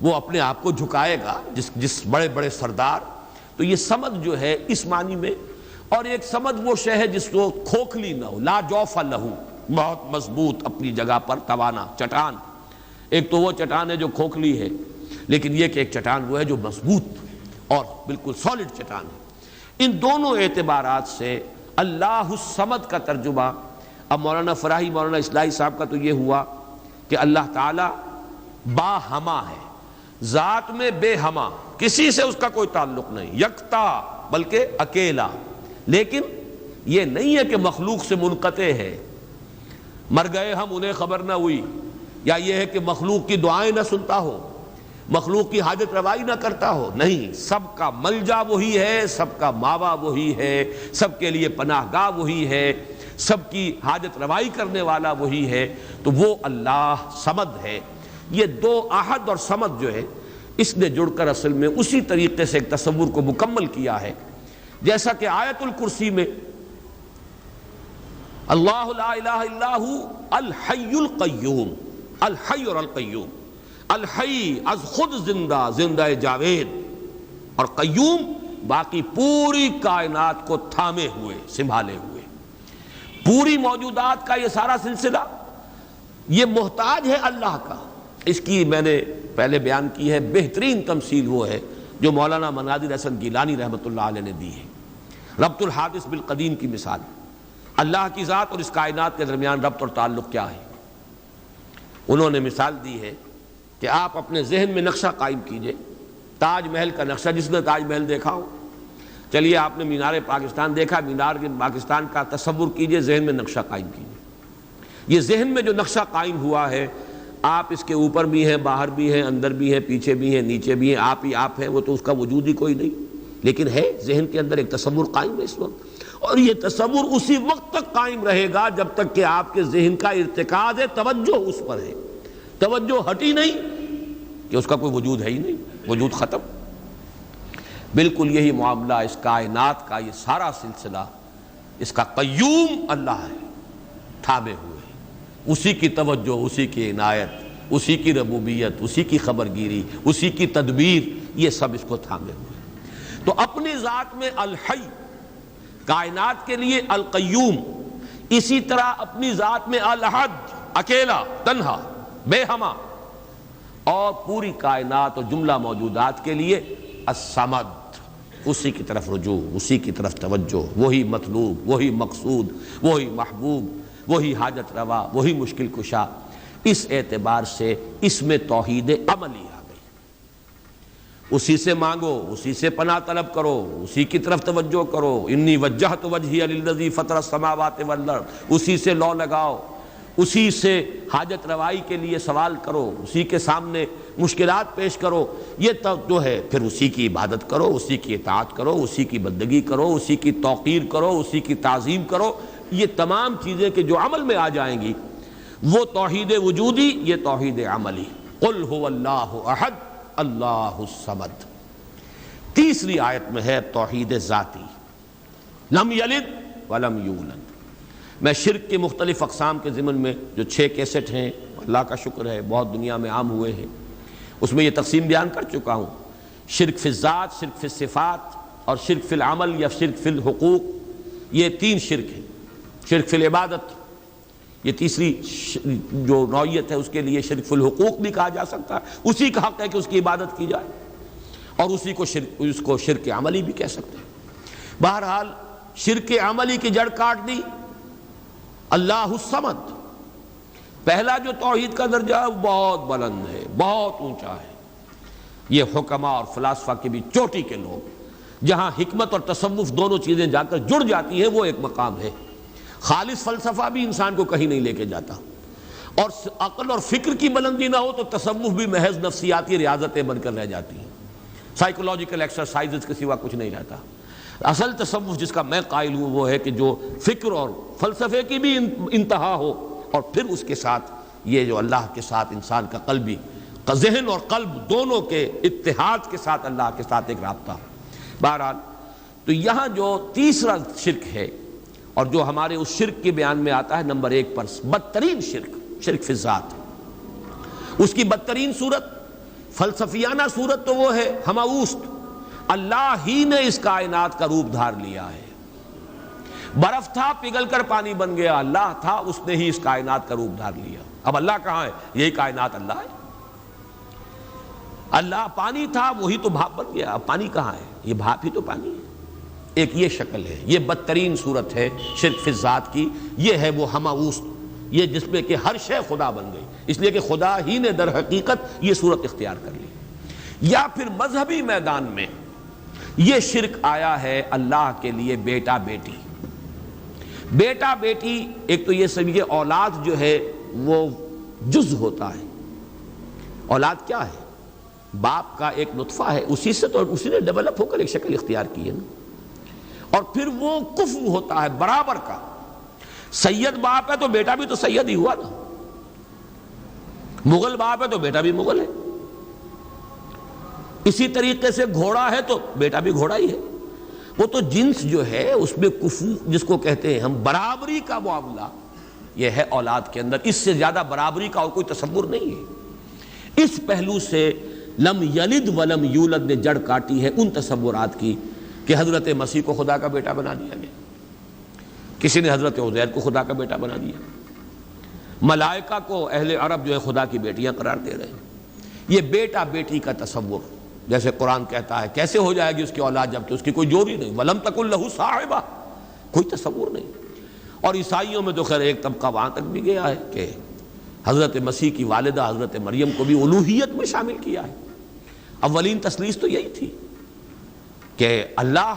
وہ اپنے آپ کو جھکائے گا، جس بڑے بڑے سردار. تو یہ سمد جو ہے اس معنی میں، اور ایک سمد وہ شے ہے جس کو کھوکھلی نہ ہو، لا جوف لہو، بہت مضبوط اپنی جگہ پر توانا چٹان. ایک تو وہ چٹان ہے جو کھوکھلی ہے، لیکن یہ کہ ایک چٹان وہ ہے جو مضبوط اور بالکل سالڈ چٹان ہے. ان دونوں اعتبارات سے اللہ الصمد کا ترجمہ اب مولانا فراہی، مولانا اصلاحی صاحب کا تو یہ ہوا کہ اللہ تعالی با ہما ہے، ذات میں بے ہما، کسی سے اس کا کوئی تعلق نہیں، یکتا بلکہ اکیلا. لیکن یہ نہیں ہے کہ مخلوق سے منقطع ہے، مر گئے ہم انہیں خبر نہ ہوئی، یا یہ ہے کہ مخلوق کی دعائیں نہ سنتا ہو، مخلوق کی حاجت روائی نہ کرتا ہو. نہیں، سب کا ملجا وہی ہے، سب کا ماوا وہی ہے، سب کے لیے پناہ گاہ وہی ہے، سب کی حاجت روائی کرنے والا وہی ہے. تو وہ اللہ صمد ہے. یہ دو احد اور صمد جو ہے اس نے جڑ کر اصل میں اسی طریقے سے ایک تصور کو مکمل کیا ہے، جیسا کہ آیت الکرسی میں اللہ لا الہ الا ہو الحی القیوم، الحی اور القیوم، الحی از خود زندہ، زندہ جاوید، اور قیوم باقی پوری کائنات کو تھامے ہوئے، سنبھالے ہوئے. پوری موجودات کا یہ سارا سلسلہ یہ محتاج ہے اللہ کا. اس کی میں نے پہلے بیان کی ہے، بہترین تمثیل وہ ہے جو مولانا مناظر حسن گیلانی رحمۃ اللہ علیہ نے دی ہے. ربط الحادث بالقدیم کی مثال، اللہ کی ذات اور اس کائنات کے درمیان ربط اور تعلق کیا ہے. انہوں نے مثال دی ہے کہ آپ اپنے ذہن میں نقشہ قائم کیجئے، تاج محل کا نقشہ، جس نے تاج محل دیکھا ہو. چلیے آپ نے مینار پاکستان دیکھا، مینار پاکستان کا تصور کیجئے، ذہن میں نقشہ قائم کیجئے. یہ ذہن میں جو نقشہ قائم ہوا ہے، آپ اس کے اوپر بھی ہیں، باہر بھی ہیں، اندر بھی ہیں، پیچھے بھی ہیں، نیچے بھی ہیں، آپ ہی آپ ہیں، وہ تو اس کا وجود ہی کوئی نہیں، لیکن ہے ذہن کے اندر ایک تصور قائم ہے اس وقت. اور یہ تصور اسی وقت تک قائم رہے گا جب تک کہ آپ کے ذہن کا ارتکاز ہے، توجہ اس پر ہے، توجہ ہٹی نہیں کہ اس کا کوئی وجود ہے ہی نہیں، وجود ختم. بالکل یہی معاملہ اس کائنات کا، یہ سارا سلسلہ اس کا قیوم اللہ ہے، تھامے ہوئے، اسی کی توجہ، اسی کی عنایت، اسی کی ربوبیت، اسی کی خبرگیری، اسی کی تدبیر، یہ سب اس کو تھامے ہوئے. تو اپنی ذات میں الحی، کائنات کے لیے القیوم، اسی طرح اپنی ذات میں الاحد، اکیلا، تنہا، بے ہما، اور پوری کائنات اور جملہ موجودات کے لیے الصمد، اسی کی طرف رجوع، اسی کی طرف توجہ، وہی مطلوب، وہی مقصود، وہی محبوب، وہی حاجت روا، وہی مشکل کشا. اس اعتبار سے اس میں توحید عملی آ گئی. اسی سے مانگو، اسی سے پناہ طلب کرو، اسی کی طرف توجہ کرو. انی وجہت وجہی للذی فطر السماوات والارض، اسی سے لو لگاؤ، اسی سے حاجت روائی کے لیے سوال کرو، اسی کے سامنے مشکلات پیش کرو. یہ جو ہے پھر اسی کی عبادت کرو، اسی کی اطاعت کرو، اسی کی بندگی کرو، اسی کی توقیر کرو، اسی کی تعظیم کرو. یہ تمام چیزیں کہ جو عمل میں آ جائیں گی وہ توحید وجودی، یہ توحید عملی. قل هو اللہ احد اللہ الصمد. تیسری آیت میں ہے توحید ذاتی، لم یلد ولم یولد. میں شرک کے مختلف اقسام کے ضمن میں جو 6 کیسٹ ہیں، اللہ کا شکر ہے بہت دنیا میں عام ہوئے ہیں، اس میں یہ تقسیم بیان کر چکا ہوں. شرک فی الذات، شرک فی الصفات، اور شرک فی العمل یا شرک فی الحقوق. یہ 3 شرک ہیں. شرک فی العبادت، یہ تیسری جو نوعیت ہے، اس کے لیے شرک فی الحقوق بھی کہا جا سکتا ہے. اسی کا حق ہے کہ اس کی عبادت کی جائے، اور اسی کو اس کو شرک عملی بھی کہہ سکتے ہیں. بہرحال شرک عملی کی جڑ کاٹ دی اللہ الصمد. پہلا جو توحید کا درجہ ہے وہ بہت بلند ہے، بہت اونچا ہے. یہ حکماء اور فلاسفہ کی بھی چوٹی کے لوگ، جہاں حکمت اور تصوف دونوں چیزیں جا کر جڑ جاتی ہیں، وہ ایک مقام ہے. خالص فلسفہ بھی انسان کو کہیں نہیں لے کے جاتا، اور عقل اور فکر کی بلندی نہ ہو تو تصوف بھی محض نفسیاتی ریاضتیں بن کر رہ جاتی ہیں، سائیکولوجیکل ایکسرسائزز کے سوا کچھ نہیں رہتا. اصل تصوف جس کا میں قائل ہوں وہ ہے کہ جو فکر اور فلسفے کی بھی انتہا ہو، اور پھر اس کے ساتھ یہ جو اللہ کے ساتھ انسان کا قلبی، ذہن اور قلب دونوں کے اتحاد کے ساتھ اللہ کے ساتھ ایک رابطہ. بہرحال تو یہاں جو تیسرا شرک ہے، اور جو ہمارے اس شرک کے بیان میں آتا ہے نمبر 1 پر، بدترین شرک، شرک فی الذات. اس کی بدترین صورت، فلسفیانہ صورت تو وہ ہے ہماوست، اللہ ہی نے اس کائنات کا روپ دھار لیا ہے۔ برف تھا پگھل کر پانی بن گیا، اللہ تھا اس نے ہی اس کائنات کا روپ دھار لیا۔ اب اللہ کہاں ہے؟ یہی کائنات اللہ ہے۔ اللہ پانی تھا وہی تو بھاپ بن گیا، اب پانی کہاں ہے؟ یہ بھاپ ہی تو پانی ہے۔ ایک یہ شکل ہے، یہ بدترین صورت ہے شرک فی الذات کی، یہ ہے وہ ہماوست، یہ جس میں کہ ہر شے خدا بن گئی، اس لیے کہ خدا ہی نے در حقیقت یہ صورت اختیار کر لی۔ یا پھر مذہبی میدان میں یہ شرک آیا ہے اللہ کے لیے بیٹا بیٹی۔ بیٹا بیٹی ایک تو یہ سمجھے اولاد جو ہے وہ جز ہوتا ہے۔ اولاد کیا ہے؟ باپ کا ایک نطفہ ہے، اسی سے تو اسی نے ڈیولپ ہو کر ایک شکل اختیار کی ہے نا۔ اور پھر وہ کفو ہوتا ہے برابر کا، سید باپ ہے تو بیٹا بھی تو سید ہی ہوا نا، مغل باپ ہے تو بیٹا بھی مغل ہے، اسی طریقے سے گھوڑا ہے تو بیٹا بھی گھوڑا ہی ہے۔ وہ تو جنس جو ہے اس میں کفو جس کو کہتے ہیں ہم، برابری کا معاملہ یہ ہے اولاد کے اندر، اس سے زیادہ برابری کا اور کوئی تصور نہیں ہے۔ اس پہلو سے لم یلد ولم یولد نے جڑ کاٹی ہے ان تصورات کی کہ حضرت مسیح کو خدا کا بیٹا بنا دیا گیا، کسی نے حضرت عزیر کو خدا کا بیٹا بنا دیا، ملائکہ کو اہل عرب جو ہے خدا کی بیٹیاں قرار دے رہے ہیں۔ یہ بیٹا بیٹی کا تصور، جیسے قرآن کہتا ہے کیسے ہو جائے گی اس کی اولاد جبکہ اس کی کوئی جوڑی نہیں، وَلَمْ تَكُنْ لَهُ صَاحِبَةٌ، کوئی تصور نہیں۔ اور عیسائیوں میں تو خیر ایک طبقہ وہاں تک بھی گیا ہے کہ حضرت مسیح کی والدہ حضرت مریم کو بھی الوہیت میں شامل کیا ہے۔ اولین تثلیث تو یہی تھی کہ اللہ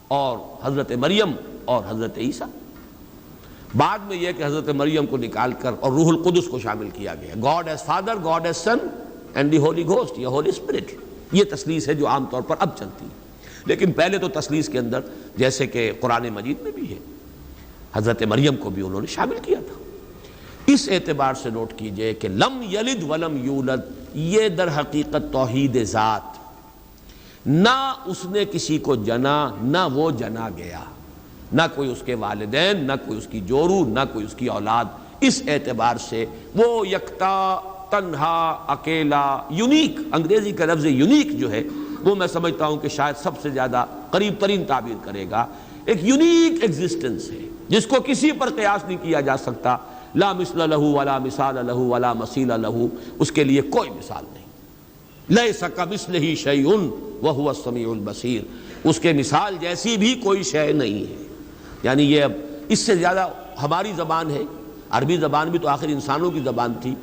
اور حضرت مریم اور حضرت عیسیٰ، بعد میں یہ کہ حضرت مریم کو نکال کر اور روح القدس کو شامل کیا گیا، God is father, God is son and the Holy Ghost یا ہولی اسپرٹ۔ یہ تثلیث ہے جو عام طور پر اب چلتی ہے، لیکن پہلے تو تثلیث کے اندر جیسے کہ قرآن مجید میں بھی ہے، حضرت مریم کو بھی انہوں نے شامل کیا تھا۔ اس اعتبار سے نوٹ کیجئے کہ لم یلد ولم یولد یہ در حقیقت توحید ذات، نہ اس نے کسی کو جنا نہ وہ جنا گیا، نہ کوئی اس کے والدین، نہ کوئی اس کی جورو، نہ کوئی اس کی اولاد۔ اس اعتبار سے وہ یکتا، تنہا، اکیلا، یونیک، انگریزی کا لفظ یونیک جو ہے وہ میں سمجھتا ہوں کہ شاید سب سے زیادہ قریب ترین تعبیر کرے گا، ایک یونیک ایگزسٹنس ہے جس کو کسی پر قیاس نہیں کیا جا سکتا، لا مثل لہ ولا مثال لہ ولا مثیل لہ، اس کے لیے کوئی مثال نہیں، لیس کمثلہ شیء وہو السمیع البصیر، اس کے مثال جیسی بھی کوئی شے نہیں ہے۔ یعنی یہ اب اس سے زیادہ ہماری زبان ہے، عربی زبان بھی تو آخر انسانوں کی زبان تھی،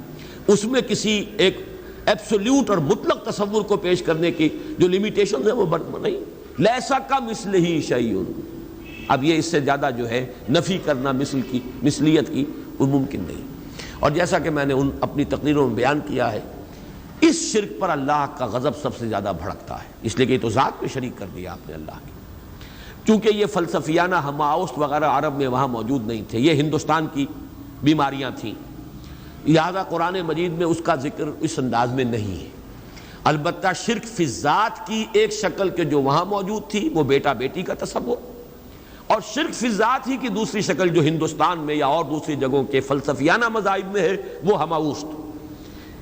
اس میں کسی ایک ایبسولوٹ اور مطلق تصور کو پیش کرنے کی جو لیمیٹیشن ہے وہ نہیں، لیسا کمثلہ شیء، اب یہ اس سے زیادہ جو ہے نفی کرنا مثل کی، مثلیت کی، وہ ممکن نہیں۔ اور جیسا کہ میں نے اپنی تقریروں میں بیان کیا ہے، اس شرک پر اللہ کا غضب سب سے زیادہ بھڑکتا ہے، اس لیے کہ یہ تو ذات میں شریک کر دیا آپ نے اللہ کی، چونکہ یہ فلسفیانہ ہماوست وغیرہ عرب میں وہاں موجود نہیں تھے، یہ ہندوستان کی بیماریاں تھیں، لہذا قرآن مجید میں اس کا ذکر اس انداز میں نہیں ہے۔ البتہ شرک فی الذات کی ایک شکل کے جو وہاں موجود تھی وہ بیٹا بیٹی کا تصور، اور شرک فی الذات ہی کی دوسری شکل جو ہندوستان میں یا اور دوسری جگہوں کے فلسفیانہ مذاہب میں ہے وہ ہماوست،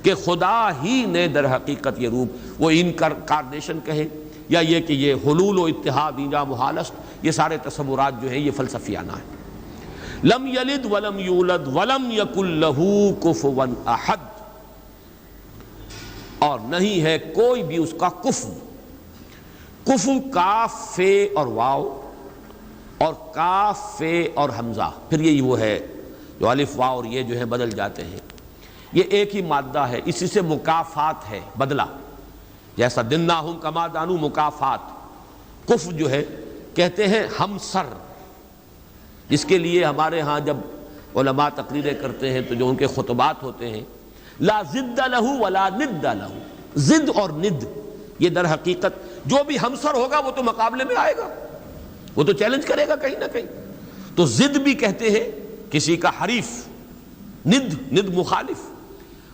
کہ خدا ہی نے در حقیقت یہ روپ، وہ انکارنیشن کہیں یا یہ کہ یہ حلول و اتحاد ایجا محالست، یہ سارے تصورات جو ہیں یہ فلسفیانہ ہیں۔ لم یلد ولم یولد ولم یکن لہ کفوا احد، اور نہیں ہے کوئی بھی اس کا کفو، کفو کاف فے اور واو، اور کاف فے اور حمزہ، پھر یہ وہ ہے جو الف واو اور یہ جو ہے بدل جاتے ہیں، یہ ایک ہی مادہ ہے، اسی سے مکافات ہے، بدلہ، جیسا دناہم کما دانو مکافات۔ کف جو ہے کہتے ہیں ہمسر، جس کے لیے ہمارے ہاں جب علماء تقریریں کرتے ہیں تو جو ان کے خطبات ہوتے ہیں، لا ضد لہ ولا ند لہ، ضد اور ند یہ در حقیقت جو بھی ہمسر ہوگا وہ تو مقابلے میں آئے گا، وہ تو چیلنج کرے گا کہیں نہ کہیں، تو ضد بھی کہتے ہیں کسی کا حریف، ند مخالف۔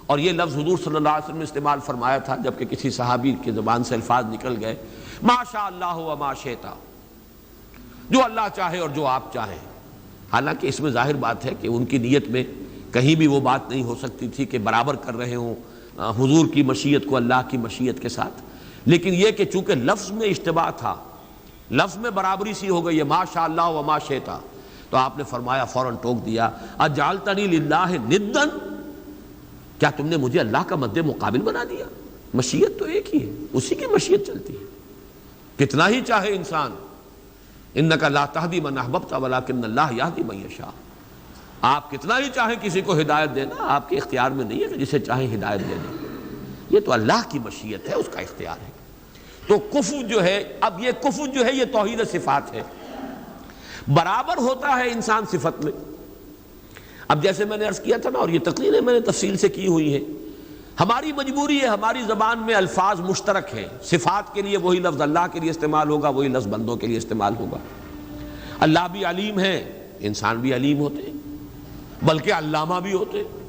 اور یہ لفظ حضور صلی اللہ علیہ وسلم نے استعمال فرمایا تھا جبکہ کسی صحابی کی زبان سے الفاظ نکل گئے، ما شاء اللہ و ما شئت، جو اللہ چاہے اور جو آپ چاہیں، حالانکہ اس میں ظاہر بات ہے کہ ان کی نیت میں کہیں بھی وہ بات نہیں ہو سکتی تھی کہ برابر کر رہے ہوں حضور کی مشیت کو اللہ کی مشیت کے ساتھ، لیکن یہ کہ چونکہ لفظ میں اشتباہ تھا، لفظ میں برابری سی ہو گئی ہے، ما شاء اللہ و ما شئتا، تو آپ نے فرمایا، فوراً ٹوک دیا، اجعلتنی للہ ندًا، کیا تم نے مجھے اللہ کا مد مقابل بنا دیا؟ مشیت تو ایک ہی ہے، اسی کی مشیت چلتی ہے، کتنا ہی چاہے انسان، انک لا تہدی من احببت ولکن اللہ یہدی من یشاء، آپ کتنا ہی چاہیں کسی کو ہدایت دینا، آپ کے اختیار میں نہیں ہے کہ جسے چاہیں ہدایت دے دیں، یہ تو اللہ کی مشیت ہے، اس کا اختیار ہے۔ تو کفر جو ہے، اب یہ کفر جو ہے یہ توحید صفات ہے، برابر ہوتا ہے انسان صفت میں۔ اب جیسے میں نے عرض کیا تھا نا، اور یہ تقریریں میں نے تفصیل سے کی ہوئی ہیں، ہماری مجبوری ہے، ہماری زبان میں الفاظ مشترک ہیں، صفات کے لیے وہی لفظ اللہ کے لیے استعمال ہوگا، وہی لفظ بندوں کے لیے استعمال ہوگا۔ اللہ بھی علیم ہے، انسان بھی علیم ہوتے ہیں، بلکہ علامہ بھی ہوتے ہیں۔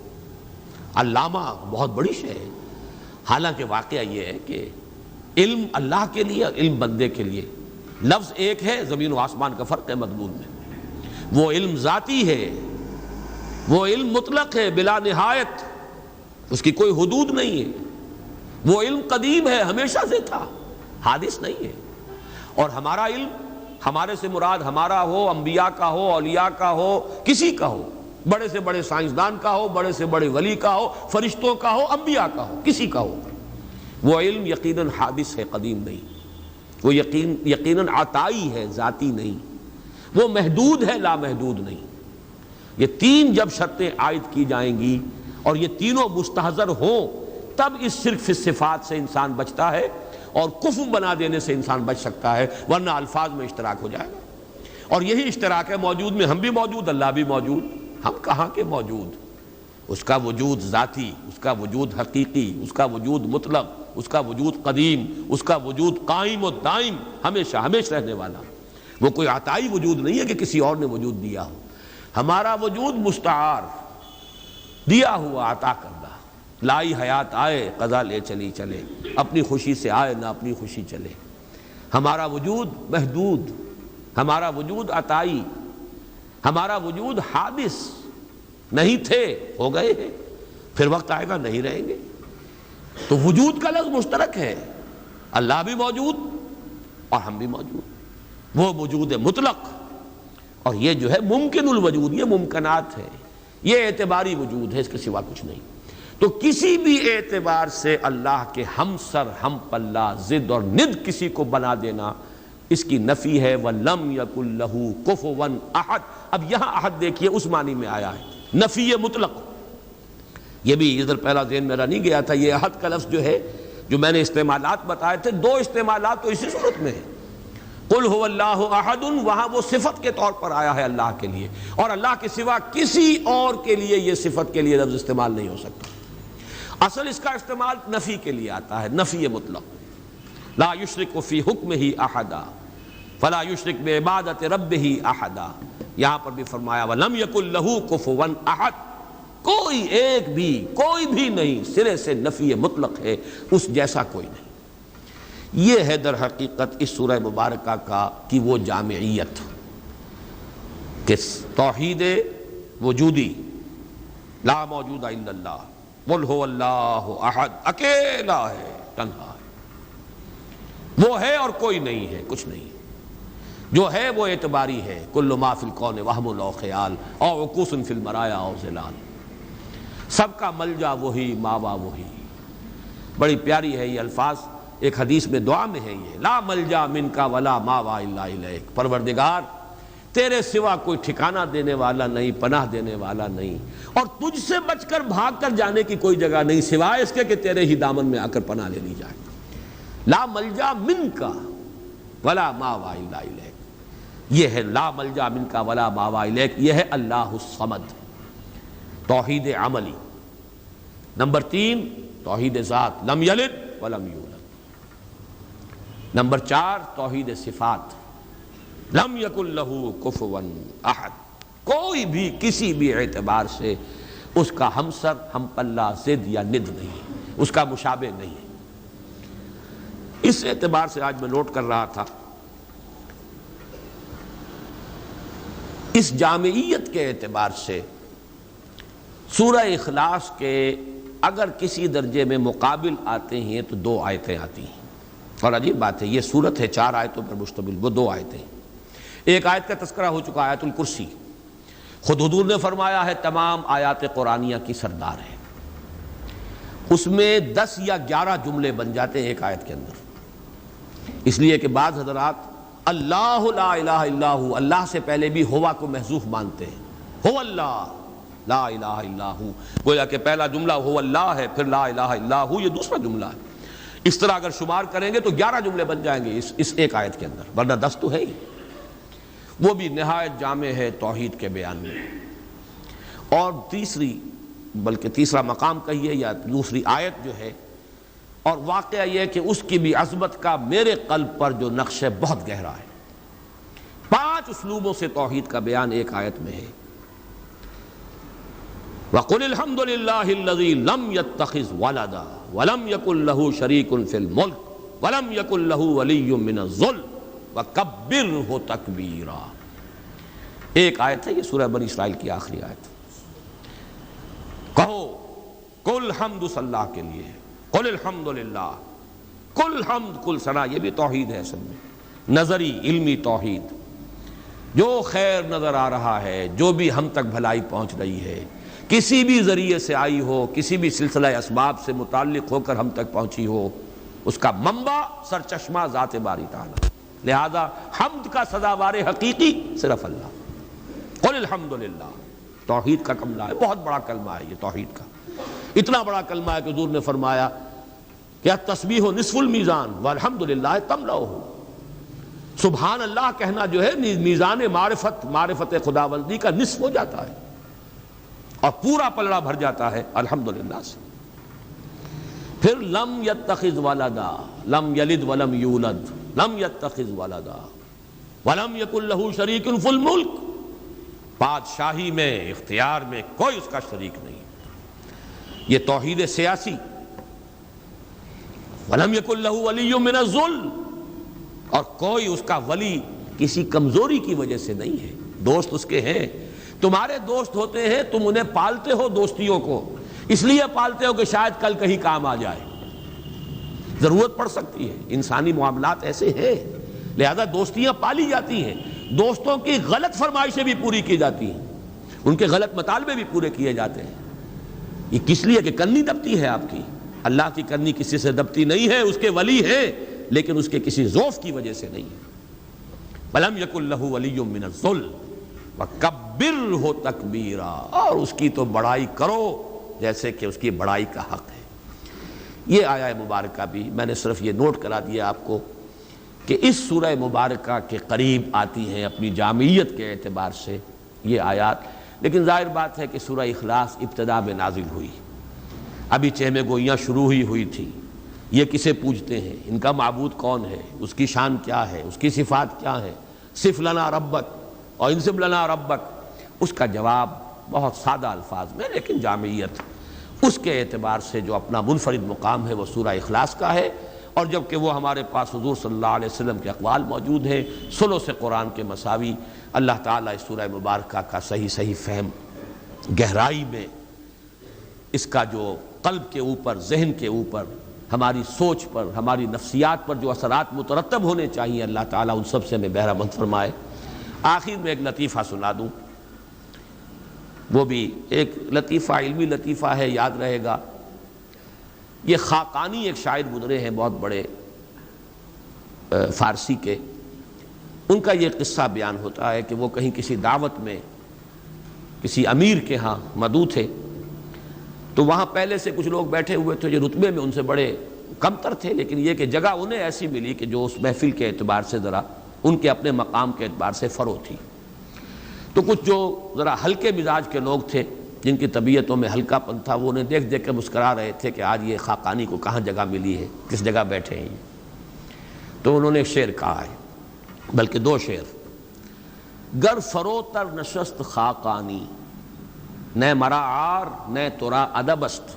علامہ بہت بڑی شے ہے، حالانکہ واقعہ یہ ہے کہ علم اللہ کے لیے اور علم بندے کے لیے لفظ ایک ہے، زمین و آسمان کا فرق ہے مضمون میں۔ وہ علم ذاتی ہے، وہ علم مطلق ہے بلا نہایت، اس کی کوئی حدود نہیں ہے، وہ علم قدیم ہے، ہمیشہ سے تھا، حادث نہیں ہے۔ اور ہمارا علم، ہمارے سے مراد ہمارا ہو، انبیاء کا ہو، اولیاء کا ہو، کسی کا ہو، بڑے سے بڑے سائنسدان کا ہو، بڑے سے بڑے ولی کا ہو، فرشتوں کا ہو، انبیاء کا ہو، کسی کا ہو، وہ علم یقیناً حادث ہے، قدیم نہیں، وہ یقیناً عطائی ہے، ذاتی نہیں، وہ محدود ہے، لامحدود نہیں۔ یہ تین جب شرطیں عائد کی جائیں گی اور یہ تینوں مستحضر ہوں، تب اس شرک فی الصفات سے انسان بچتا ہے اور کفر بنا دینے سے انسان بچ سکتا ہے، ورنہ الفاظ میں اشتراک ہو جائے گا۔ اور یہی اشتراک ہے موجود میں، ہم بھی موجود، اللہ بھی موجود، ہم کہاں کے موجود؟ اس کا وجود ذاتی، اس کا وجود حقیقی، اس کا وجود مطلق، اس کا وجود قدیم، اس کا وجود قائم و دائم، ہمیشہ ہمیشہ رہنے والا۔ وہ کوئی عطائی وجود نہیں ہے کہ کسی اور نے وجود دیا ہو، ہمارا وجود مستعار، دیا ہوا، عطا کردہ۔ لائی حیات آئے، قضا لے چلی چلے، اپنی خوشی سے آئے نہ اپنی خوشی چلے۔ ہمارا وجود محدود، ہمارا وجود عطائی، ہمارا وجود حادث، نہیں تھے ہو گئے ہیں، پھر وقت آئے گا نہیں رہیں گے۔ تو وجود کا لفظ مشترک ہے، اللہ بھی موجود اور ہم بھی موجود، وہ وجود مطلق، اور یہ جو ہے ممکن الوجود، یہ ممکنات ہے، یہ اعتباری وجود ہے، اس کے سوا کچھ نہیں۔ تو کسی بھی اعتبار سے اللہ کے ہم سر، ہم پلہ، ضد اور ند کسی کو بنا دینا، اس کی نفی ہے۔ وَلَمْ يَكُنْ لَهُ كُفُوًا أَحَدٌ۔ اب یہاں احد دیکھیے اس معنی میں آیا ہے، نفی مطلق۔ یہ بھی ادھر پہلا ذہن میرا نہیں گیا تھا، یہ احد کا لفظ جو ہے، جو میں نے استعمالات بتائے تھے، دو استعمالات تو اسی صورت میں ہیں۔ قل هو اللہ احد، وہاں وہ صفت کے طور پر آیا ہے اللہ کے لیے، اور اللہ کے سوا کسی اور کے لیے یہ صفت کے لیے لفظ استعمال نہیں ہو سکتا۔ اصل اس کا استعمال نفی کے لیے آتا ہے، نفی مطلق، لا یشرک فی حکمہ احدا فلا یشرک بعبادۃ ربہ احدا۔ یہاں پر بھی فرمایا وَلَمْ يَكُنْ لَهُ كُفُوًا أَحَدٌ، کوئی ایک بھی، کوئی بھی نہیں، سرے سے نفی مطلق ہے، اس جیسا کوئی نہیں۔ یہ ہے در حقیقت اس سورہ مبارکہ کی وہ جامعیت کہ توحید وجودی، لا موجود الا اللہ، قل هو اللہ احد، اکیلا ہے، تنہا ہے، وہ ہے اور کوئی نہیں ہے، کچھ نہیں ہے، جو ہے وہ اعتباری ہے، کل ما فی الکون وہم او خیال او عکوس فی المرایا او ظلال، سب کا ملجا وہی، ماوا وہی۔ بڑی پیاری ہے یہ الفاظ، ایک حدیث میں دعا میں ہے یہ، لا ملجا منکا ولا ماوا الا الیک، پروردگار تیرے سوا کوئی ٹھکانہ دینے والا نہیں، پناہ دینے والا نہیں، اور تجھ سے بچ کر بھاگ کر جانے کی کوئی جگہ نہیں سوائے اس کے کہ تیرے ہی دامن میں آ کر پناہ لے لی جائے۔ لا ملجا منکا ولا ماوا الا الیک، یہ ہے لا ملجا منکا ولا ماوا الیک، یہ ہے اللہ الصمد، توحید عملی۔ نمبر 3 توحید ذات، لم یلد ولم یولد۔ نمبر 4 توحید صفات، لم یکن لہ کفوا احد، کوئی بھی کسی بھی اعتبار سے اس کا ہمسر، ہم پلہ، ضد یا ند نہیں ہے، اس کا مشابہ نہیں ہے۔ اس اعتبار سے آج میں نوٹ کر رہا تھا، اس جامعیت کے اعتبار سے سورہ اخلاص کے اگر کسی درجے میں مقابل آتے ہیں تو 2 آیتیں آتی ہیں، اور عجیب بات ہے یہ صورت ہے 4 آیتوں پر مشتمل، وہ 2 آیتیں۔ ایک آیت کا تذکرہ ہو چکا آیت الکرسی، خود حضور نے فرمایا ہے تمام آیات قرآنیہ کی سردار ہے، اس میں 10 یا 11 جملے بن جاتے ہیں ایک آیت کے اندر، اس لیے کہ بعض حضرات اللہ لا الہ الا ہو، اللہ سے پہلے بھی ہوا کو محذوف مانتے ہیں، ہو اللہ لا الہ الا ہو، گویا کہ پہلا جملہ ہو اللہ ہے، پھر لا الہ الا ہو یہ دوسرا جملہ ہے۔ اس طرح اگر شمار کریں گے تو 11 جملے بن جائیں گے اس ایک آیت کے اندر، ورنہ 10 تو ہے ہی، وہ بھی نہایت جامع ہے توحید کے بیان میں۔ اور تیسرا مقام کہیے یا دوسری آیت جو ہے، اور واقعہ یہ کہ اس کی بھی عظمت کا میرے قلب پر جو نقش ہے بہت گہرا ہے۔ 5 اسلوبوں سے توحید کا بیان ایک آیت میں ہے۔ وَقُلِ الْحَمْدُ لِلَّهِ الَّذِي لَمْ يَتَّخِذْ وَلَدًا وَلَمْ يَكُنْ لَهُ شَرِيكٌ فِي الْمُلْكِ وَلَمْ يَكُنْ لَهُ وَلِيٌّ مِّنَ الذُّلِّ وَكَبِّرْهُ تَكْبِيرًا۔ ایک آیت ہے یہ سورہ بنی اسرائیل کی آخری آیت۔ کہو کل حمد صلی اللہ کے لیے، قل الحمد للہ، کل حمد کل ثنا، یہ بھی توحید ہے اصل میں، نظری علمی توحید۔ جو خیر نظر آ رہا ہے، جو بھی ہم تک بھلائی پہنچ رہی ہے، کسی بھی ذریعے سے آئی ہو، کسی بھی سلسلہ اسباب سے متعلق ہو کر ہم تک پہنچی ہو، اس کا منبع سرچشمہ ذات باری تعالی، لہذا حمد کا سزاوار حقیقی صرف اللہ۔ قل الحمد للہ، توحید کا کلمہ ہے، بہت بڑا کلمہ ہے یہ توحید کا، اتنا بڑا کلمہ ہے کہ حضور نے فرمایا کہ التسبیح نصف المیزان والحمد للہ تملؤہ، سبحان اللہ کہنا جو ہے میزان معرفت خداوندی کا نصف ہو جاتا ہے، اور پورا پلڑا بھر جاتا ہے الحمدللہ سے۔ پھر لم یتخذ ولدا، لم یلد ولم یولد، لم یتخذ ولدا ولم یکن لہ شریک فی الملک، بادشاہی میں اختیار میں کوئی اس کا شریک نہیں، یہ توحید سیاسی۔ ولم یکن لہ ولی من الذل، اور کوئی اس کا ولی کسی کمزوری کی وجہ سے نہیں ہے، دوست اس کے ہیں، تمہارے دوست ہوتے ہیں، تم انہیں پالتے ہو، دوستیوں کو اس لیے پالتے ہو کہ شاید کل کہیں کام آ جائے، ضرورت پڑ سکتی ہے، انسانی معاملات ایسے ہیں، لہذا دوستیاں پالی جاتی ہیں، دوستوں کی غلط فرمائشیں بھی پوری کی جاتی ہیں، ان کے غلط مطالبے بھی پورے کیے جاتے ہیں، یہ کس لیے کہ کرنی دبتی ہے آپ کی، اللہ کی کرنی کسی سے دبتی نہیں ہے، اس کے ولی ہیں لیکن اس کے کسی ذوف کی وجہ سے نہیں ہے۔ وَلَمْ يَكُنْ لَهُ وَلِيٌّ مِّنَ الذُّلِّ وَكَبِّرْهُ تَكْبِيرًا، اور اس کی تو بڑائی کرو جیسے کہ اس کی بڑائی کا حق ہے۔ یہ آیہ مبارکہ بھی میں نے صرف یہ نوٹ کرا دیا آپ کو کہ اس سورہ مبارکہ کے قریب آتی ہیں اپنی جامعیت کے اعتبار سے یہ آیات، لیکن ظاہر بات ہے کہ سورہ اخلاص ابتدا میں نازل ہوئی، ابھی چہمے گوئیاں شروع ہی ہوئی تھی، یہ کسے پوجتے ہیں، ان کا معبود کون ہے، اس کی شان کیا ہے، اس کی صفات کیا ہے، صف لنا ربک اور انصب لنا ربک، اس کا جواب بہت سادہ الفاظ میں لیکن جامعیت اس کے اعتبار سے جو اپنا منفرد مقام ہے وہ سورہ اخلاص کا ہے، اور جبکہ وہ ہمارے پاس حضور صلی اللہ علیہ وسلم کے اقوال موجود ہیں ثلث قرآن کے مساوی، اللہ تعالیٰ اس سورہ مبارکہ کا صحیح فہم گہرائی میں اس کا جو قلب کے اوپر، ذہن کے اوپر، ہماری سوچ پر، ہماری نفسیات پر جو اثرات مترتب ہونے چاہیے، اللہ تعالیٰ ان سب سے ہمیں بہرہ مند فرمائے۔ آخر میں ایک لطیفہ سنا دوں، وہ بھی ایک لطیفہ، علمی لطیفہ ہے، یاد رہے گا۔ یہ خاقانی ایک شاعر گزرے ہیں بہت بڑے فارسی کے، ان کا یہ قصہ بیان ہوتا ہے کہ وہ کہیں کسی دعوت میں کسی امیر کے ہاں مدعو تھے، تو وہاں پہلے سے کچھ لوگ بیٹھے ہوئے تھے جو رتبے میں ان سے بڑے کمتر تھے، لیکن یہ کہ جگہ انہیں ایسی ملی کہ جو اس محفل کے اعتبار سے ذرا ان کے اپنے مقام کے اعتبار سے فروغ تھی۔ تو کچھ جو ذرا ہلکے مزاج کے لوگ تھے، جن کی طبیعتوں میں ہلکا پن تھا، وہ انہیں دیکھ دیکھ کے مسکرا رہے تھے کہ آج یہ خاقانی کو کہاں جگہ ملی ہے، کس جگہ بیٹھے ہیں۔ تو انہوں نے ایک شعر کہا ہے، بلکہ 2 شعر۔ گر فروتر نشست خاقانی، نہ مرا عار نہ ترا ادب است،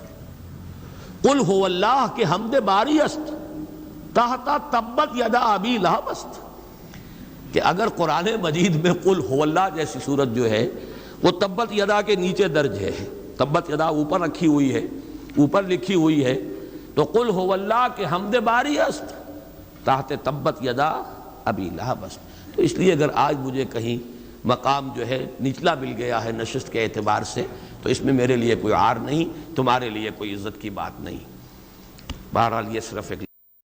قل هو اللہ کے حمد باری است، تحتا تبت یدا ابی لہب است، کہ اگر قرآن مجید میں قل هو اللہ جیسی صورت جو ہے وہ تبت یدا کے نیچے درج ہے، تبت یدا اوپر رکھی ہوئی ہے، اوپر لکھی ہوئی ہے تو قل هو اللہ کے حمد باری است تحت تبت یدا ابی لہب است. تو اس لیے اگر آج مجھے کہیں مقام جو ہے نچلا مل گیا ہے نشست کے اعتبار سے تو اس میں میرے لیے کوئی عار نہیں، تمہارے لیے کوئی عزت کی بات نہیں. بہرحال یہ صرف ایک